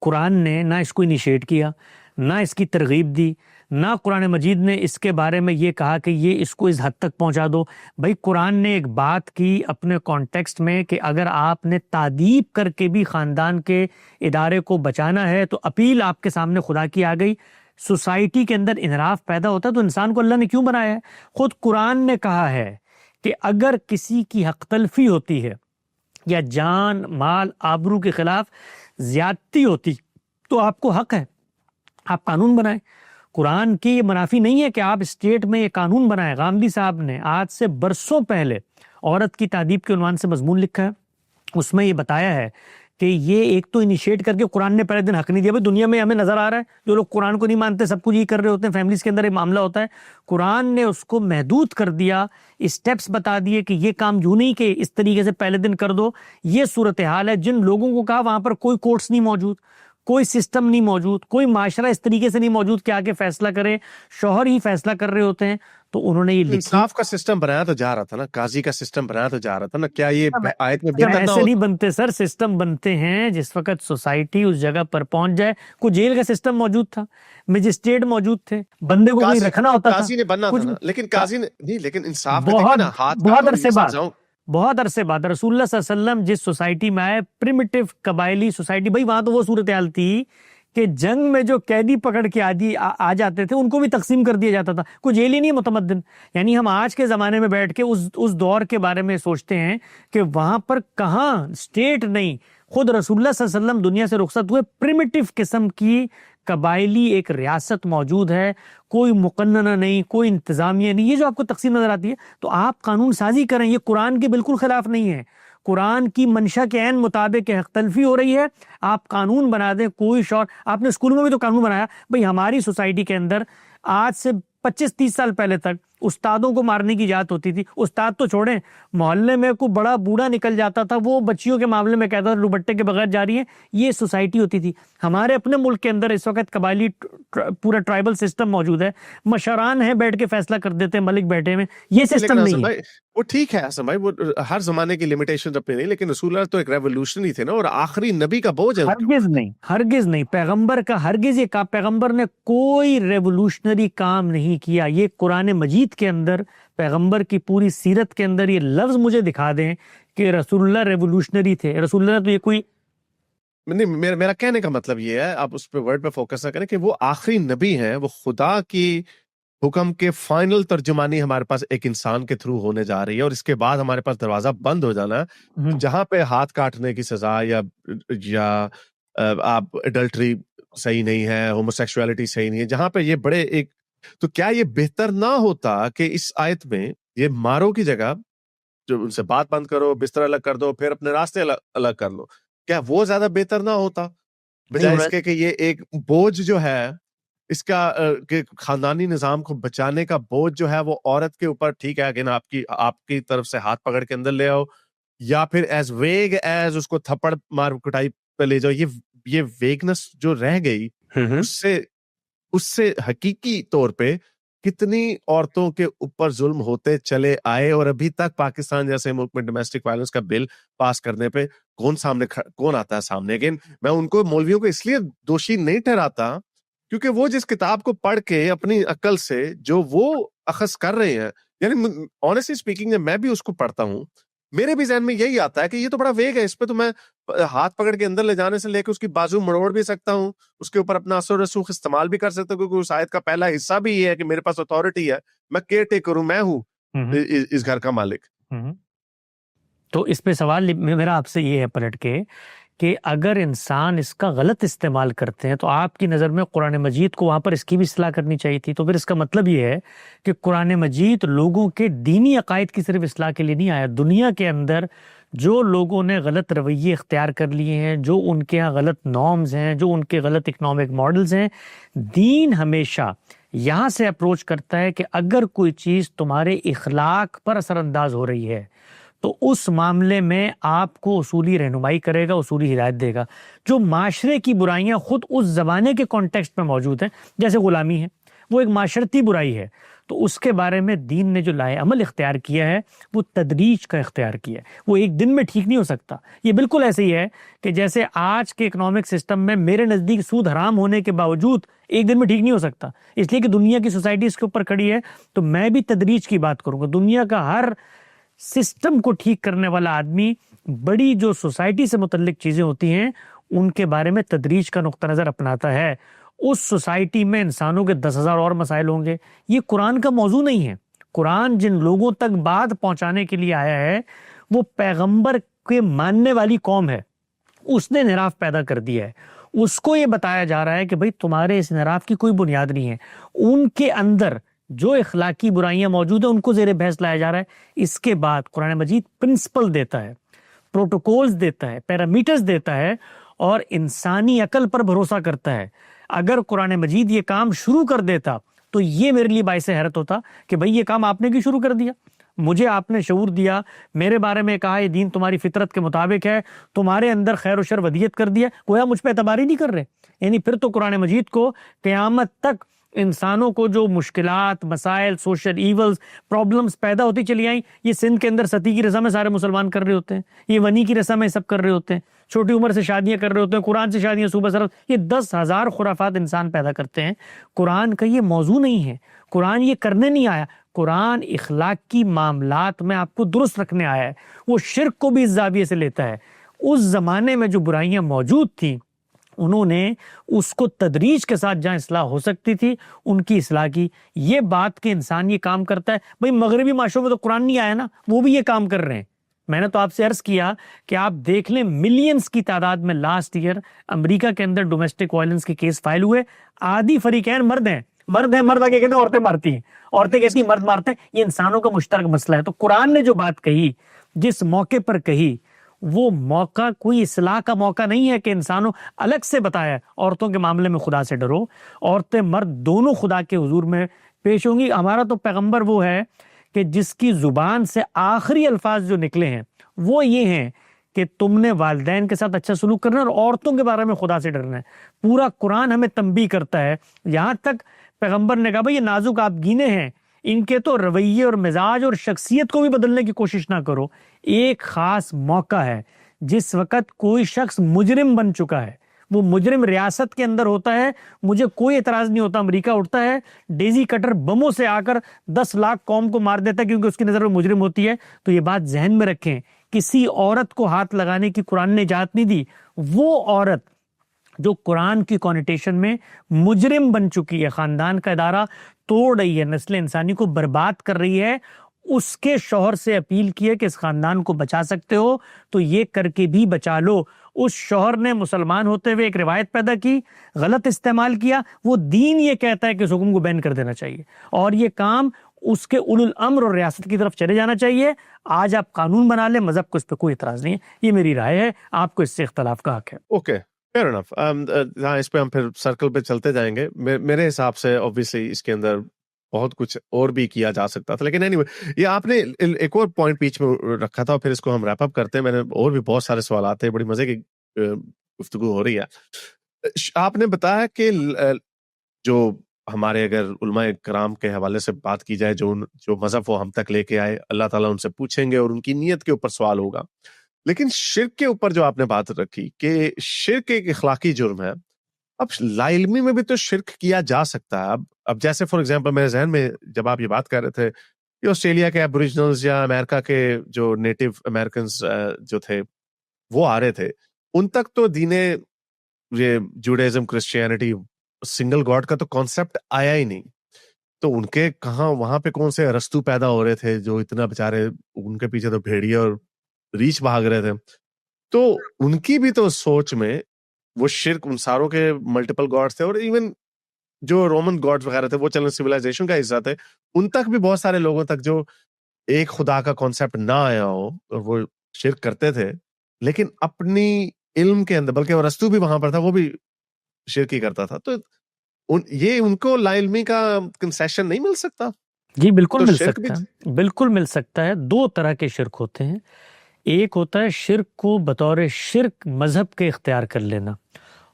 قرآن نے نہ اس کو انیشیٹ کیا, نہ اس کی ترغیب دی, نہ قرآن مجید نے اس کے بارے میں یہ کہا کہ یہ اس کو اس حد تک پہنچا دو. بھائی قرآن نے ایک بات کی اپنے کانٹیکسٹ میں کہ اگر آپ نے تعدیب کر کے بھی خاندان کے ادارے کو بچانا ہے تو اپیل آپ کے سامنے خدا کی آ گئی. سوسائٹی کے اندر انحراف پیدا ہوتا ہے تو انسان کو اللہ نے کیوں بنایا ہے؟ خود قرآن نے کہا ہے کہ اگر کسی کی حق تلفی ہوتی ہے یا جان مال آبرو کے خلاف زیادتی ہوتی تو آپ کو حق ہے آپ قانون بنائیں. قرآن کی یہ منافی نہیں ہے کہ آپ اسٹیٹ میں یہ قانون بنائیں. غامدی صاحب نے آج سے برسوں پہلے عورت کی تعدیب کے عنوان سے مضمون لکھا ہے, اس میں یہ بتایا ہے کہ یہ ایک تو انیشیٹ کر کے قرآن نے پہلے دن حق نہیں دیا. بھائی دنیا میں ہمیں نظر آ رہا ہے جو لوگ قرآن کو نہیں مانتے سب کچھ یہ کر رہے ہوتے ہیں, فیملیز کے اندر ایک معاملہ ہوتا ہے, قرآن نے اس کو محدود کر دیا, اسٹیپس بتا دیے کہ یہ کام یوں نہیں کہ اس طریقے سے پہلے دن کر دو. یہ صورتحال ہے. جن لوگوں کو کہا وہاں پر کوئی کورٹس نہیں موجود, کوئی سسٹم نہیں موجود, کوئی معاشرہ اس طریقے سے نہیں موجود کہ آگے فیصلہ کرے, شوہر ہی فیصلہ کر رہے ہوتے ہیں, تو انہوں نے یہ لکھی. انصاف کا سسٹم بنایا تو جا رہا تھا نا, قاضی کا سسٹم بنایا تو جا رہا تھا نا. کیا یہ آیت میں بہتر نہ ایسے ہو؟ نہیں بنتے سر, سسٹم بنتے ہیں جس وقت سوسائٹی اس جگہ پر پہنچ جائے. کوئی جیل کا سسٹم موجود تھا, مجسٹریٹ موجود تھے, بندے کو کوئی رکھنا ہوتا تھا. قاضی نے بننا تھا نا, لیکن قاضی نے نہیں, لیکن انصاف کا بہت دیکھیں نا, ہاتھ بہت کاٹو، عرصے یہ بعد, سمجھاؤں. بہت عرصے بعد رسول اللہ صلی اللہ علیہ وسلم جس سوسائٹی میں آئے, پریمیٹیو قبائلی سوسائٹی, بھائی وہاں تو وہ صورتحال تھی کہ جنگ میں جو قیدی پکڑ کے آ جاتے تھے ان کو بھی تقسیم کر دیا جاتا تھا. کوئی جیل ہی نہیں متمدن. یعنی ہم آج کے زمانے میں بیٹھ کے اس دور کے بارے میں سوچتے ہیں کہ وہاں پر کہاں اسٹیٹ نہیں, خود رسول اللہ صلی اللہ علیہ وسلم دنیا سے رخصت ہوئے, پریمیٹیو قسم کی قبائلی ایک ریاست موجود ہے, کوئی مقننہ نہیں, کوئی انتظامیہ نہیں. یہ جو آپ کو تقسیم نظر آتی ہے, تو آپ قانون سازی کریں, یہ قرآن کے بالکل خلاف نہیں ہے. قرآن کی منشا کے عین مطابق حق تلفی ہو رہی ہے, آپ قانون بنا دیں. کوئی شور, آپ نے اسکولوں میں بھی تو قانون بنایا. بھئی ہماری سوسائٹی کے اندر آج سے 25-30 سال پہلے تک استادوں کو مارنے کی اجازت ہوتی تھی. استاد تو چھوڑیں, محلے میں کوئی بڑا بوڑھا نکل جاتا تھا, وہ بچیوں کے معاملے میں کہتا تھا دوپٹے کے بغیر جا رہی ہیں. یہ سوسائٹی ہوتی تھی. ہمارے اپنے ملک کے اندر اس وقت قبائلی پورا ٹرائبل سسٹم موجود ہے, مشران ہیں بیٹھ کے فیصلہ کر دیتے ہیں, ملک بیٹھے میں. یہ سسٹم نہیں ہے. وہ ٹھیک ہے حسن بھائی, وہ ہر زمانے کی لمیٹیشن اپنی نہیں, لیکن رسول اللہ تو ایک ریولوشنری تھے نا, اور آخری نبی کا بوجھ ہے. ہرگز نہیں, ہرگز نہیں. پیغمبر کا ہرگز یہ کہا, پیغمبر نے کوئی ریولوشنری کام نہیں کیا. یہ قرآن مجید کے اندر, پیغمبر کی پوری سیرت کے اندر یہ لفظ مجھے دکھا دیں کہ رسول اللہ ریولوشنری تھے. رسول اللہ تو یہ کوئی نہیں, میرا کہنے کا مطلب یہ ہے, آپ اس پہ ورڈ پہ فوکس نہ کریں, کہ وہ آخری نبی ہیں, وہ خدا کی حکم کے فائنل ترجمانی ہمارے پاس ایک انسان کے تھرو ہونے جا رہی ہے, اور اس کے بعد ہمارے پاس دروازہ بند ہو جانا ہے جہاں پہ ہاتھ کاٹنے کی سزا یا آپ ایڈلٹری صحیح نہیں ہے, ہوموسیکسوالٹی صحیح نہیں ہے, جہاں پہ یہ بڑے ایک. تو کیا یہ بہتر نہ ہوتا کہ اس آیت میں یہ مارو کی جگہ جو ان سے بات بند کرو, بستر الگ کر دو, پھر اپنے راستے الگ کر لو, کیا وہ زیادہ بہتر نہ ہوتا بجائے اس کے کہ یہ ایک بوجھ جو ہے اس کا کہ خاندانی نظام کو بچانے کا بوجھ جو ہے وہ عورت کے اوپر, ٹھیک ہے اگین آپ کی طرف سے ہاتھ پکڑ کے اندر لے آؤ, یا پھر ایز ویگ ایز اس کو تھپڑ مار کٹائی پہ لے جاؤ. یہ ویگنس جو رہ گئی, اس سے حقیقی طور پہ کتنی عورتوں کے اوپر ظلم ہوتے چلے آئے, اور ابھی تک پاکستان جیسے ملک میں ڈومیسٹک وائلنس کا بل پاس کرنے پہ کون آتا ہے سامنے. اگین میں ان کو, مولویوں کو اس لیے دوشی نہیں ٹھہراتا کیونکہ وہ جس کتاب کو پڑھ کے اپنی عقل سے جو وہ اخذ کر رہے ہیں, یعنی آنیسٹلی اسپیکنگ جب میں بھی اس کو پڑھتا ہوں, میرے بھی ذہن میں یہی آتا ہے کہ یہ تو بڑا ویگ ہے, اس پہ تو میں ہاتھ پکڑ کے اندر لے جانے سے لے کے اس کی بازو مڑوڑ بھی سکتا ہوں, اس کے اوپر اپنا اثر و رسوخ استعمال بھی کر سکتا ہوں, کیونکہ اس آیت کا پہلا حصہ بھی یہ ہے کہ میرے پاس اتھارٹی ہے, میں کیئر ٹیکر ہوں, میں ہوں اس گھر کا مالک. تو اس پہ سوال میرا آپ سے یہ ہے پلٹ کے کہ اگر انسان اس کا غلط استعمال کرتے ہیں تو آپ کی نظر میں قرآن مجید کو وہاں پر اس کی بھی اصلاح کرنی چاہیے تھی. تو پھر اس کا مطلب یہ ہے کہ قرآن مجید لوگوں کے دینی عقائد کی صرف اصلاح کے لیے نہیں آیا. دنیا کے اندر جو لوگوں نے غلط رویے اختیار کر لیے ہیں, جو ان کے ہاں غلط نارمز ہیں, جو ان کے غلط اکنامک ماڈلز ہیں, دین ہمیشہ یہاں سے اپروچ کرتا ہے کہ اگر کوئی چیز تمہارے اخلاق پر اثر انداز ہو رہی ہے تو اس معاملے میں آپ کو اصولی رہنمائی کرے گا, اصولی ہدایت دے گا. جو معاشرے کی برائیاں خود اس زمانے کے کانٹیکسٹ میں موجود ہیں, جیسے غلامی ہے, وہ ایک معاشرتی برائی ہے, تو اس کے بارے میں دین نے جو لائے عمل اختیار کیا ہے وہ تدریج کا اختیار کیا ہے. وہ ایک دن میں ٹھیک نہیں ہو سکتا. یہ بالکل ایسے ہی ہے کہ جیسے آج کے اکنامک سسٹم میں میرے نزدیک سود حرام ہونے کے باوجود ایک دن میں ٹھیک نہیں ہو سکتا, اس لیے کہ دنیا کی سوسائٹی اس کے اوپر کھڑی ہے. تو میں بھی تدریج کی بات کروں گا. دنیا کا ہر سسٹم کو ٹھیک کرنے والا آدمی بڑی جو سوسائٹی سے متعلق چیزیں ہوتی ہیں ان کے بارے میں تدریج کا نقطہ نظر اپناتا ہے. اس سوسائٹی میں انسانوں کے 10,000 اور مسائل ہوں گے. یہ قرآن کا موضوع نہیں ہے. قرآن جن لوگوں تک بات پہنچانے کے لیے آیا ہے وہ پیغمبر کے ماننے والی قوم ہے. اس نے انحراف پیدا کر دیا ہے. اس کو یہ بتایا جا رہا ہے کہ بھئی تمہارے اس انحراف کی کوئی بنیاد نہیں ہے. ان کے اندر جو اخلاقی برائیاں موجود ہیں ان کو زیر بحث لایا جا رہا ہے. اس کے بعد قرآن مجید پرنسپل دیتا ہے. پروٹوکولز دیتا ہے, پیرامیٹرز دیتا ہے, اور انسانی عقل پر بھروسہ کرتا ہے. اگر قرآن مجید یہ کام شروع کر دیتا تو یہ میرے لیے باعث حیرت ہوتا کہ بھئی یہ کام آپ نے کیوں شروع کر دیا؟ مجھے آپ نے شعور دیا, میرے بارے میں کہا یہ دین تمہاری فطرت کے مطابق ہے, تمہارے اندر خیر و شر ودیت کر دیا, گویا مجھ پہ اعتبار ہی نہیں کر رہے. یعنی پھر تو قرآن مجید کو قیامت تک انسانوں کو جو مشکلات, مسائل, سوشل ایولز, پرابلمز پیدا ہوتی چلی آئیں, یہ سندھ کے اندر ستی کی رضا میں سارے مسلمان کر رہے ہوتے ہیں, یہ ونی کی رضا میں سب کر رہے ہوتے ہیں, چھوٹی عمر سے شادیاں کر رہے ہوتے ہیں, قرآن سے شادیاں صوبہ سرف, یہ 10,000 خرافات انسان پیدا کرتے ہیں. قرآن کا یہ موضوع نہیں ہے, قرآن یہ کرنے نہیں آیا. قرآن اخلاق کی معاملات میں آپ کو درست رکھنے آیا ہے. وہ شرک کو بھی اس زاویے سے لیتا ہے. اس زمانے میں جو برائیاں موجود تھیں انہوں نے اس کو تدریج کے ساتھ جہاں اصلاح ہو سکتی تھی ان کی اصلاح کی. یہ بات کہ انسان یہ کام کرتا ہے, بھئی مغربی معاشروں میں تو قرآن نہیں آیا نا, وہ بھی یہ کام کر رہے ہیں. میں نے تو آپ سے عرض کیا کہ آپ دیکھ لیں ملینز کی تعداد میں لاسٹ ایئر امریکہ کے اندر ڈومیسٹک وائلنس کے کیس فائل ہوئے. آدھی فریقین مرد ہیں, مرد آگے کہتے ہیں عورتیں مارتی ہیں, عورتیں کہتی ہیں مرد مارتے ہیں. یہ انسانوں کا مشترک مسئلہ ہے. تو قرآن نے جو بات کہی, جس موقع پر کہی, وہ موقع کوئی اصلاح کا موقع نہیں ہے کہ انسانوں الگ سے بتایا عورتوں کے معاملے میں خدا سے ڈرو, عورتیں مرد دونوں خدا کے حضور میں پیش ہوں گی. ہمارا تو پیغمبر وہ ہے کہ جس کی زبان سے آخری الفاظ جو نکلے ہیں وہ یہ ہیں کہ تم نے والدین کے ساتھ اچھا سلوک کرنا ہے اور عورتوں کے بارے میں خدا سے ڈرنا ہے. پورا قرآن ہمیں تنبیہ کرتا ہے. یہاں تک پیغمبر نے کہا بھئی یہ نازک آپ گینے ہیں, ان کے تو رویے اور مزاج اور شخصیت کو بھی بدلنے کی کوشش نہ کرو. ایک خاص موقع ہے جس وقت کوئی شخص مجرم بن چکا ہے, وہ مجرم ریاست کے اندر ہوتا ہے, مجھے کوئی اعتراض نہیں ہوتا, امریکہ اٹھتا ہے ڈیزی کٹر بموں سے آ کر 10 لاکھ قوم کو مار دیتا ہے کیونکہ اس کی نظر میں مجرم ہوتی ہے. تو یہ بات ذہن میں رکھیں, کسی عورت کو ہاتھ لگانے کی قرآن نے اجازت نہیں دی. وہ عورت جو قرآن کی کونیٹیشن میں مجرم بن چکی ہے, خاندان کا ادارہ توڑ رہی ہے, نسل انسانی کو برباد کر رہی ہے, اس کے شوہر سے اپیل کی ہے کہ اس خاندان کو بچا سکتے ہو تو یہ کر کے بھی بچا لو. اس شوہر نے مسلمان ہوتے ہوئے ایک روایت پیدا کی, غلط استعمال کیا. وہ دین یہ کہتا ہے کہ اس حکم کو بین کر دینا چاہیے اور یہ کام اس کے اولو الامر اور ریاست کی طرف چلے جانا چاہیے. آج آپ قانون بنا لیں, مذہب کو اس پہ کوئی اعتراض نہیں ہے. یہ میری رائے ہے, آپ کو اس سے اختلاف کا حق ہے. Okay, fair enough. اس پہ ہم پھر سرکل پہ چلتے جائیں گے. میرے حساب سے obviously اس کے اندر بہت کچھ اور بھی کیا جا سکتا تھا, لیکن anyway, یہ آپ نے ایک اور پوائنٹ بیچ میں رکھا تھا, پھر اس کو ہم ریپ اپ کرتے ہیں. میں نے اور بھی بہت سارے سوالات ہیں, بڑی مزے کی گفتگو ہو رہی ہے. آپ نے بتایا کہ جو ہمارے اگر علماء کرام کے حوالے سے بات کی جائے, جو مذہب وہ ہم تک لے کے آئے, اللہ تعالیٰ ان سے پوچھیں گے اور ان کی نیت کے اوپر سوال ہوگا. لیکن شرک کے اوپر جو آپ نے بات رکھی کہ شرک ایک اخلاقی جرم ہے, اب لا علمی میں بھی تو شرک کیا جا سکتا ہے. اب جیسے فار ایگزامپل میرے ذہن میں جب آپ یہ بات کر رہے تھے کہ آسٹریلیا کے ایبوریجنلز یا امریکہ کے جو نیٹو امریکنز جو تھے وہ آ رہے تھے, ان تک تو دین یہ جوڈائزم, کرسچینٹی, سنگل گاڈ کا تو کانسیپٹ آیا ہی نہیں. تو ان کے کہاں وہاں پہ کون سے ارسطو پیدا ہو رہے تھے جو اتنا بیچارے, ان کے پیچھے تو بھیڑیے اور ریچھ بھاگ رہے تھے. تو ان کی بھی تو سوچ میں وہ شرک, ان ساروں کے ملٹیپل گاڈز تھے, اور ایون جو رومن گاڈز وغیرہ تھے وہ چلن سویلائزیشن کا حصہ تھے. ان تک بھی بہت سارے لوگوں تک جو ایک خدا کا کانسیپٹ نہ آیا ہو اور وہ شرک کرتے تھے, لیکن اپنی علم کے اندر, بلکہ ارسطو بھی وہاں پر تھا, وہ بھی شرک ہی کرتا تھا. تو یہ ان کو لا علمی کا کنسیشن نہیں مل سکتا؟ جی بالکل مل سکتا ہے, بالکل مل سکتا ہے. 2 طرح کے شرک ہوتے ہیں. ایک ہوتا ہے شرک کو بطور شرک مذہب کے اختیار کر لینا,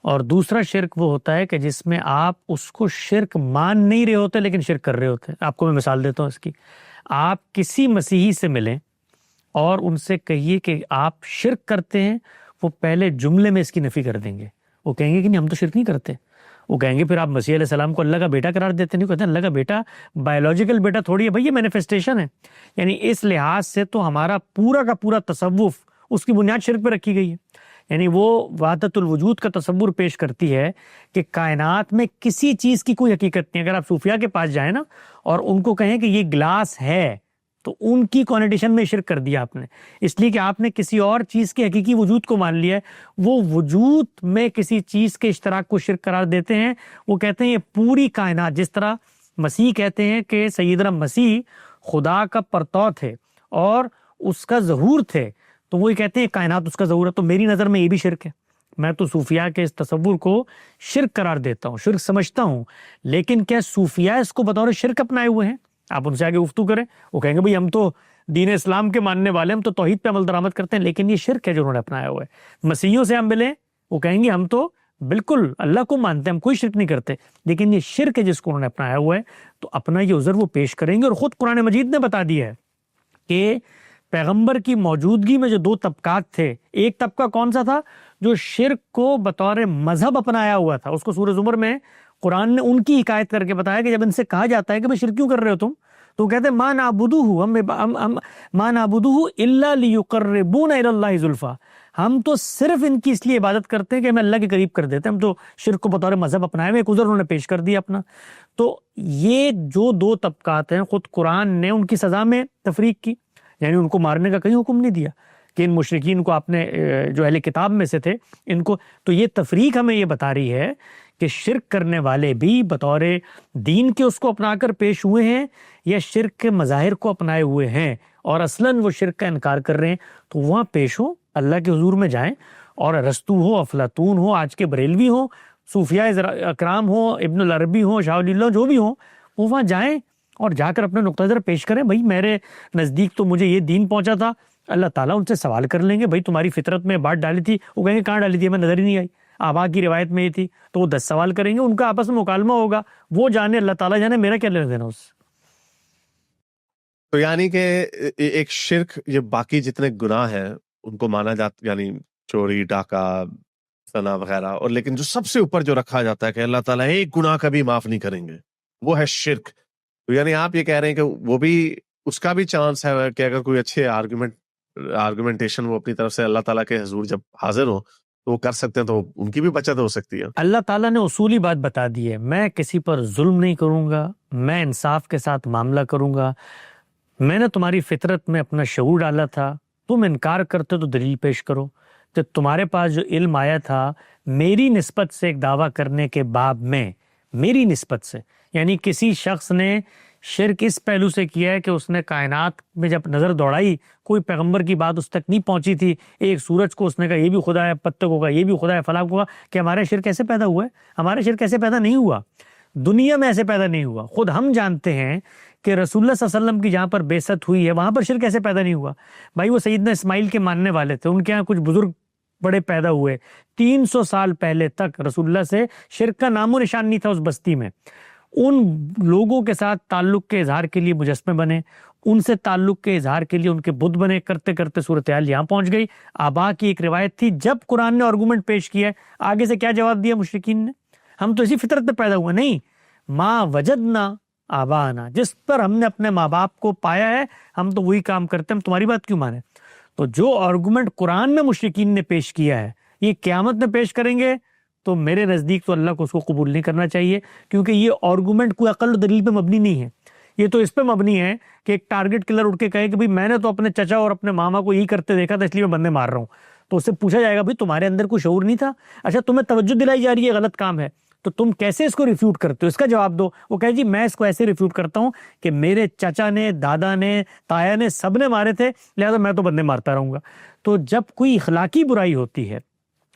اور دوسرا شرک وہ ہوتا ہے کہ جس میں آپ اس کو شرک مان نہیں رہے ہوتے لیکن شرک کر رہے ہوتے ہیں. آپ کو میں مثال دیتا ہوں اس کی. آپ کسی مسیحی سے ملیں اور ان سے کہیے کہ آپ شرک کرتے ہیں, وہ پہلے جملے میں اس کی نفی کر دیں گے. وہ کہیں گے کہ نہیں ہم تو شرک نہیں کرتے. وہ کہیں گے پھر آپ مسیح علیہ السلام کو اللہ کا بیٹا قرار دیتے نہیں. کہتے ہیں اللہ کا بیٹا بایولوجیکل بیٹا تھوڑی ہے بھائی, یہ مینیفیسٹیشن ہے. یعنی اس لحاظ سے تو ہمارا پورا کا پورا تصوف اس کی بنیاد شرک پہ رکھی گئی ہے. یعنی وہ وحدت الوجود کا تصور پیش کرتی ہے کہ کائنات میں کسی چیز کی کوئی حقیقت نہیں. اگر آپ صوفیاء کے پاس جائیں نا اور ان کو کہیں کہ یہ گلاس ہے, تو ان کی کونیٹیشن میں شرک کر دیا آپ نے, اس لیے کہ آپ نے کسی اور چیز کے حقیقی وجود کو مان لیا ہے. وہ وجود میں کسی چیز کے اشتراک کو شرک قرار دیتے ہیں. وہ کہتے ہیں یہ پوری کائنات, جس طرح مسیح کہتے ہیں کہ سیدنا مسیح خدا کا پرتو تھے اور اس کا ظہور تھے, تو وہی کہتے ہیں کائنات اس کا ظہور ہے. تو میری نظر میں یہ بھی شرک ہے. میں تو صوفیاء کے اس تصور کو شرک قرار دیتا ہوں, شرک سمجھتا ہوں. لیکن کیا صوفیاء اس کو بطور شرک اپنائے ہوئے ہیں؟ آپ ان سے آگے گفتگو کریں, وہ کہیں گے بھئی ہم تو دین اسلام کے ماننے والے, ہم تو توحید پہ عمل درآمد کرتے ہیں, لیکن یہ شرک ہے جو انہوں نے اپنایا ہوا ہے. مسیحیوں سے ہم ملیں, وہ کہیں گے ہم تو بالکل اللہ کو مانتے ہیں, ہم کوئی شرک نہیں کرتے, لیکن یہ شرک ہے جس کو انہوں نے اپنایا ہوا ہے. تو اپنا یہ عذر وہ پیش کریں گے. اور خود قرآن مجید نے بتا دیا ہے کہ پیغمبر کی موجودگی میں جو 2 طبقات تھے, ایک طبقہ کون سا تھا؟ جو شرک کو بطور مذہب اپنایا ہوا تھا. اس کو سورہ زمر میں قرآن نے ان کی حکایت کر کے بتایا کہ جب ان سے کہا جاتا ہے کہ بھئی شرک کیوں کر رہے ہو تم, تو وہ کہتے ہیں ما نعبدہ الا لیقربونا الی اللہ زلفیٰ, ہم تو صرف ان کی اس لیے عبادت کرتے ہیں کہ ہمیں اللہ کے قریب کر دیتے ہیں. ہم تو شرک کو بطور مذہب اپنائے ہوئے, ایک عذر انہوں نے پیش کر دیا اپنا. تو یہ جو 2 طبقات ہیں, خود قرآن نے ان کی سزا میں تفریق کی, یعنی ان کو مارنے کا کہیں حکم نہیں دیا کہ ان مشرکین کو آپ نے جو اہل کتاب میں سے تھے ان کو. تو یہ تفریق ہمیں یہ بتا رہی ہے کہ شرک کرنے والے بھی بطور دین کے اس کو اپنا کر پیش ہوئے ہیں یا شرک کے مظاہر کو اپنائے ہوئے ہیں اور اصلاً وہ شرک کا انکار کر رہے ہیں. تو وہاں پیش ہو, اللہ کے حضور میں جائیں, اور ارسطو ہو, افلاطون ہو, آج کے بریلوی ہوں, صوفیاء اکرام ہو, ابن العربی ہوں, شاہ ولی اللہ جو بھی ہوں, وہ وہاں جائیں اور جا کر اپنا نقطہ نظر پیش کریں. بھائی میرے نزدیک تو مجھے یہ دین پہنچا تھا, اللہ تعالیٰ ان سے سوال کر لیں گے بھائی تمہاری فطرت میں بات ڈالی تھی, وہ کہیں گے کہاں ڈالی تھی, ہمیں نظر ہی نہیں آئی, آبا کی روایت میں یہ تھی. تو وہ 10 سوال کریں گے, ان کا آپس میں مکالمہ ہوگا, وہ جانے اللہ تعالیٰ جانے, میرا کیا لینا دینا اس سے. تو یعنی کہ ایک شرک, یہ باقی جتنے گناہ ہیں ان کو مانا جاتا, یعنی چوری, ڈاکہ, زنا وغیرہ, اور لیکن جو سب سے اوپر جو رکھا جاتا ہے کہ اللہ تعالیٰ ایک گناہ کبھی معاف نہیں کریں گے, وہ ہے شرک. تو یعنی آپ یہ کہہ رہے ہیں کہ وہ بھی, اس کا بھی چانس ہے کہ اگر کوئی اچھے آرگومنٹیشن وہ اپنی طرف سے اللہ تعالیٰ کے حضور جب حاضر ہو تو وہ کر سکتے ہیں, تو ان کی بھی بچت ہو سکتی ہے. اللہ تعالیٰ نے اصولی بات بتا دی ہے, میں کسی پر ظلم نہیں کروں گا, میں انصاف کے ساتھ معاملہ کروں گا. میں نے تمہاری فطرت میں اپنا شعور ڈالا تھا, تم انکار کرتے تو دلیل پیش کرو. تو تمہارے پاس جو علم آیا تھا میری نسبت سے ایک دعویٰ کرنے کے باب میں, میری نسبت سے, یعنی کسی شخص نے شرک اس پہلو سے کیا ہے کہ اس نے کائنات میں جب نظر دوڑائی کوئی پیغمبر کی بات اس تک نہیں پہنچی تھی, ایک سورج کو اس نے کہا یہ بھی خدا ہے, پتوں کو کہا یہ بھی خدا ہے, فلاں کو کہا, کہ ہمارا شرک ایسے پیدا ہوا ہے. ہمارا شرک ایسے پیدا نہیں ہوا, دنیا میں ایسے پیدا نہیں ہوا. خود ہم جانتے ہیں کہ رسول اللہ صلی اللہ علیہ وسلم کی جہاں پر بعثت ہوئی ہے وہاں پر شرک ایسے پیدا نہیں ہوا. بھائی وہ سیدنا اسماعیل کے ماننے والے تھے, ان کے یہاں کچھ بزرگ بڑے پیدا ہوئے, 300 سال پہلے تک رسول اللہ سے شرک کا نام و نشان نہیں تھا اس بستی میں. ان لوگوں کے ساتھ تعلق کے اظہار کے لیے مجسمے بنے, ان سے تعلق کے اظہار کے لیے ان کے بت بنے, کرتے کرتے صورتحال یہاں پہنچ گئی. آبا کی ایک روایت تھی, جب قرآن نے آرگومنٹ پیش کیا ہے آگے سے کیا جواب دیا مشرکین نے, ہم تو اسی فطرت پہ پیدا ہوئے, نہیں, ما وجدنا آبانا, جس پر ہم نے اپنے ماں باپ کو پایا ہے ہم تو وہی کام کرتے ہیں, ہم تمہاری بات کیوں مانیں. تو جو آرگومنٹ قرآن میں مشرکین نے پیش کیا ہے یہ قیامت میں پیش کریں گے تو میرے نزدیک تو اللہ کو اس کو قبول نہیں کرنا چاہیے, کیونکہ یہ آرگومنٹ کوئی عقل و دلیل پہ مبنی نہیں ہے. یہ تو اس پہ مبنی ہے کہ ایک ٹارگٹ کلر اٹھ کے کہے کہ بھئی میں نے تو اپنے چچا اور اپنے ماما کو یہی کرتے دیکھا تھا اس لیے میں بندے مار رہا ہوں. تو اس سے پوچھا جائے گا بھئی تمہارے اندر کوئی شعور نہیں تھا, اچھا تمہیں توجہ دلائی جا رہی ہے غلط کام ہے, تو تم کیسے اس کو ریفیوٹ کرتے ہو, اس کا جواب دو. وہ کہے جی میں اس کو ایسے ریفیوٹ کرتا ہوں کہ میرے چچا نے, دادا نے, تایا نے, سب نے مارے تھے, لہذا میں تو بندے مارتا رہوں گا. تو جب کوئی اخلاقی برائی ہوتی ہے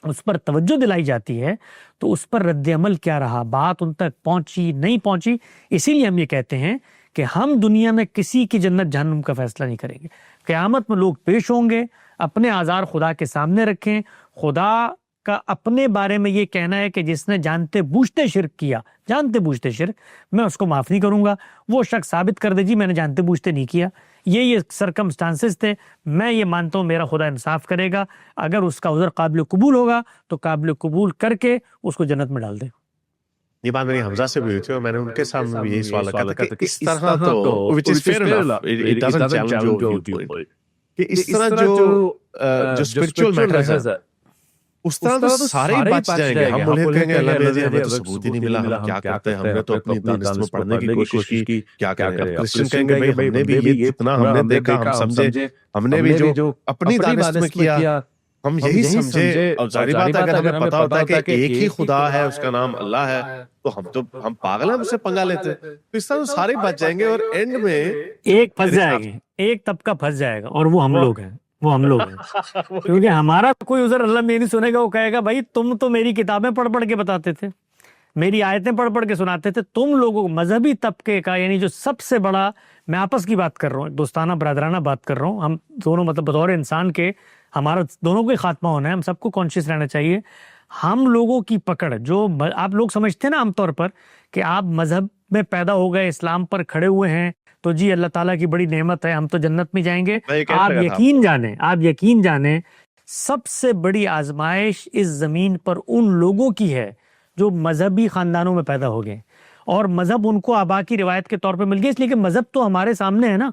اس پر توجہ دلائی جاتی ہے تو اس پر رد عمل کیا رہا, بات ان تک پہنچی نہیں پہنچی. اسی لیے ہم یہ کہتے ہیں کہ ہم دنیا میں کسی کی جنت جہنم کا فیصلہ نہیں کریں گے. قیامت میں لوگ پیش ہوں گے, اپنے آزار خدا کے سامنے رکھیں. خدا کا اپنے بارے میں یہ کہنا ہے کہ جس نے جانتے بوجھتے شرک کیا, جانتے بوجھتے شرک, میں اس کو معاف نہیں کروں گا. وہ شخص ثابت کر دے جی میں نے جانتے بوجھتے نہیں کیا, یہ سرکمسٹانسز تھے, میں یہ مانتا ہوں میرا خدا انصاف کرے گا. اگر اس کا عذر قابل قبول ہوگا تو قابل قبول کر کے اس کو جنت میں ڈال دے. یہ بات میری حمزہ سے بھی ہوئی تھی اور میں نے ان کے سامنے بھی یہی سوال رکھا تھا کہ اس طرح تو which is fair enough, it doesn't challenge your viewpoint, کہ اس طرح جو spiritual matters ہے اس طرح تو سارے ہی بچ جائیں گے. ہم ملحد کہیں گے اللہ جی ہمیں تو ثبوت ہی نہیں ملا, ہم کیا کرتے ہیں, ہم نے تو اپنی دانست میں پڑھنے کی کوشش کی, کیا کریں. کرسچن کہیں گے بھئی ہم نے بھی یہ اتنا ہم نے دیکھا, ہم سمجھے, ہم نے بھی جو اپنی دانست میں کیا ہم یہی سمجھے. اور ظاہری بات ہے اگر ہمیں پتا ہوتا ہے کہ ایک ہی خدا ہے, اس کا نام اللہ ہے, تو ہم پاگل ہیں اس سے پنگا لیتے. تو اس طرح سارے بچ جائیں گے اور اینڈ میں ایک پھنس جائے گا, ایک طبقہ پھنس جائے گا اور وہ ہم لوگ ہیں. وہ ہم لوگ ہیں، کیونکہ ہمارا کوئی عذر اللہ میں نہیں سنے گا. وہ کہے گا بھائی تم تو میری کتابیں پڑھ پڑھ کے بتاتے تھے، میری آیتیں پڑھ پڑھ کے سناتے تھے، تم لوگوں کو مذہبی طبقے کا یعنی جو سب سے بڑا، میں آپس کی بات کر رہا ہوں، دوستانہ برادرانہ بات کر رہا ہوں، ہم دونوں مطلب بطور انسان کے ہمارا دونوں کو ہی خاتمہ ہونا ہے، ہم سب کو کانشیس رہنا چاہیے. ہم لوگوں کی پکڑ جو آپ لوگ سمجھتے ہیں نا عام طور پر کہ آپ مذہب میں پیدا ہو گئے، اسلام پر کھڑے ہوئے ہیں تو جی اللہ تعالیٰ کی بڑی نعمت ہے، ہم تو جنت میں جائیں گے. آپ یقین جانیں سب سے بڑی آزمائش اس زمین پر ان لوگوں کی ہے جو مذہبی خاندانوں میں پیدا ہو گئے، اور مذہب ان کو آبا کی روایت کے طور پہ مل گیا، اس لیے کہ مذہب تو ہمارے سامنے ہے نا.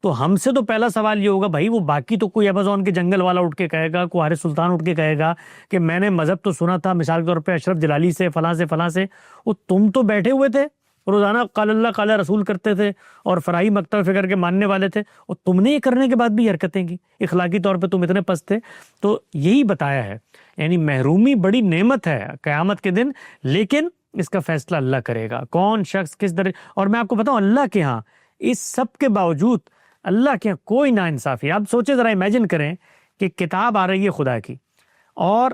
تو ہم سے تو پہلا سوال یہ ہوگا بھائی وہ باقی تو کوئی ایمیزون کے جنگل والا اٹھ کے کہے گا، کوئی حارث سلطان اٹھ کے کہے گا کہ میں نے مذہب تو سنا تھا مثال کے طور پہ اشرف جلالی سے فلاں سے، وہ تم تو بیٹھے ہوئے تھے روزانہ قال اللہ قال رسول کرتے تھے اور فرائی مکتب فکر کے ماننے والے تھے، اور تم نے یہ کرنے کے بعد بھی حرکتیں کی، اخلاقی طور پہ تم اتنے پست تھے. تو یہی بتایا ہے، یعنی محرومی بڑی نعمت ہے قیامت کے دن، لیکن اس کا فیصلہ اللہ کرے گا کون شخص کس درجے. اور میں آپ کو بتاؤں اللہ کے ہاں اس سب کے باوجود اللہ کے ہاں کوئی نا انصافی. آپ سوچیں ذرا، امیجن کریں کہ کتاب آ رہی ہے خدا کی اور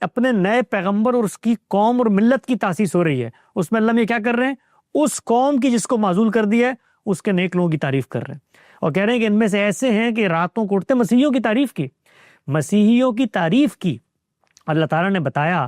اپنے نئے پیغمبر اور اس کی قوم اور ملت کی تاسیس ہو رہی ہے، اس میں اللہ میں کیا کر رہے ہیں؟ اس قوم کی جس کو معزول کر دیا ہے اس کے نیک لوگوں کی تعریف کر رہے ہیں، اور کہہ رہے ہیں کہ ان میں سے ایسے ہیں کہ راتوں کو اٹھتے. مسیحیوں کی تعریف کی اللہ تعالیٰ نے بتایا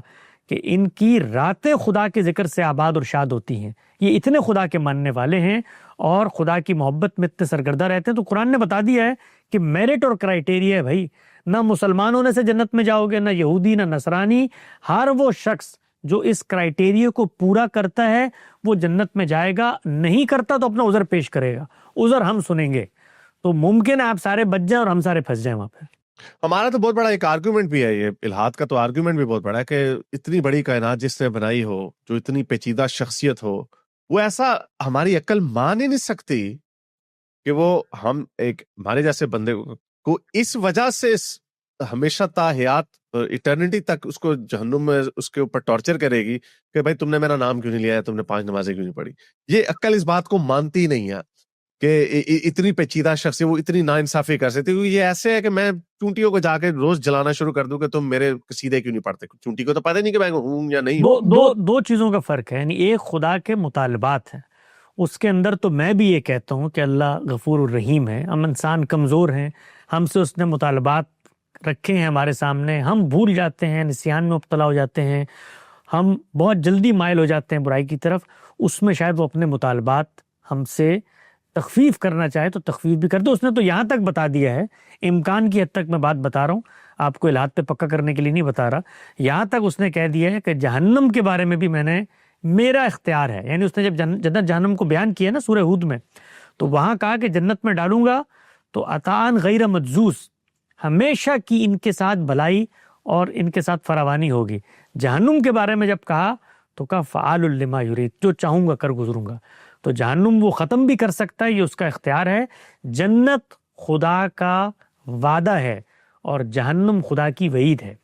کہ ان کی راتیں خدا کے ذکر سے آباد اور شاد ہوتی ہیں، یہ اتنے خدا کے ماننے والے ہیں اور خدا کی محبت میں اتنے سرگردہ رہتے ہیں. تو قرآن نے بتا دیا ہے کہ میرٹ اور کرائیٹیریا ہے بھائی، نہ مسلمان ہونے سے جنت میں جاؤ گے، نہ یہودی، نہ نصرانی. ہر وہ شخص جو اس کرائیٹیریا کو پورا کرتا ہے وہ جنت میں جائے گا، نہیں کرتا تو اپنا عذر پیش کرے گا، عذر ہم سنیں گے. تو ممکن ہے آپ سارے بچ جائیں اور ہم سارے پھنس جائیں وہاں پہ. ہمارا تو بہت بڑا ایک آرگومنٹ بھی ہے، یہ الحاد کا تو آرگومنٹ بھی بہت بڑا ہے کہ اتنی بڑی کائنات جس نے بنائی ہو، جو اتنی پیچیدہ شخصیت ہو، وہ ایسا ہماری عقل مان ہی نہیں سکتی کہ وہ ہم ایک ہمارے جیسے بندے کو اس وجہ سے ہمیشہ تا حیات ایٹرنیٹی تک اس کو جہنم میں اس کے اوپر ٹارچر کرے گی کہ بھائی تم نے میرا نام کیوں نہیں لیا ہے، تم نے 5 نمازیں کیوں نہیں پڑھی. یہ عقل اس بات کو مانتی ہی نہیں ہے کہ اتنی پیچیدہ شخص وہ اتنی ناانصافی کر سکتی. کیونکہ یہ ایسے ہے کہ میں چونٹیوں کو جا کے روز جلانا شروع کر دوں کہ تم میرے قصیدے کیوں نہیں پڑھتے. چونٹی کو تو پتہ نہیں کہ میں ہوں یا نہیں ہوں. دو چیزوں کا فرق ہے، یعنی ایک خدا کے مطالبات ہیں، اس کے اندر تو میں بھی یہ کہتا ہوں کہ اللہ غفور الرحیم ہے، ہم انسان کمزور ہیں، ہم سے اس نے مطالبات رکھے ہیں ہمارے سامنے، ہم بھول جاتے ہیں، نسیان میں مبتلا ہو جاتے ہیں، ہم بہت جلدی مائل ہو جاتے ہیں برائی کی طرف. اس میں شاید وہ اپنے مطالبات ہم سے تخفیف کرنا چاہے تو تخفیف بھی کر دو. اس نے تو یہاں تک بتا دیا ہے، امکان کی حد تک میں بات بتا رہا ہوں، آپ کو الہاد پہ پکا کرنے کے لیے نہیں بتا رہا. یہاں تک اس نے کہہ دیا ہے کہ جہنم کے بارے میں بھی میرا اختیار ہے. یعنی اس نے جب جنت جہنم کو بیان کیا نا سورہ ہود میں، تو وہاں کہا کہ جنت میں ڈالوں گا تو عطاءً غیر مجزوز، ہمیشہ کی ان کے ساتھ بھلائی اور ان کے ساتھ فراوانی ہوگی. جہنم کے بارے میں جب کہا تو کہا فعال لما یرید، جو چاہوں گا کر گزروں گا. تو جہنم وہ ختم بھی کر سکتا ہے، یہ اس کا اختیار ہے. جنت خدا کا وعدہ ہے اور جہنم خدا کی وعید ہے.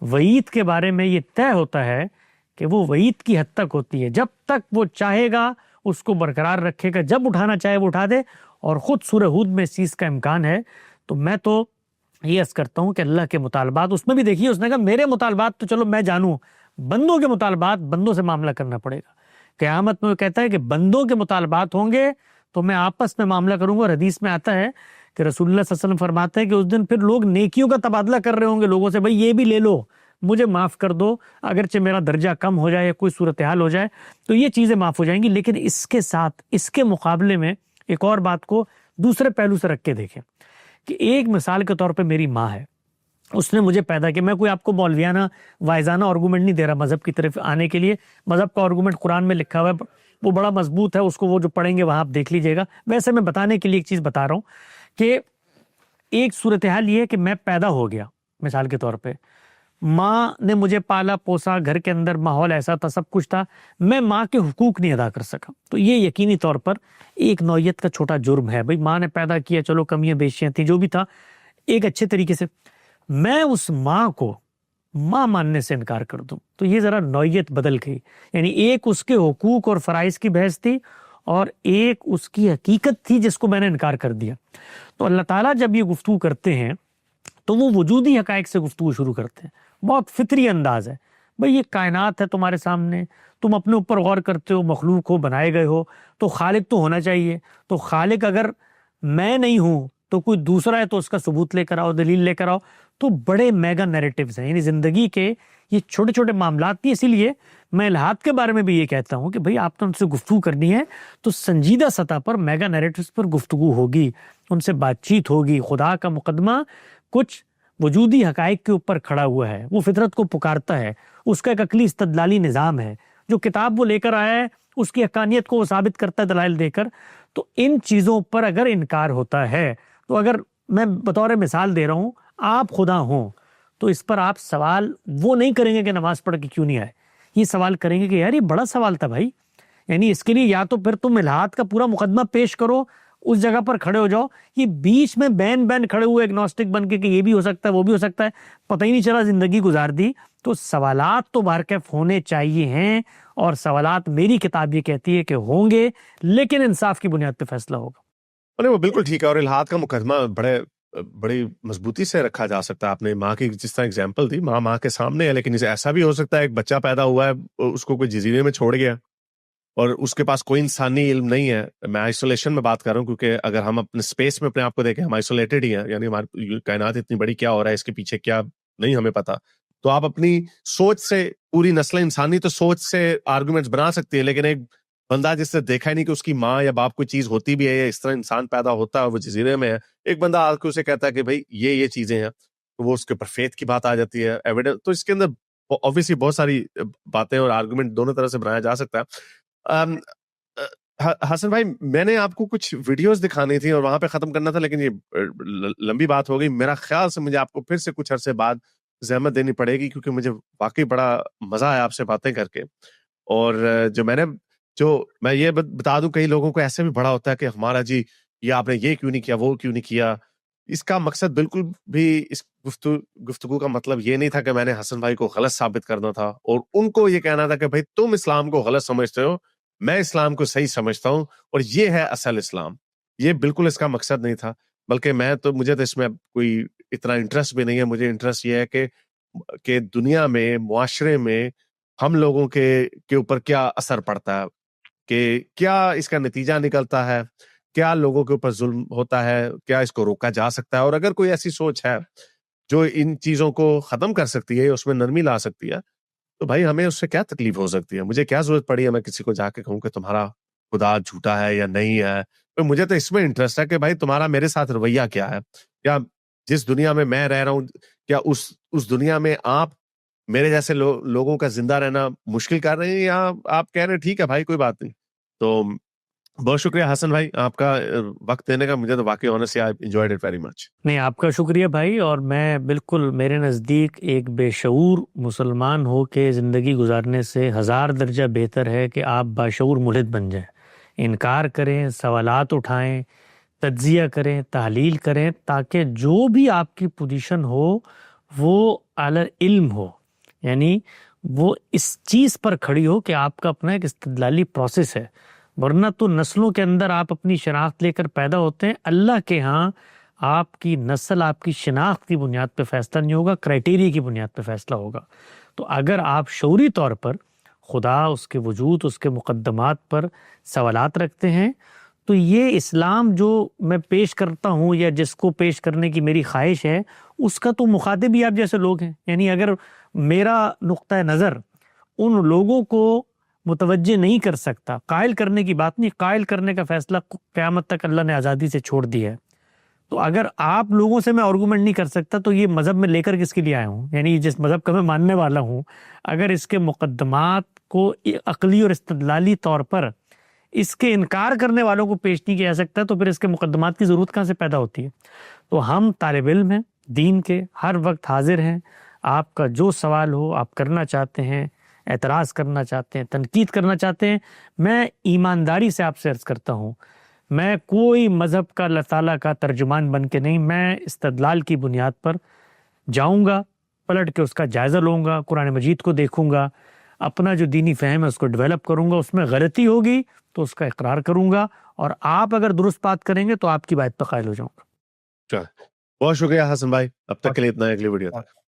وعید کے بارے میں یہ طے ہوتا ہے کہ وہ وعید کی حد تک ہوتی ہے، جب تک وہ چاہے گا اس کو برقرار رکھے گا، جب اٹھانا چاہے وہ اٹھا دے. اور خود سورہ ہود میں اس چیز کا امکان ہے. تو میں تو یہ عرض کرتا ہوں کہ اللہ کے مطالبات، اس میں بھی دیکھیے اس نے کہا میرے مطالبات تو چلو میں جانوں، بندوں کے مطالبات بندوں سے معاملہ کرنا پڑے گا. قیامت میں وہ کہتا ہے کہ بندوں کے مطالبات ہوں گے تو میں آپس میں معاملہ کروں گا. اور حدیث میں آتا ہے کہ رسول اللہ صلی اللہ علیہ وسلم فرماتے ہیں کہ اس دن پھر لوگ نیکیوں کا تبادلہ کر رہے ہوں گے لوگوں سے، بھئی یہ بھی لے لو، مجھے معاف کر دو، اگرچہ میرا درجہ کم ہو جائے یا کوئی صورتحال ہو جائے تو یہ چیزیں معاف ہو جائیں گی. لیکن اس کے ساتھ اس کے مقابلے میں ایک اور بات کو دوسرے پہلو سے رکھ کے دیکھیں کہ ایک مثال کے طور پہ میری ماں ہے، اس نے مجھے پیدا کیا. میں کوئی آپ کو مولویانہ وائزانہ آرگومنٹ نہیں دے رہا مذہب کی طرف آنے کے لیے، مذہب کا آرگومنٹ قرآن میں لکھا ہوا ہے، وہ بڑا مضبوط ہے، اس کو وہ جو پڑھیں گے وہاں آپ دیکھ لیجئے گا. ویسے میں بتانے کے لیے ایک چیز بتا رہا ہوں کہ ایک صورتحال یہ ہے کہ میں پیدا ہو گیا، مثال کے طور پہ ماں نے مجھے پالا پوسا، گھر کے اندر ماحول ایسا تھا، سب کچھ تھا، میں ماں کے حقوق نہیں ادا کر سکا. تو یہ یقینی طور پر ایک نوعیت کا چھوٹا جرم ہے. بھئی ماں نے پیدا کیا، چلو کمیاں بیشیاں تھیں، جو بھی تھا ایک اچھے طریقے سے، میں اس ماں کو ماں ماننے سے انکار کر دوں تو یہ ذرا نوعیت بدل گئی. یعنی ایک اس کے حقوق اور فرائض کی بحث تھی اور ایک اس کی حقیقت تھی جس کو میں نے انکار کر دیا. تو اللہ تعالیٰ جب یہ گفتگو کرتے ہیں تو وہ وجودی حقائق سے گفتگو شروع کرتے ہیں. بہت فطری انداز ہے. بھئی یہ کائنات ہے تمہارے سامنے, تم اپنے اوپر غور کرتے ہو, مخلوق ہو, بنائے گئے ہو, تو خالق تو ہونا چاہیے. تو خالق اگر میں نہیں ہوں تو کوئی دوسرا ہے, تو اس کا ثبوت لے کر آؤ, دلیل لے کر آؤ. تو بڑے میگا نیریٹیوز ہیں, یعنی زندگی کے یہ چھوٹے چھوٹے معاملات نہیں. اسی لیے میں الحاد کے بارے میں بھی یہ کہتا ہوں کہ بھئی آپ نے ان سے گفتگو کرنی ہے تو سنجیدہ سطح پر میگا نیریٹیوز پر گفتگو ہوگی, ان سے بات چیت ہوگی. خدا کا مقدمہ کچھ وجودی حقائق کے اوپر کھڑا ہوا ہے, وہ فطرت کو پکارتا ہے, اس کا ایک عقلی استدلالی نظام ہے. جو کتاب وہ لے کر آیا ہے اس کی حقانیت کو وہ ثابت کرتا ہے دلائل دے کر. تو ان چیزوں پر اگر انکار ہوتا ہے, تو اگر میں بطور مثال دے رہا ہوں, آپ خدا ہوں, تو اس پر آپ سوال وہ نہیں کریں گے کہ نماز پڑھ کے کیوں نہیں آئے. یہ سوال کریں گے کہ یار یہ بڑا سوال تھا بھائی. یعنی اس کے لیے یا تو پھر تم الحاد کا پورا مقدمہ پیش کرو, اس جگہ پر کھڑے ہو جاؤ. یہ بیچ میں بین کھڑے ہوئے ایگنوسٹک بن کے کہ یہ بھی ہو سکتا ہے وہ بھی ہو سکتا ہے, پتہ ہی نہیں چلا زندگی گزار دی. تو سوالات تو بہرکیف ہونے چاہیے ہیں, اور سوالات میری کتاب یہ کہتی ہے کہ ہوں گے, لیکن انصاف کی بنیاد پہ فیصلہ ہوگا. وہ بالکل ٹھیک ہے. اور الحاد کا مقدمہ بڑی مضبوطی سے رکھا جا سکتا ہے. آپ نے ماں کی جس طرح اگزامپل دی, ماں کے سامنے ہے, لیکن اسے ایسا بھی ہو سکتا ہے ایک بچہ پیدا ہوا ہے, اس کو کوئی جزیرے میں چھوڑ گیا اور اس کے پاس کوئی انسانی علم نہیں ہے. میں آئسولیشن میں بات کر رہا ہوں, کیونکہ اگر ہم اپنے اسپیس میں اپنے آپ کو دیکھیں, ہم آئسولیٹڈ ہی ہیں, یعنی ہماری کائنات اتنی بڑی, کیا ہو رہا ہے اس کے پیچھے کیا نہیں ہمیں پتا. تو آپ اپنی سوچ سے, پوری نسل انسانی تو سوچ سے آرگومنٹس بنا سکتی ہے, لیکن ایک بندہ جس سے دیکھا ہی نہیں کہ اس کی ماں یا باپ کوئی چیز ہوتی بھی ہے یا اس طرح انسان پیدا ہوتا ہے, وہ جزیرے میں ہے, ایک بندہ آ کے اسے کہتا ہے کہ بھائی یہ چیزیں ہیں, تو وہ اس کے اوپر فیتھ کی بات آ جاتی ہے, ایویڈنس. تو اس کے اندر obviously بہت ساری باتیں اور آرگومنٹ دونوں طرح سے بنایا جا سکتا ہے. حسن بھائی, میں نے آپ کو کچھ ویڈیوز دکھانی تھی اور وہاں پہ ختم کرنا تھا, لیکن یہ لمبی بات ہو گئی. میرا خیال سے مجھے آپ کو پھر سے کچھ عرصے بعد زحمت دینی پڑے گی, کیونکہ مجھے واقعی بڑا مزہ آیا آپ سے باتیں کر کے. اور میں یہ بتا دوں, کئی لوگوں کو ایسے بھی بڑا ہوتا ہے کہ ہمارا جی یہ آپ نے یہ کیوں نہیں کیا, وہ کیوں نہیں کیا. اس کا مقصد بالکل بھی, اس گفتگو کا مطلب یہ نہیں تھا کہ میں نے حسن بھائی کو غلط ثابت کرنا تھا اور ان کو یہ کہنا تھا کہ بھائی تم اسلام کو غلط سمجھتے ہو, میں اسلام کو صحیح سمجھتا ہوں اور یہ ہے اصل اسلام. یہ بالکل اس کا مقصد نہیں تھا, بلکہ مجھے تو اس میں کوئی اتنا انٹرسٹ بھی نہیں ہے. مجھے انٹرسٹ یہ ہے کہ دنیا میں, معاشرے میں ہم لوگوں کے اوپر کیا اثر پڑتا ہے, کہ کیا اس کا نتیجہ نکلتا ہے, کیا لوگوں کے اوپر ظلم ہوتا ہے, کیا اس کو روکا جا سکتا ہے. اور اگر کوئی ایسی سوچ ہے جو ان چیزوں کو ختم کر سکتی ہے, اس میں نرمی لا سکتی ہے, تو بھائی ہمیں اس سے کیا تکلیف ہو سکتی ہے. مجھے کیا ضرورت پڑی ہے میں کسی کو جا کے کہوں کہ تمہارا خدا جھوٹا ہے یا نہیں ہے. مجھے تو اس میں انٹرسٹ ہے کہ بھائی تمہارا میرے ساتھ رویہ کیا ہے, کیا جس دنیا میں رہ رہا ہوں, کیا اس دنیا میں آپ میرے جیسے لوگوں کا زندہ رہنا مشکل کر رہے ہیں, یا آپ کہہ رہے ہیں ٹھیک ہے بھائی کوئی بات نہیں. تو بہت شکریہ حسن بھائی آپ کا وقت دینے کا. مجھے تو واقعی honestly I enjoyed it very much. نہیں, آپ کا شکریہ بھائی. اور میں بالکل, میرے نزدیک ایک بے شعور مسلمان ہو کے زندگی گزارنے سے 1000 درجہ بہتر ہے کہ آپ باشعور ملحد بن جائیں, انکار کریں, سوالات اٹھائیں, تجزیہ کریں, تحلیل کریں, تاکہ جو بھی آپ کی پوزیشن ہو وہ اعلی علم ہو, یعنی وہ اس چیز پر کھڑی ہو کہ آپ کا اپنا ایک استدلالی پروسیس ہے. ورنہ تو نسلوں کے اندر آپ اپنی شناخت لے کر پیدا ہوتے ہیں, اللہ کے ہاں آپ کی نسل آپ کی شناخت کی بنیاد پہ فیصلہ نہیں ہوگا, کرائٹیریا کی بنیاد پہ فیصلہ ہوگا. تو اگر آپ شعوری طور پر خدا, اس کے وجود, اس کے مقدمات پر سوالات رکھتے ہیں, تو یہ اسلام جو میں پیش کرتا ہوں یا جس کو پیش کرنے کی میری خواہش ہے, اس کا تو مخاطب بھی آپ جیسے لوگ ہیں. یعنی اگر میرا نقطہ نظر ان لوگوں کو متوجہ نہیں کر سکتا, قائل کرنے کی بات نہیں, قائل کرنے کا فیصلہ قیامت تک اللہ نے آزادی سے چھوڑ دیا ہے. تو اگر آپ لوگوں سے میں آرگومنٹ نہیں کر سکتا, تو یہ مذہب میں لے کر کس کے لیے آیا ہوں؟ یعنی جس مذہب کا میں ماننے والا ہوں, اگر اس کے مقدمات کو عقلی اور استدلالی طور پر اس کے انکار کرنے والوں کو پیش نہیں کیا جا سکتا, تو پھر اس کے مقدمات کی ضرورت کہاں سے پیدا ہوتی ہے؟ تو ہم طالب علم ہیں دین کے, ہر وقت حاضر ہیں. آپ کا جو سوال ہو, آپ کرنا چاہتے ہیں, اعتراض کرنا چاہتے ہیں, تنقید کرنا چاہتے ہیں, میں ایمانداری سے آپ سے عرض کرتا ہوں, میں کوئی مذہب کا اللہ تعالیٰ کا ترجمان بن کے نہیں, میں استدلال کی بنیاد پر جاؤں گا, پلٹ کے اس کا جائزہ لوں گا, قرآن مجید کو دیکھوں گا, اپنا جو دینی فہم ہے اس کو ڈیولپ کروں گا, اس میں غلطی ہوگی تو اس کا اقرار کروں گا, اور آپ اگر درست بات کریں گے تو آپ کی بات پہ قائل ہو جاؤں گا. بہت شکریہ حسن بھائی، اب تک کے لیے اتنا ہے، اگلی ویڈیو تک